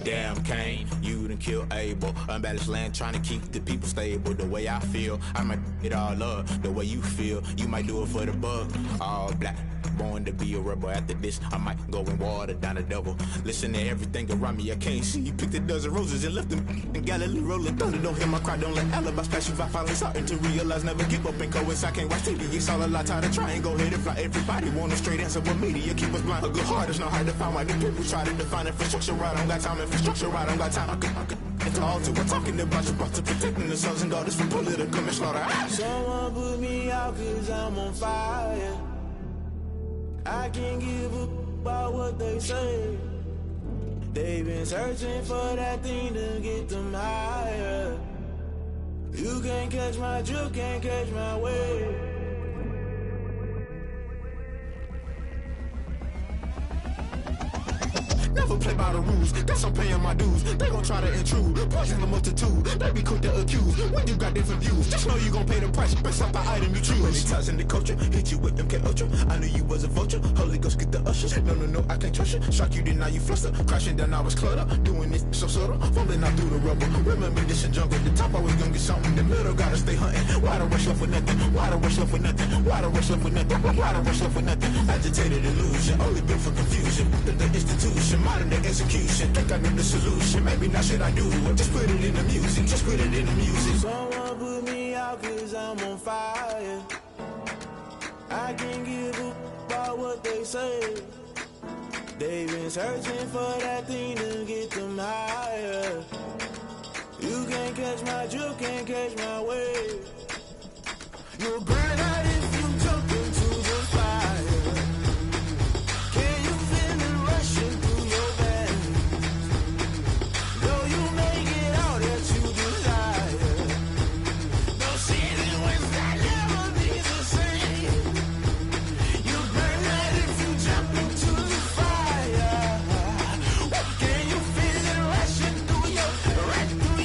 Damn Kane, you done killed Abel. Unbalanced land trying to keep the people stable. The way I feel, I might it all up. The way you feel, you might do it for the bug. All black, born to be a rebel. After this, I might go and water down the devil. Listen to everything around me, I can't see. You picked a dozen roses and left them in Galilee rolling thunder. Don't hear my cry, don't let alibis pass you by. Finally starting to realize, never give up and coincide. Can't watch TV, it's all a lot. Tired of trying, go ahead and fly. Everybody want a straight answer, but media keep us blind. A good heart is not hard to find. Why the people try to define infrastructure right? I don't got time, infrastructure right, I don't got time. I could into all to we're talking about you, about to protecting the sons and daughters from political manslaughter. Someone put me out cause I'm on fire. I can't give up about what they say. They've been searching for that thing to get them higher. You can't catch my drift, can't catch my wave. Never play by the rules. Guess I'm paying my dues. They gon' try to intrude. Poison the multitude. They be quick to accuse. When you got different views, just know you gon' pay the price. Based off the item you choose. Many times in the culture, hit you with them Ultra. I knew you was a vulture. Holy Ghost get the ushers. No, I can't trust you. Shock you, then now you fluster. Crashing down, I was cluttered. Doing this so subtle. Fumbling out through the rubble. Remember this in jungle. The top always gonna get something. The middle gotta stay hunting. Why the rush left with nothing? Why the rush left with nothing? Why the rush left with nothing? Why the rush left with nothing? Agitated illusion. Only built for confusion. The institution. Modern day execution. Think I know the solution. Maybe not shit I do. Just put it in the music. Just put it in the music. Someone put me out cause I'm on fire. I can't give up about what they say. They've been searching for that thing to get them higher. You can't catch my drift, can't catch my wave. You'll burn out if you jump into the fire. Can you feel it rushing through your veins? Though you may get all that you desire. No city was that never be the same. You burn out if you jump into the fire. Can you feel it rushing through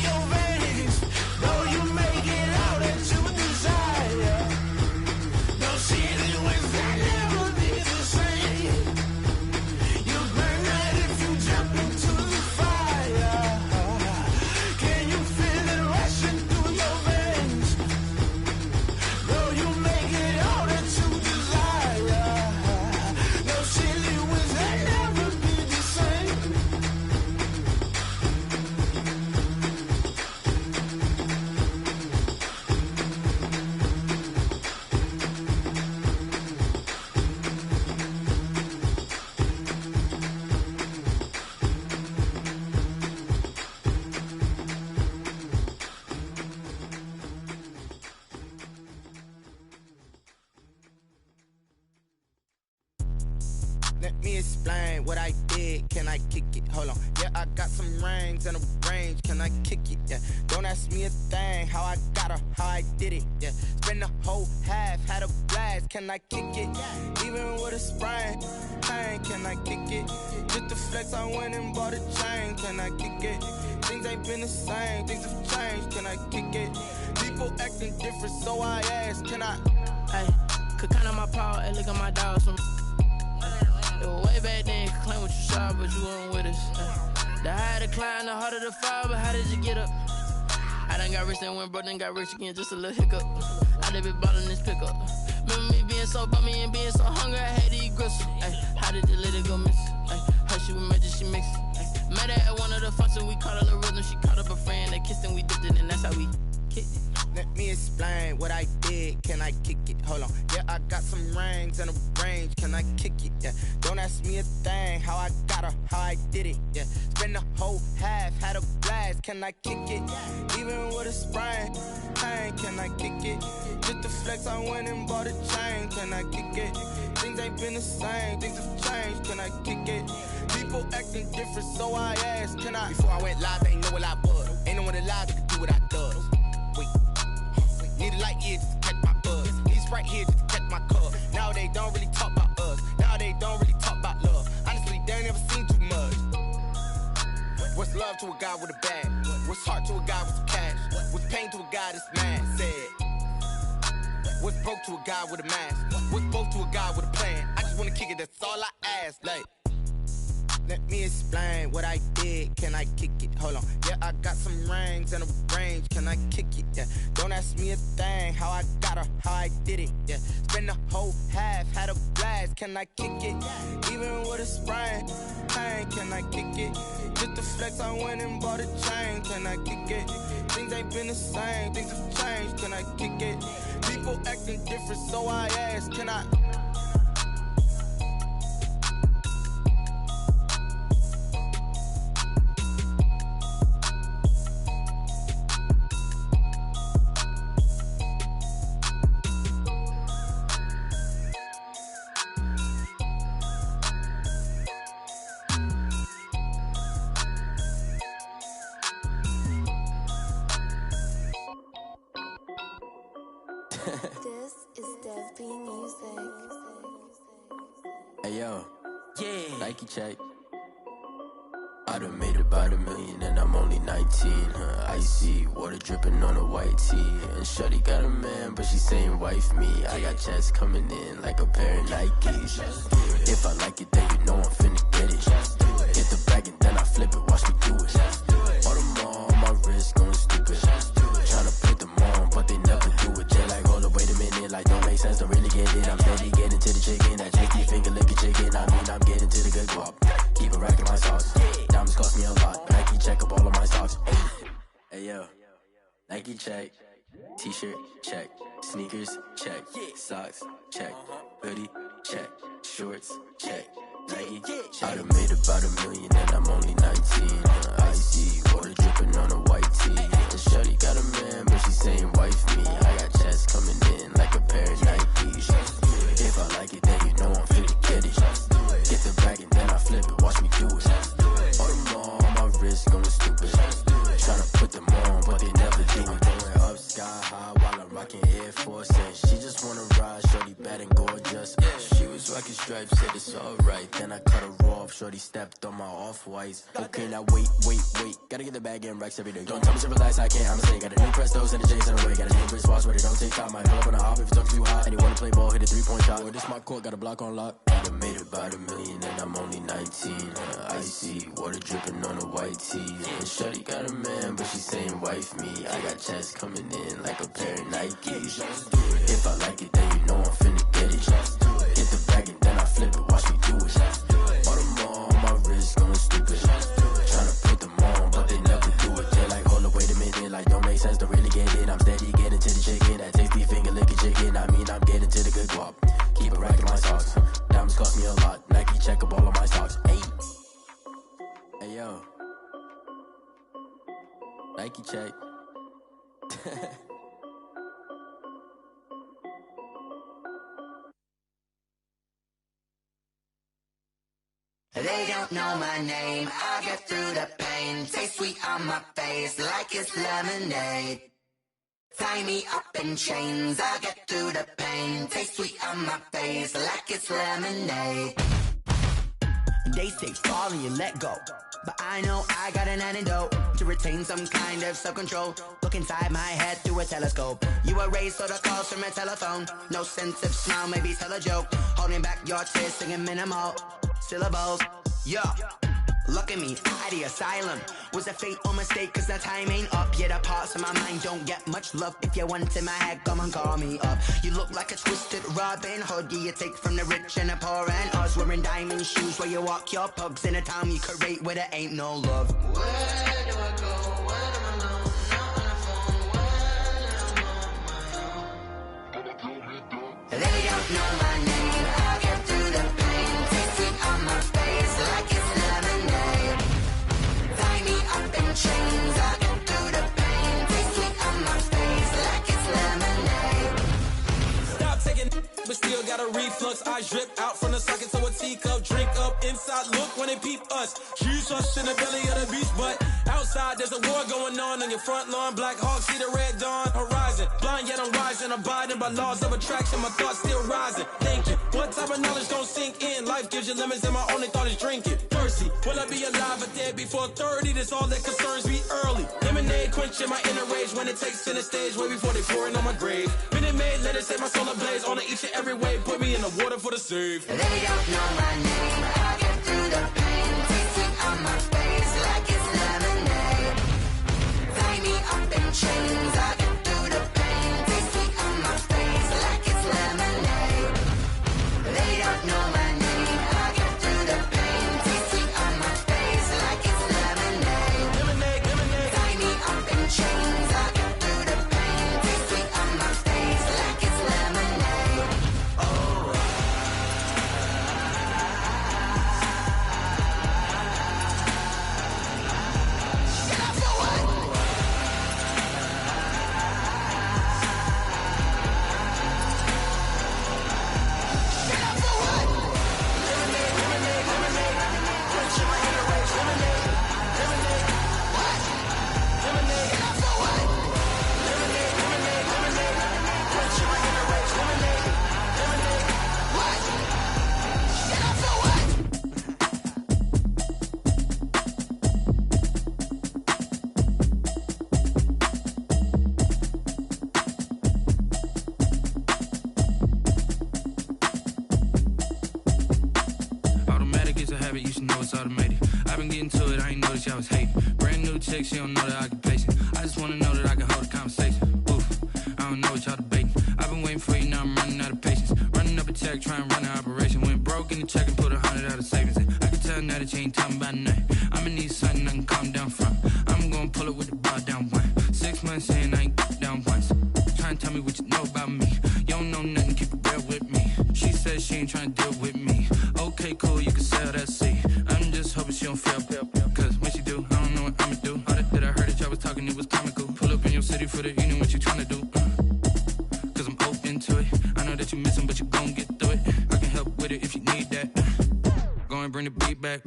your veins? Though you may get all that you desire. No city was that never be the same. You burn out if you jump into the fire. Can you feel it rushing through your veins? Though you may get all that you desire. No city was that never be the same. Let me explain what I did. Can I kick it? Hold on. Yeah, I got some rings and a range. Can I kick it? Yeah. Don't ask me a thing. How I got her, how I did it. Yeah. Spend the whole half, had a blast. Can I kick it? Even with a sprain, pain. Can I kick it? Just to flex, I went and bought a chain. Can I kick it? Things ain't been the same. Things have changed. Can I kick it? People acting different, so I ask. Can I? Hey, could count on my power. Hey, look at my dogs from. It was way back then, could claim what you saw, but you weren't with us. The higher the climb, the harder the fall, but how did you get up? I done got rich and went broke, then got rich again, just a little hiccup. I done been ballin' this pickup. Remember me being so bummy and being so hungry, I had to eat gristle. Ay, how did you let it go miss? Ay, her she was magic, she mixed. Met her at one of the functions, we caught a little rhythm, she caught up a friend, they kissed and we dipped it, and that's how we kicked it. Let me explain what I did. Can I kick it? Hold on. Yeah, I got some rings and a range. Can I kick it? Yeah. Don't ask me a thing. How I got her, how I did it. Yeah. Spend the whole half, had a blast. Can I kick it? Even with a sprain, pain. Can I kick it? Just to flex, I went and bought a chain. Can I kick it? Things ain't been the same. Things have changed. Can I kick it? People acting different, so I asked. Can I? Before I went live, they ain't know what I was. Ain't no one alive that could do what I does. Wait. Need a light here just to catch my buzz. Need Sprite here just to catch my cup. Now they don't really talk about us. Now they don't really talk about love. Honestly, they ain't never seen too much. What's love to a guy with a bag? What's heart to a guy with some cash? What's pain to a guy that's mad? Said. What's broke to a guy with a mask? What's broke to a guy with a plan? I just wanna kick it, that's all I ask. Like. Let me explain what I did. Can I kick it? Hold on. Yeah, I got some rings and a range. Can I kick it? Yeah. Don't ask me a thing. How I got her, how I did it. Yeah. Spend the whole half, had a blast. Can I kick it? Even with a sprain, pain. Can I kick it? Just to flex, I went and bought a chain. Can I kick it? Things ain't been the same. Things have changed. Can I kick it? People acting different, so I ask. Can I? This is Dev B Music. Hey yo, Yeah. Nike check. I done made about $1 million and I'm only 19. Icy water dripping on a white tee. And shawty got a man, but she saying wife me. I got checks coming in like a pair of Nikes. If I like it, then you know I'm finna get it. Hit the bag and then I flip it, watch me do it. All them on my wrist going stupid. Tryna put them on, but they never do it. They like, hold up, wait a minute, like don't make sense, don't really get it. I'm steady getting to the chicken, that tasty finger licking chicken. I mean, I'm getting to the good guap. Keep a rack in my sauce. Diamonds cost me a lot. Nike check up all of my socks. Hey yo, Nike check. T-shirt check. Sneakers check. Socks check. Hoodie check. Shorts check. Nike check. I done made about $1 million and I'm only 19. Icy water dripping on a white tee. And shawty got a man, but she saying wife me. I got checks coming in like a pair of Nikes. If I like it, then you know I'm finna get it. Get the bag and then I flip it, watch me do it. All them on my wrist going stupid. Tryna put them on, but they never do it. Going up sky high while I'm rocking Air Force. And she just wanna ride, shorty bad and gorgeous. She was rocking stripes, said it's alright. Then I cut her off, shorty stepped on my off-whites. Okay, now wait. Gotta get the bag and racks every day. Don't tell me to relax, I can't, I'ma say. Got a new Prestos and a J's in the way. Got a new wristwatch where they don't take time. Might pull up on a hop if it's too hot. And you wanna play ball, hit a 3-point shot. Well, this my court, got a block on lock. I done made about $1 million and I'm only 19. Icy water dripping on a white tee. And shawty got a man, but she saying wife me. I got checks coming in like a pair of Nikes. If I like it, then you know I'm finna get it. Hit the bag and then I flip it, watch me do it. All them on my wrist going stupid. Tryna put them on, but they never do it. They like, hold up, wait a minute, like don't make sense, don't really get it. I'm steady getting to the chicken, that tasty finger licking chicken. I mean, I'm getting to the good guap. Keep a rack in my socks. Diamonds cost me a lot. Nike check up all of my socks. Hey yo, Nike check. They don't know my name, I get through the pain. Taste sweet on my face like it's lemonade. Tie me up in chains, I get through the pain. Taste sweet on my face like it's lemonade. They say fall and you let go, but I know I got an antidote to retain some kind of self-control. Look inside my head through a telescope. You erase all the calls from a telephone. No sense of smile, maybe tell a joke. Holding back your tears, singing minimal syllables. Yeah, look at me, at the asylum. Was a fate or mistake, cause the time ain't up. Yet the parts of my mind don't get much love. If you want in my head, come and call me up. You look like a twisted Robin Hood. You take from the rich and the poor and us. Wearing diamond shoes where you walk your pugs in a town you create where there ain't no love. Where do I go? Where am I now? Not on the phone. Where am I? They don't know my name, I get through the pain. Taste sweet on my face like it's lemonade. Tie me up in chains, I get through the pain. Taste sweet on my face like it's lemonade. Stop taking, but still got a reflux. I drip out from the socket to a teacup. Drink up inside, look when they peep us. Shoes us in the belly of the beach, but outside there's a war going on your front lawn. Black Hawk, see the red dawn horizon. Blind yet I'm rising, abiding by laws of attraction. My thoughts still rising, thinking what type of knowledge don't sink in. Life gives you limits and my only thought is drinking. Thirsty, will I be alive or dead before 30? That's all that concerns me early. Lemonade quenching my inner rage when it takes center stage way before they pour it on my grave. Minute Maid, let it set my soul ablaze on each and every way. Put me in the water for the save. They don't know my name, I get through the pain. Taste sweet on my face like it's lemonade. Tie me up in chains, I get through the pain. Taste sweet on my face like it's lemonade. They don't know my name, I get through the pain. Taste sweet on my face like it's lemonade. Tie me up in chains, I get through the pain. Taste sweet on my face like it's lemonade. Oh. you should know it's automated. I've been getting to it, I ain't noticed y'all was hating. Brand new chick, she don't know the occupation. I just wanna know that I can hold a conversation. Oof, I don't know what y'all debating. I've been waiting for you, now I'm running out of patience. Running up a check, trying to run an operation. Went broke in the check and put 100 out of savings in. I can tell now that you ain't talking about nothing. I'ma need something I can calm down from. I'm gonna pull it with the bar down one. 6 months in, I ain't down once. Trying to tell me what you know about me. You don't know nothing, keep it real with me. She says she ain't trying to deal with me. Okay, cool, you can sell that seat. I'm just hoping she don't fail. Cause when she do, I don't know what I'ma do. All that I heard that y'all was talking, it was comical. Pull up in your city for the evening, what you trying to do? Cause I'm open to it. I know that you missing, but you gon' get through it. I can help with it if you need that. Go and bring the beat back.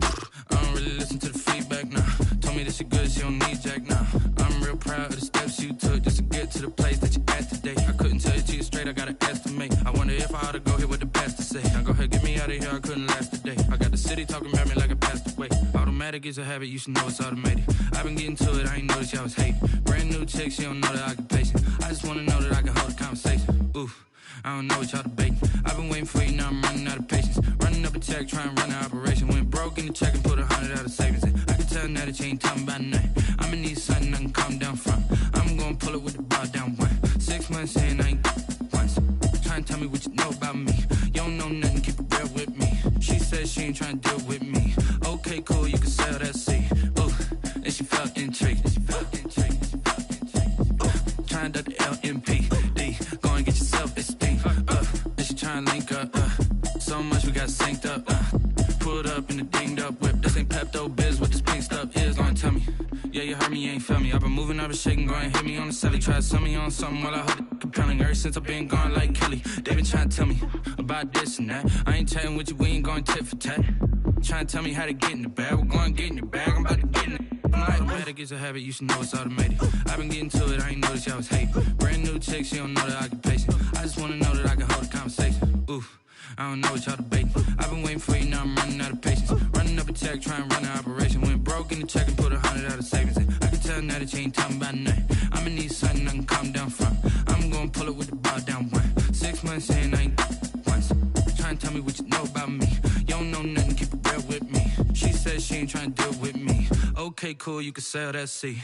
I don't really listen to the feedback, nah. Told me that she good, she don't need jack, nah. I'm real proud of the steps you took just to get to the place that you at today. I couldn't tell you to you straight, I gotta estimate. I wonder if I ought to go here with the pastor say. Now go ahead, get me out of here, I couldn't last today. I got the city talking about me like I passed away. Automatic is a habit, you should know it's automated. I've been getting to it, I ain't noticed y'all was hating. Brand new chick, she don't know the occupation. I just wanna know that I can hold a conversation. Oof, I don't know what y'all debating. I've been waiting for you, now I'm running out of patience. Running up a check, trying to run an operation. Went broke in the check and put 100 out of savings in. I can tell now that you ain't talking about nothing. I'ma need something I can calm down from. I'm gonna pull it with the bar down one. 6 months in, I ain't once. Trying to tell me what you know about me. You don't know nothing, keep it real with me. She says she ain't trying to deal with me. Okay, cool, you can sell that seat. Ooh, and she felt intrigued. Trying to duck the LMP. Go and get yourself esteem. And she trying to link up. So much we got synced up. Pulled up in the dinged up whip. This ain't Pepto Biz, what this pink stuff is. Long tell me. Yeah, you heard me, you ain't felt me. I've been moving, I've been shaking, go and hit me on the celly. Try to sell me on something while I hold it compelling. Ever since I've been gone like Kelly, they been trying to tell me about this and that. I ain't chatting with you, we ain't going tit for tat. Trying to tell me how to get in the bag. We're going to get in the bag, I'm about to get in it. Automatic is a habit, you should know it's automated. I've been getting to it, I ain't noticed y'all was hating. Brand new chick, she don't know the occupation. I just wanna know that I can hold a conversation. Oof, I don't know what y'all debating. I've been waiting for you, now I'm running out of patience. Running up a check, trying to run an operation. Went broke in the check and put 100 out of savings in. I can tell now that you ain't talking about nothing. I'ma need something I can calm down from. I'm gonna pull it with the bar down one. 6 months in, I ain't once. Trying to tell me what you know about me. You don't know nothing, keep it real with me. She says she ain't trying to deal with me. Okay, cool, you can sell that seat.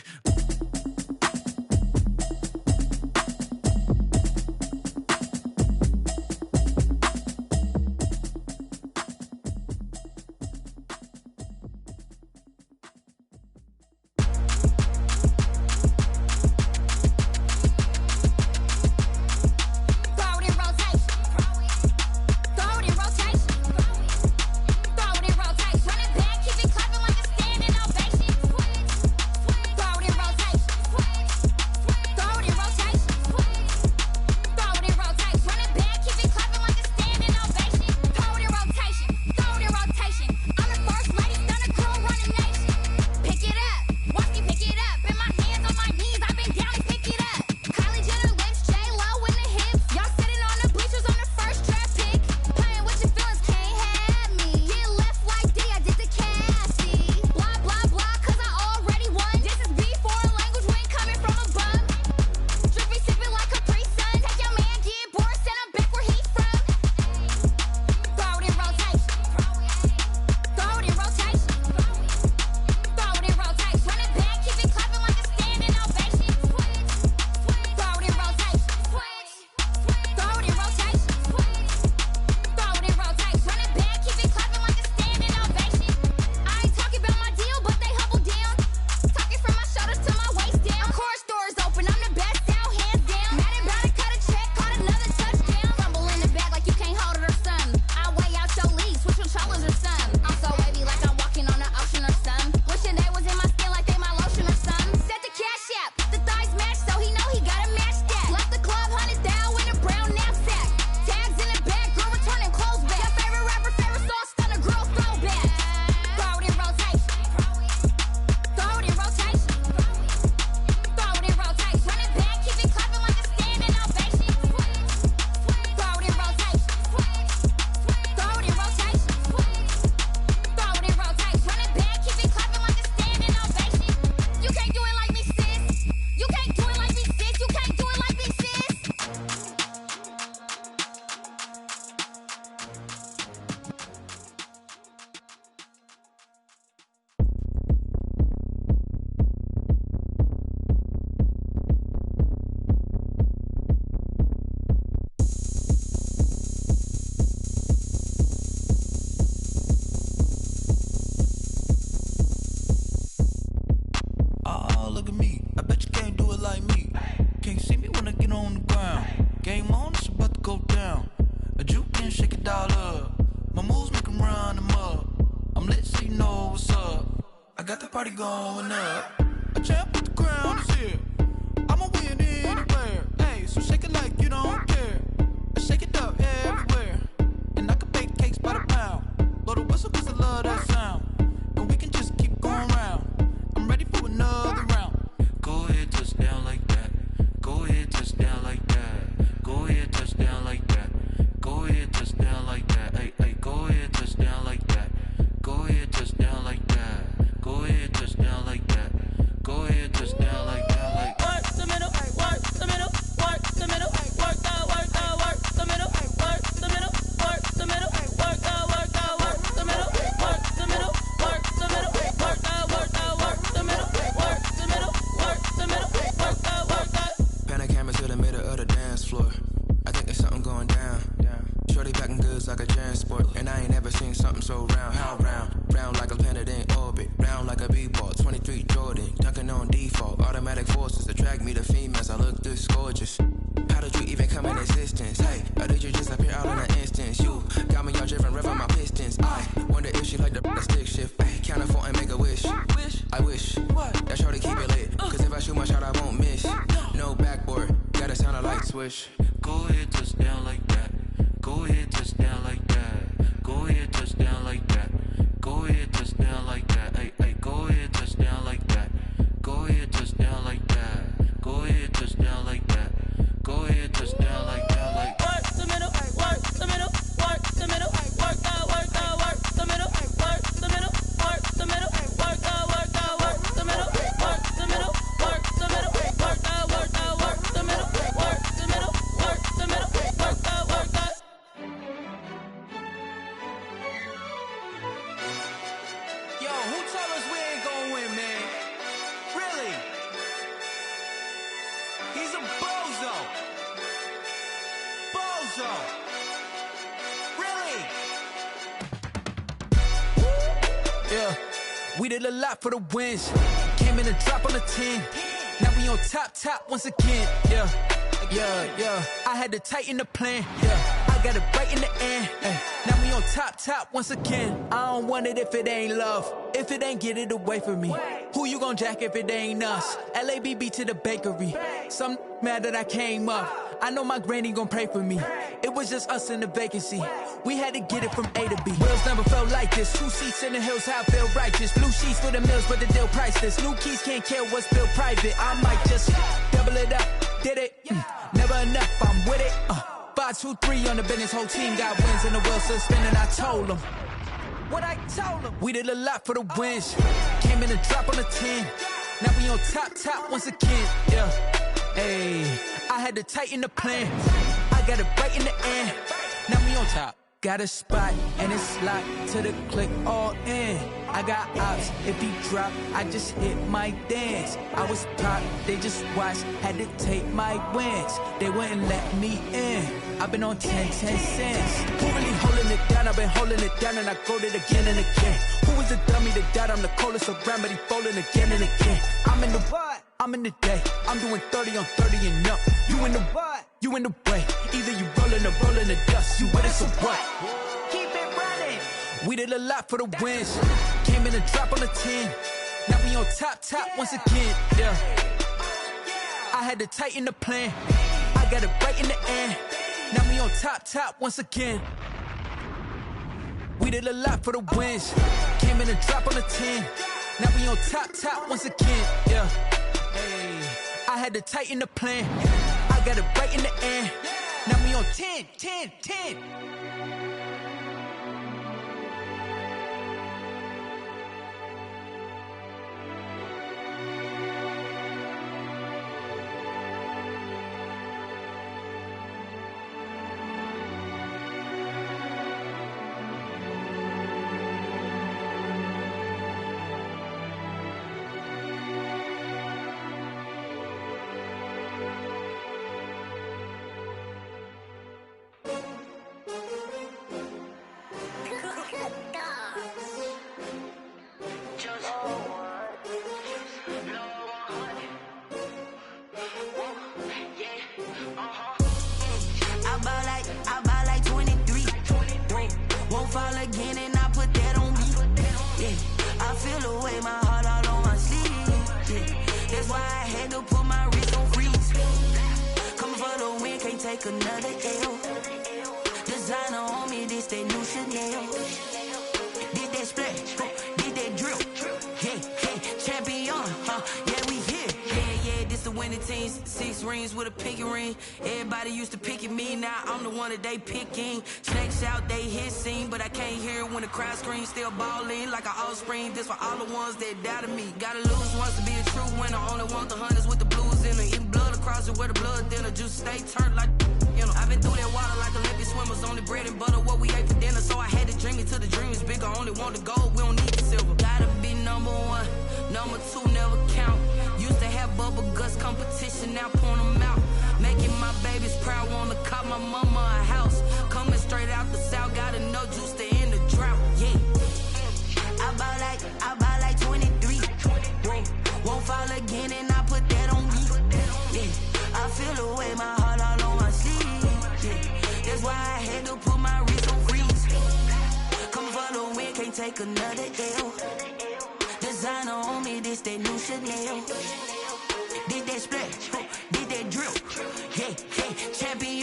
shake it all up. My moves make them run them up. I'm lit so you know what's up. I got the party going up. A champ with the crown is here. I'ma win anywhere. Hey, so shake it like you don't care. I shake it up everywhere. And I can bake cakes by the pound. Blow the whistle cause I love that sound. And we can just keep going round. I'm ready for another round. Go ahead, touch down like that. Go ahead, touch down like that. Go ahead, touch down like that. Go ahead, touch down like that. Hey, hey, go ahead, touch down like that. Go ahead, touch down like that. Go ahead, touch down like that. Go ahead, touch down like that. Like work the middle, work the middle, work the middle, work out, work out, work the middle, work the middle, work the middle, work out, work out, work the middle, work the middle, work the middle, work out, work out, work the middle, work the middle, work the middle, work out, work out. Pan the camera to the middle of the dance floor. I think there's something going down. Shorty packing goods like a transport. And I ain't never seen something so round. How round? Round like a planet in orbit. Round like a b-ball. 23 Jordan. Dunking on default. Automatic forces attract me to females. I look this gorgeous. How did you even come in existence? Hey, or did you just appear out in an instance? You got me all driven, revving my pistons. I wonder if she like the stick shift. Ay, count to 4 and make a wish. I wish that shorty keep it lit. Cause if I shoot my shot, I won't miss. No backboard. Gotta sound a light switch. Go ahead, touch down like that. Go ahead, touch down like that. Go ahead, touch down like that. Go ahead, touch down like that. Hey, hey, go ahead, touch down like that. Go ahead, touch down like that. Go ahead, touch down like that. Go ahead, touch down like that. Like work the middle, work the middle, work the middle, work out, work out, work the middle, work the middle, work the middle, work out, work out, work the middle, work the middle, work the middle, work out, work out, work the middle, work the middle, work the middle, work out, work out. Yo, who told us we ain't gonna win, man? Really? He's a bozo. Bozo. Really? Yeah, we did a lot for the wins. Came in a drop on the 10. Now we on top once again. Yeah. I had to tighten the plan. Yeah, I got it right in the end. Ay. Now we on top once again. I don't want it if it ain't love. If it ain't, get it away from me. Who you gon' jack if it ain't us? LABB to the bakery. Some mad that I came up. I know my granny gon' pray for me. It was just us in the vacancy. We had to get it from A to B. Wheels never felt like this. 2 seats in the hills, how I feel righteous. Blue sheets for the mills, but the deal priceless. New keys can't kill what's built private. I might just double it up. Did it? Never enough, I'm with it. 5, 2, 3 on the business. Whole team got wins and the wheels still spinning. I told them what I told them. We did a lot for the wins. Came in a drop on the 10. Now we on top once again. Yeah. Hey, I had to tighten the plan. I got it right in the end. Now we on top. Got a spot and it's locked to the click all in. I got ops, if he drop, I just hit my dance. I was pop, they just watched, had to take my wins. They wouldn't let me in. I've been on 10 cents. Who really holding it down? I've been holding it down and I go it again and again. Who was the dummy that died? I'm the coldest around, but he folding again and again. I'm in the what? I'm in the day. I'm doing 30 on 30 and up. You in the what? You in the way. Either you rolling or rolling the dust. You with us or what? Keep it running. We did a lot for the wins. Came in a drop on the 10. Now we on top once again. Yeah. I had to tighten the plan. I got it right in the end. Now we on top once again. We did a lot for the wins. Came in a drop on the 10. Now we on top once again. Yeah. Hey, I had to tighten the plan. I got it right in the end. Now we on 10. take another L. Designer on me, this that new Chanel. Did that splash, did that drill. Yeah, champion, yeah, we here. Yeah, this the winning team. 6 rings with a pinky ring. Everybody used to pick at me, now I'm the one that they picking. Snakes out, they hit scene, but I can't hear it when the crowd screams. Still balling like an offspring. This for all the ones that doubted me. Gotta lose once to be a true winner. Only want the hunters with the blues in it. Eating blood across it where the blood dinner. Juice stay turned like, you know. I've been through that water like Olympic swimmers. Only bread and butter, what we ate for dinner. So I had to dream it till the dream is bigger. Only want the gold, we don't need the silver. Gotta be number 1, number 2 never count. Used to have bubble guts competition, now point them out. Making my babies proud, wanna cop my mama a house. Coming straight out the south, gotta know juice to end the drought. Yeah, I buy like 23. Won't fall again, and I put that on me. Yeah, I feel the way, my heart all on my sleeve. Yeah, that's why I had to put my wrist on freeze. Come for the win, can't take another L. Designer on me, this that new Chanel. Did that splash, did that drill. Yeah, champion,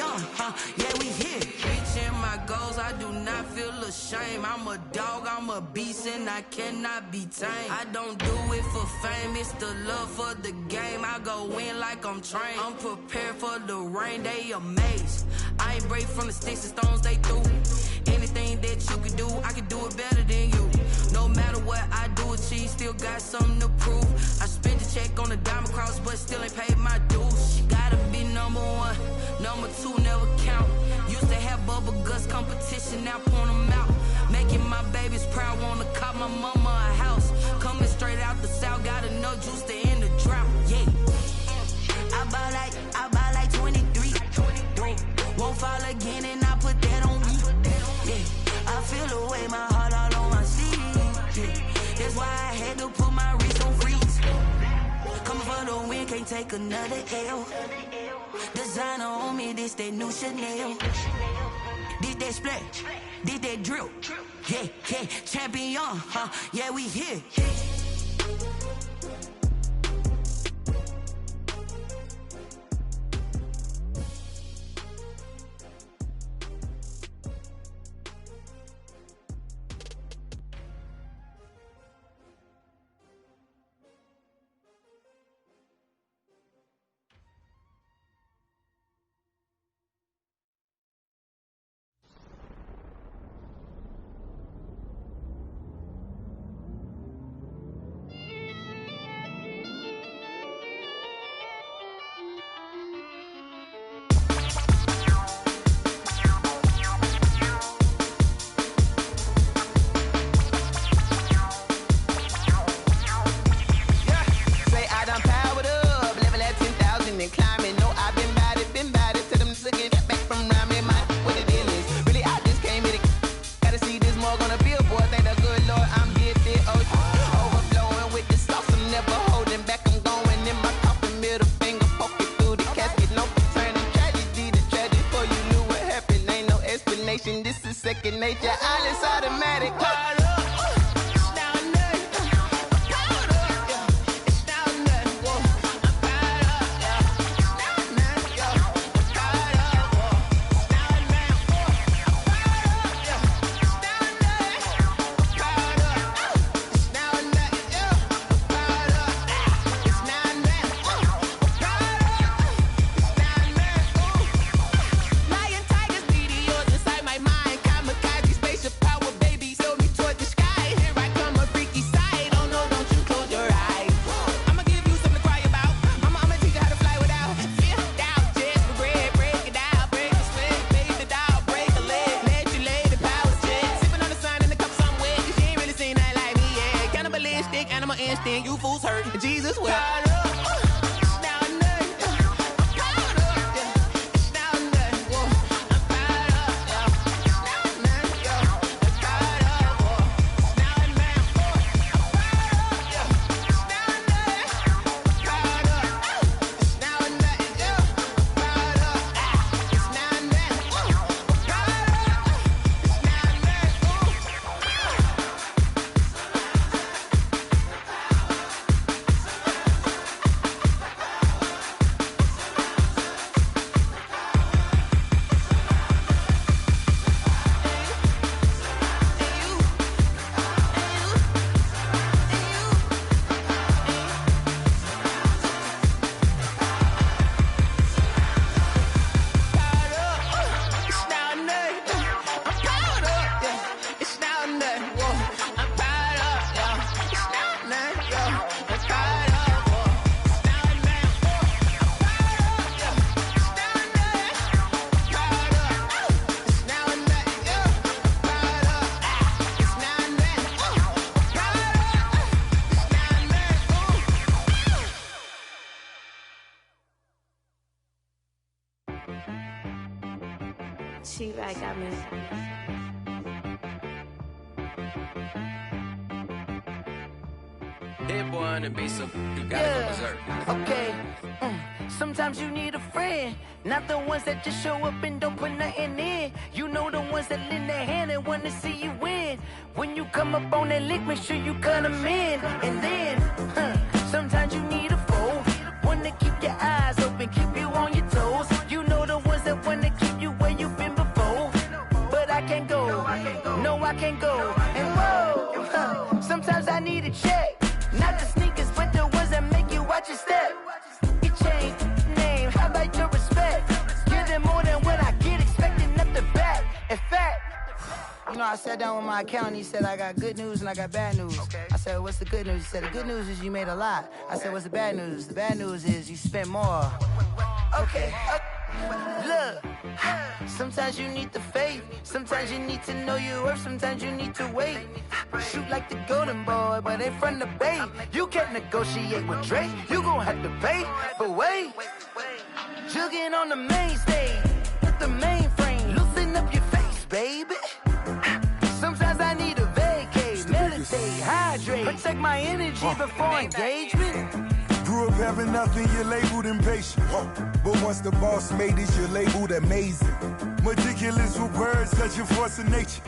yeah, we here. Reaching my goals, I do not feel ashamed. I'm a dog, I'm a beast, and I cannot be tamed. I don't do it for fame, it's the love for the game. I go in like I'm trained. I'm prepared for the rain, they amazed. I ain't break from the sticks and stones they threw. Anything that you could do, I can do it better than you. No matter what I do, achieve, still got something to prove. I spent the check on the diamond cross, but still ain't paid my dues. Gotta be number 1, number 2 never count. Used to have bubble guts competition, now point them out. Making my babies proud, wanna cop my mama a house. Coming straight out the south, gotta know juice to end the drought. Yeah, I buy like 23. Won't fall again, and I put that on me. Yeah, I feel the way, my heart all on my sleeve. Yeah, that's why I had to put my wrist on freeze. Coming for the win, can't take another L. Designer on me, this that new Chanel. Did that splash, did that drill. Yeah, champion, yeah, we here. This is second nature, all is automatic. You fools hurt, Jesus will. me. Hit boy on the beat, so you gotta go berserk. Okay. Sometimes you need a friend, not the ones that just show up and don't put nothing in. You know the ones that lend their hand and wanna see you win. When you come up on that lick, make sure you cut them in. And then, sometimes you need a foe, one to keep your eyes open, keep you on your toes. You know the ones that wanna keep you where you've been before. But I can't go, no I can't go. And whoa, sometimes I need a check. Not the sneakers, but the ones that make you watch your step. Your chain, name, how about your respect? Give them more than what I get, expecting up the back. In fact, you know, I sat down with my accountant, he said I got good news and I got bad news. I said, what's the good news? He said, the good news is you made a lot. I said, what's the bad news? The bad news is you spent more. Okay, look, sometimes you need the faith, sometimes you need to know your worth, sometimes you need to wait. Shoot like the golden boy, but ain't from the bay. You can't negotiate with Drake, you gon' have to pay. But wait, jugging on the main stage, with the mainframe, loosen up your face, baby. Sometimes I need a vacate, meditate, hydrate, protect my energy before engagement. Grew up having nothing, you're labeled impatient. But once the boss made it, you're labeled amazing. Meticulous with words, such a force of nature.